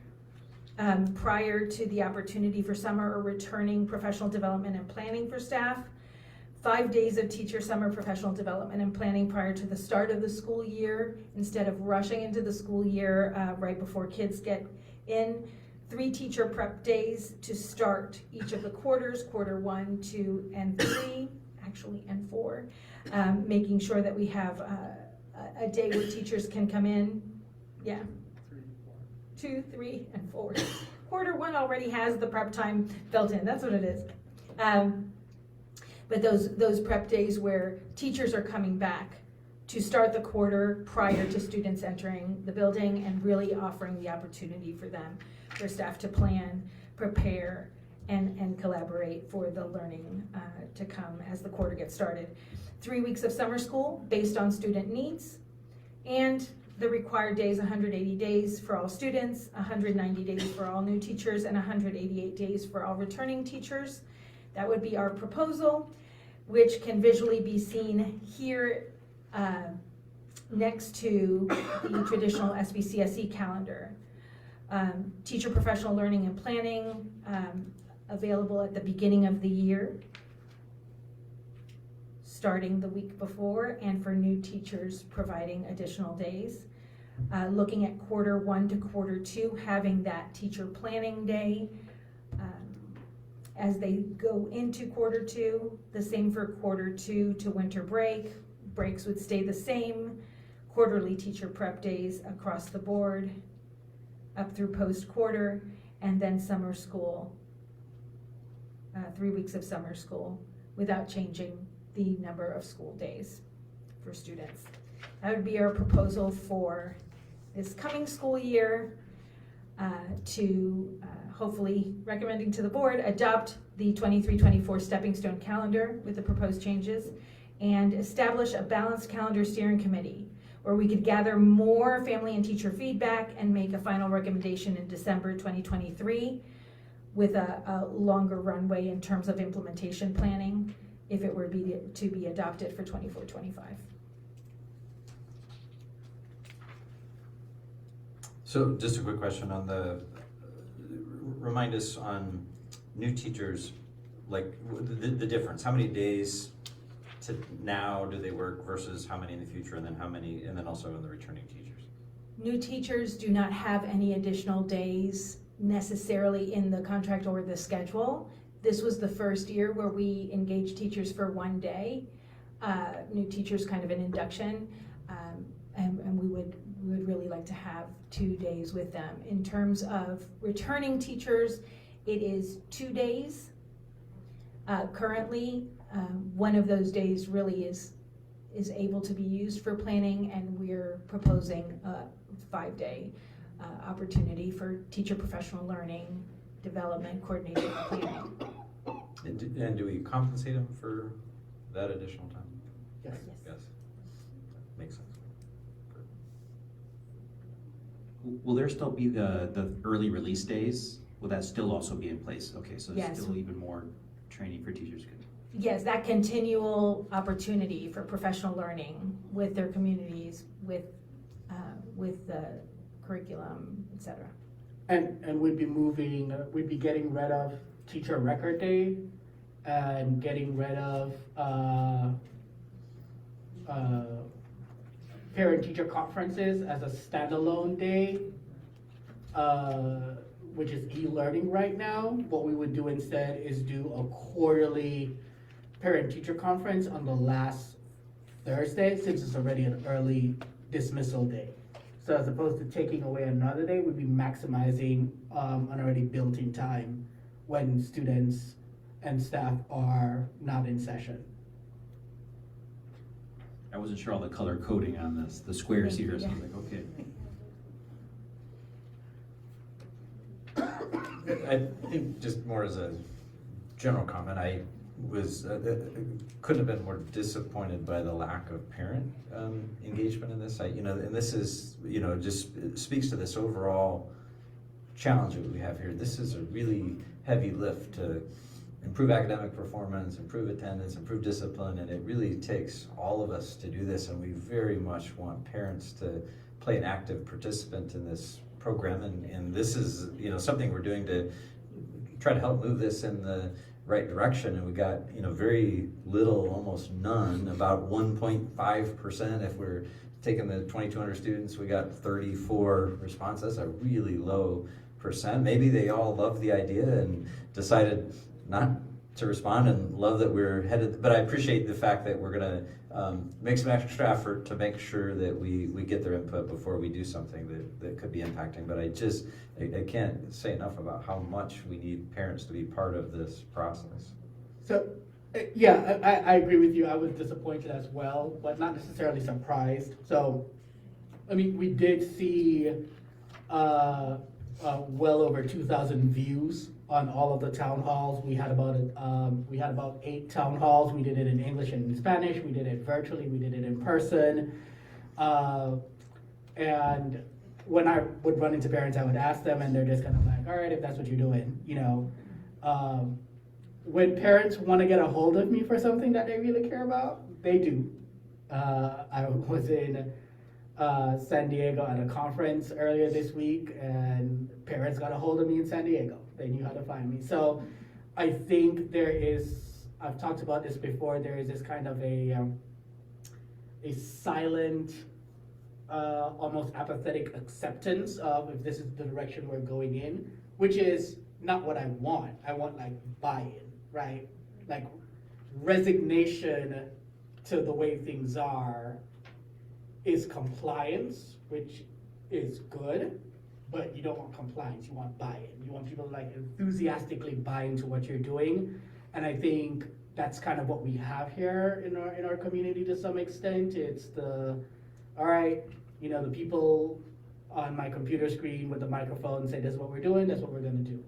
prior to the opportunity for summer or returning professional development and planning for staff, 5 days of teacher summer professional development and planning prior to the start of the school year, instead of rushing into the school year right before kids get in, 3 teacher prep days to start each of the quarters, quarter 1, 2, and 3, actually, and 4, making sure that we have a day where teachers can come in, 2, 3, and 4. Quarter 1 already has the prep time built in, that's what it is. But those prep days where teachers are coming back to start the quarter prior to students entering the building and really offering the opportunity for them, for staff to plan, prepare, and collaborate for the learning to come as the quarter gets started. 3 weeks of summer school based on student needs, and the required days, 180 days for all students, 190 days for all new teachers, and 188 days for all returning teachers. That would be our proposal, which can visually be seen here next to the traditional SBCSE calendar. Teacher professional learning and planning available at the beginning of the year, starting the week before, and for new teachers providing additional days. Looking at quarter 1 to quarter 2, having that teacher planning day as they go into quarter 2, the same for quarter 2 to winter break. Breaks would stay the same, quarterly teacher prep days across the board, up through post-quarter, and then summer school 3 weeks of summer school without changing the number of school days for students. That would be our proposal for this coming school year, to hopefully, recommending to the board, adopt the 23-24 stepping stone calendar with the proposed changes, and establish a balanced calendar steering committee where we could gather more family and teacher feedback and make a final recommendation in December 2023 with a longer runway in terms of implementation planning if it were to be adopted for 24-25. So just a quick question on remind us on new teachers, like the difference, how many days to now do they work versus how many in the future, and then how many, and then also in the returning teachers? New teachers do not have any additional days necessarily in the contract or the schedule. This was the first year where we engaged teachers for 1 day. New teachers, kind of an induction, and we would really like to have 2 days with them. In terms of returning teachers, it is 2 days. Currently, one of those days really is able to be used for planning, and we're proposing a 5-day opportunity for teacher professional learning, development, coordinated planning. And do we compensate them for that additional time? Yes. Yes. Makes sense. Will there still be the early release days? Will that still also be in place? Okay, so there's Yes. still even more training for teachers. Yes, that continual opportunity for professional learning with their communities, with the curriculum, et cetera. And we'd be getting rid of teacher record day and getting rid of parent-teacher conferences as a standalone day, which is e-learning right now. What we would do instead is do a quarterly parent-teacher conference on the last Thursday, since it's already an early dismissal day. So as opposed to taking away another day, we'd be maximizing an already built-in time when students and staff are not in session. I wasn't sure all the color coding on this, the squares here, so I was like, okay. I think just more as a general comment, I was couldn't have been more disappointed by the lack of parent engagement in this. And this is, just speaks to this overall challenge that we have here. This is a really heavy lift to improve academic performance, improve attendance, improve discipline, and it really takes all of us to do this, and we very much want parents to play an active participant in this program, and this is something we're doing to try to help move this in the right direction, and we got very little, almost none, about 1.5%. If we're taking the 2,200 students, we got 34 responses. That's a really low percent. Maybe they all loved the idea and decided not to respond and love that we're headed, but I appreciate the fact that we're gonna make some extra effort to make sure that we get their input before we do something that could be impacting. But I can't say enough about how much we need parents to be part of this process. So, yeah, I agree with you. I was disappointed as well, but not necessarily surprised. So, I mean, we did see well over 2,000 views on all of the town halls. We had about 8 town halls. We did it in English and in Spanish. We did it virtually. We did it in person. And when I would run into parents, I would ask them, and they're just kind of like, all right, if that's what you're doing, When parents want to get a hold of me for something that they really care about, they do. I was in San Diego at a conference earlier this week, and parents got a hold of me in San Diego. They knew how to find me. So I think I've talked about this before, there is this kind of a silent, almost apathetic acceptance of if this is the direction we're going in, which is not what I want. I want like buy-in, right? Like resignation to the way things are is compliance, which is good, but you don't want compliance, you want buy-in. You want people to like enthusiastically buy into what you're doing. And I think that's kind of what we have here in our community to some extent. It's the, all right, you know, the people on my computer screen with the microphone say, this is what we're doing, that's what we're gonna do.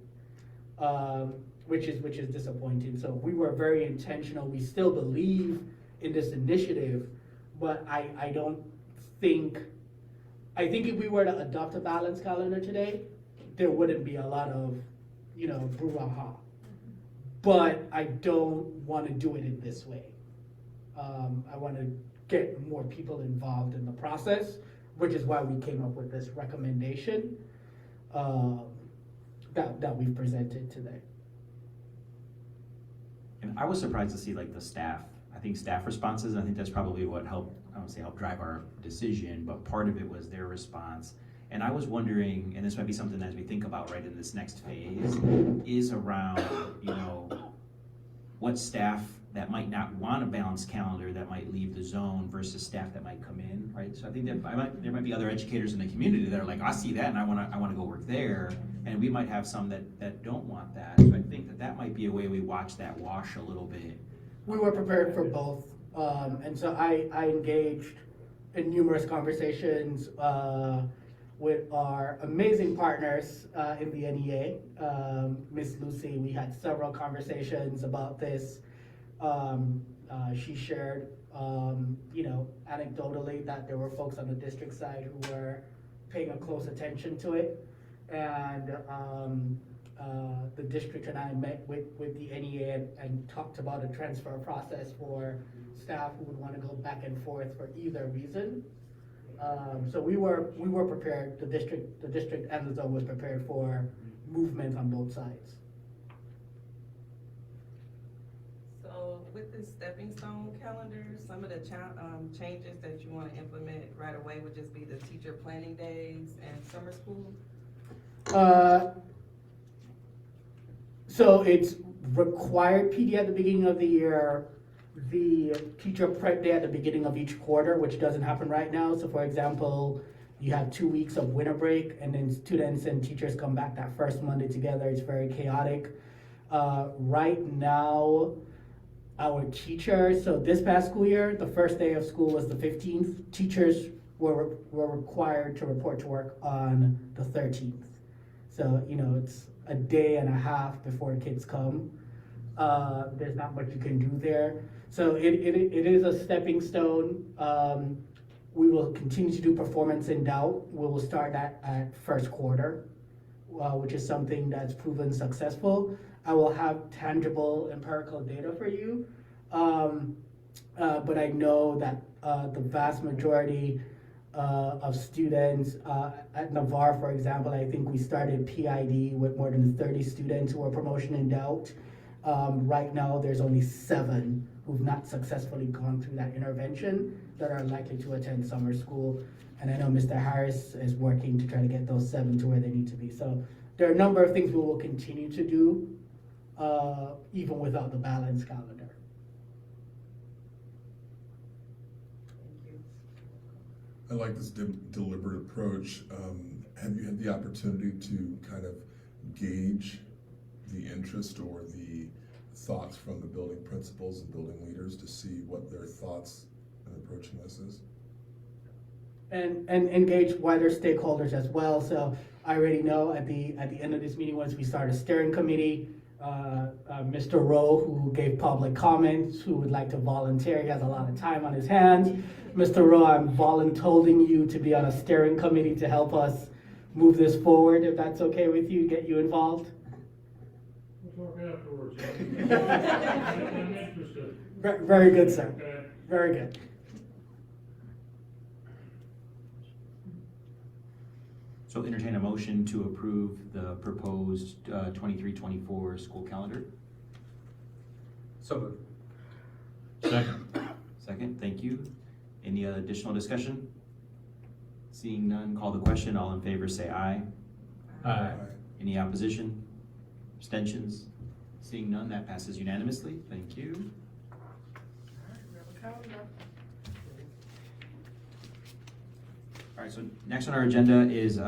Which is disappointing. So we were very intentional. We still believe in this initiative, but I think if we were to adopt a balanced calendar today, there wouldn't be a lot of, you know, brouhaha. But I don't want to do it in this way. I want to get more people involved in the process, which is why we came up with this recommendation that we've presented today. And I was surprised to see like the staff, I think staff responses, I think that's probably what helped, I don't say help drive our decision, but part of it was their response. And I was wondering, and this might be something as we think about right in this next phase, is around, you know, what staff that might not want a balanced calendar that might leave the zone versus staff that might come in, right? So I think that there might be other educators in the community that are like, I see that and I wanna go work there. And we might have some that don't want that. So I think that might be a way we watch that wash a little bit. We were prepared for both. And so I engaged in numerous conversations with our amazing partners in the NEA. Miss Lucy, we had several conversations about this. She shared, you know, anecdotally that there were folks on the district side who were paying a close attention to it. And the district and I met with the NEA and talked about a transfer process for staff who would want to go back and forth for either reason. So we were prepared. The district and the zone was prepared for movement on both sides. So with this stepping stone calendar, some of the changes that you want to implement right away would just be the teacher planning days and summer school? So it's required PD at the beginning of the year, the teacher prep day at the beginning of each quarter, which doesn't happen right now. So for example, you have 2 weeks of winter break and then students and teachers come back that first Monday together. It's very chaotic. Right now, our teachers, so this past school year, the first day of school was the 15th. Teachers were required to report to work on the 13th. So, you know, it's a day and a half before kids come. There's not much you can do there. So it is a stepping stone. We will continue to do performance in doubt. We will start that at first quarter, which is something that's proven successful. I will have tangible empirical data for you. But I know that the vast majority of students at Navarre, for example, I think we started PID with more than 30 students who are promotion in doubt. Right now, there's only 7 who've not successfully gone through that intervention that are likely to attend summer school. And I know Mr. Harris is working to try to get those 7 to where they need to be. So there are a number of things we will continue to do, even without the balanced calendar. I like this deliberate approach. Have you had the opportunity to kind of gauge the interest or the thoughts from the building principals and building leaders to see what their thoughts in approaching this is? And engage wider stakeholders as well. So I already know at the end of this meeting, once we start a steering committee, Mr. Rowe, who gave public comments, who would like to volunteer, he has a lot of time on his hands. Mr. Rowe, I'm volunteering you to be on a steering committee to help us move this forward, if that's okay with you, get you involved. We'll talk afterwards. I'm interested. Very good, sir. Okay. Very good. So entertain a motion to approve the proposed 23-24 school calendar. So moved. Second. Second, thank you. Any additional discussion? Seeing none, call the question. All in favor say aye. Aye. Any opposition? Abstentions? Seeing none, that passes unanimously. Thank you. All right, so next on our agenda is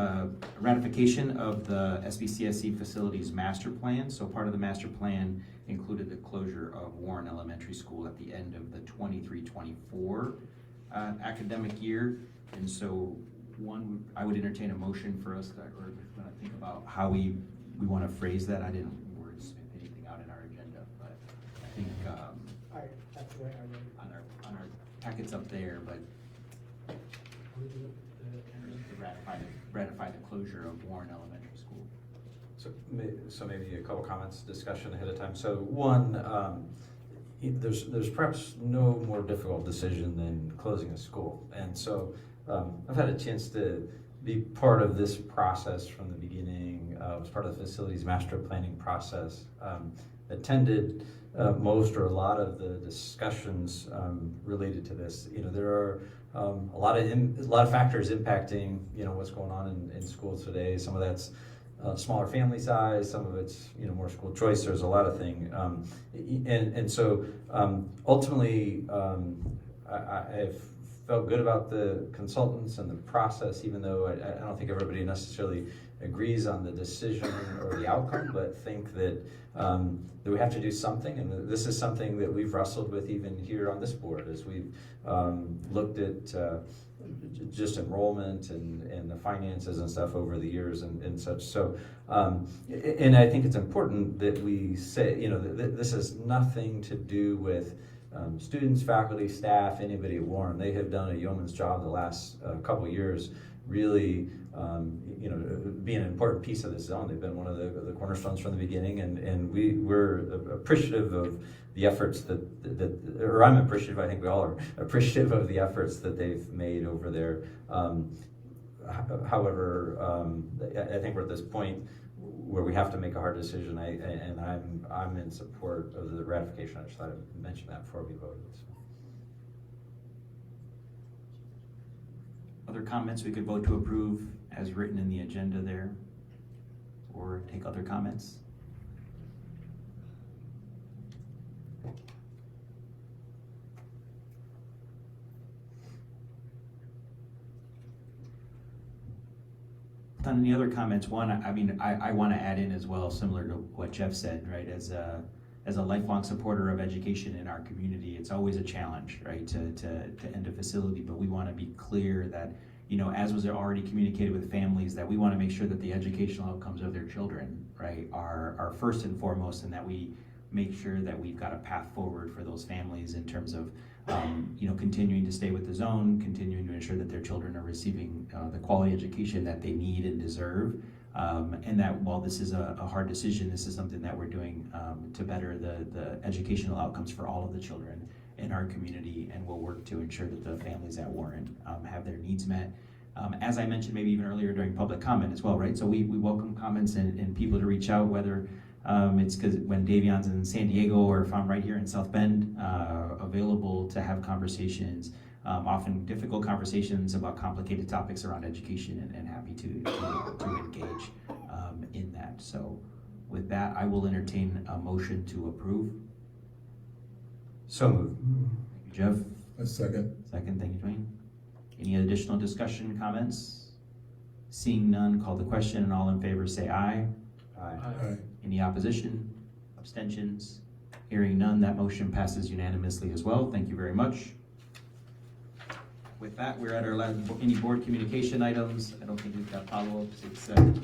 ratification of the SBCSC facilities master plan. So part of the master plan included the closure of Warren Elementary School at the end of the 23-24 academic year. And so I would entertain a motion for us, or when I think about how we want to phrase that. I didn't wordsmith anything out in our agenda, but I think That's the way I read it. on our packets up there, but ratify the closure of Warren Elementary School. So maybe a couple comments, discussion ahead of time. So one, there's perhaps no more difficult decision than closing a school. And so I've had a chance to be part of this process from the beginning, was part of the facilities master planning process, attended most or a lot of the discussions related to this. There are a lot of factors impacting what's going on in schools today. Some of that's smaller family size, some of it's more school choice. There's a lot of things, and so ultimately I've felt good about the consultants and the process, even though I don't think everybody necessarily agrees on the decision or the outcome, but think that we have to do something, and this is something that we've wrestled with even here on this board as we've looked at just enrollment and the finances and stuff over the years and such. So, and I think it's important that we say, this has nothing to do with students, faculty, staff, anybody at Warren. They have done a yeoman's job the last couple of years, really, being an important piece of this zone. They've been one of the cornerstones from the beginning, and we're appreciative of the efforts or I'm appreciative, I think we all are appreciative of the efforts that they've made over there. However, I think we're at this point where we have to make a hard decision, and I'm in support of the ratification. I just thought I'd mention that before we voted. Other comments we could vote to approve as written in the agenda there, or take other comments? On any other comments, one, I want to add in as well, similar to what Jeff said, right? As a lifelong supporter of education in our community, it's always a challenge, right, to end a facility, but we want to be clear that, as was already communicated with families, that we want to make sure that the educational outcomes of their children, right, are first and foremost, and that we make sure that we've got a path forward for those families in terms of continuing to stay with the zone, continuing to ensure that their children are receiving the quality education that they need and deserve, and that while this is a hard decision, this is something that we're doing to better the educational outcomes for all of the children in our community, and we'll work to ensure that the families at Warren have their needs met. As I mentioned maybe even earlier during public comment as well, right? So we welcome comments and people to reach out, whether it's because when Davion's in San Diego or if I'm right here in South Bend, available to have conversations, often difficult conversations about complicated topics around education, and happy to engage in that. So with that, I will entertain a motion to approve. So moved. Thank you, Jeff. A second. Second, thank you, Dwayne. Any additional discussion, comments? Seeing none, call the question, and all in favor say aye. Aye. Any opposition, abstentions? Hearing none, that motion passes unanimously as well. Thank you very much. With that, we're at our last, any board communication items. I don't think we've got follow-ups except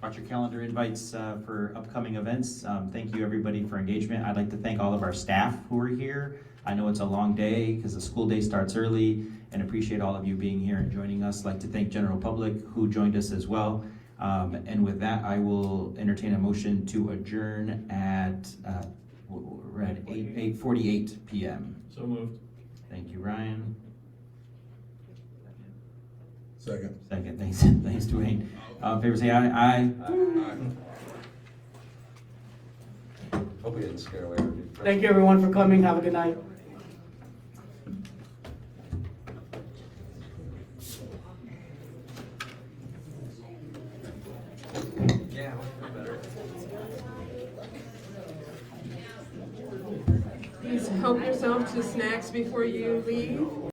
watch your calendar invites for upcoming events. Thank you everybody for engagement. I'd like to thank all of our staff who are here. I know it's a long day because the school day starts early, and appreciate all of you being here and joining us. I'd like to thank general public who joined us as well. And with that, I will entertain a motion to adjourn at, we're at 8:48 p.m. So moved. Thank you, Ryan. Second. Second, thanks Dwayne. In favor say aye. Aye. Hope we didn't scare away everybody. Thank you everyone for coming. Have a good night. Yeah, better. Please help yourself to snacks before you leave.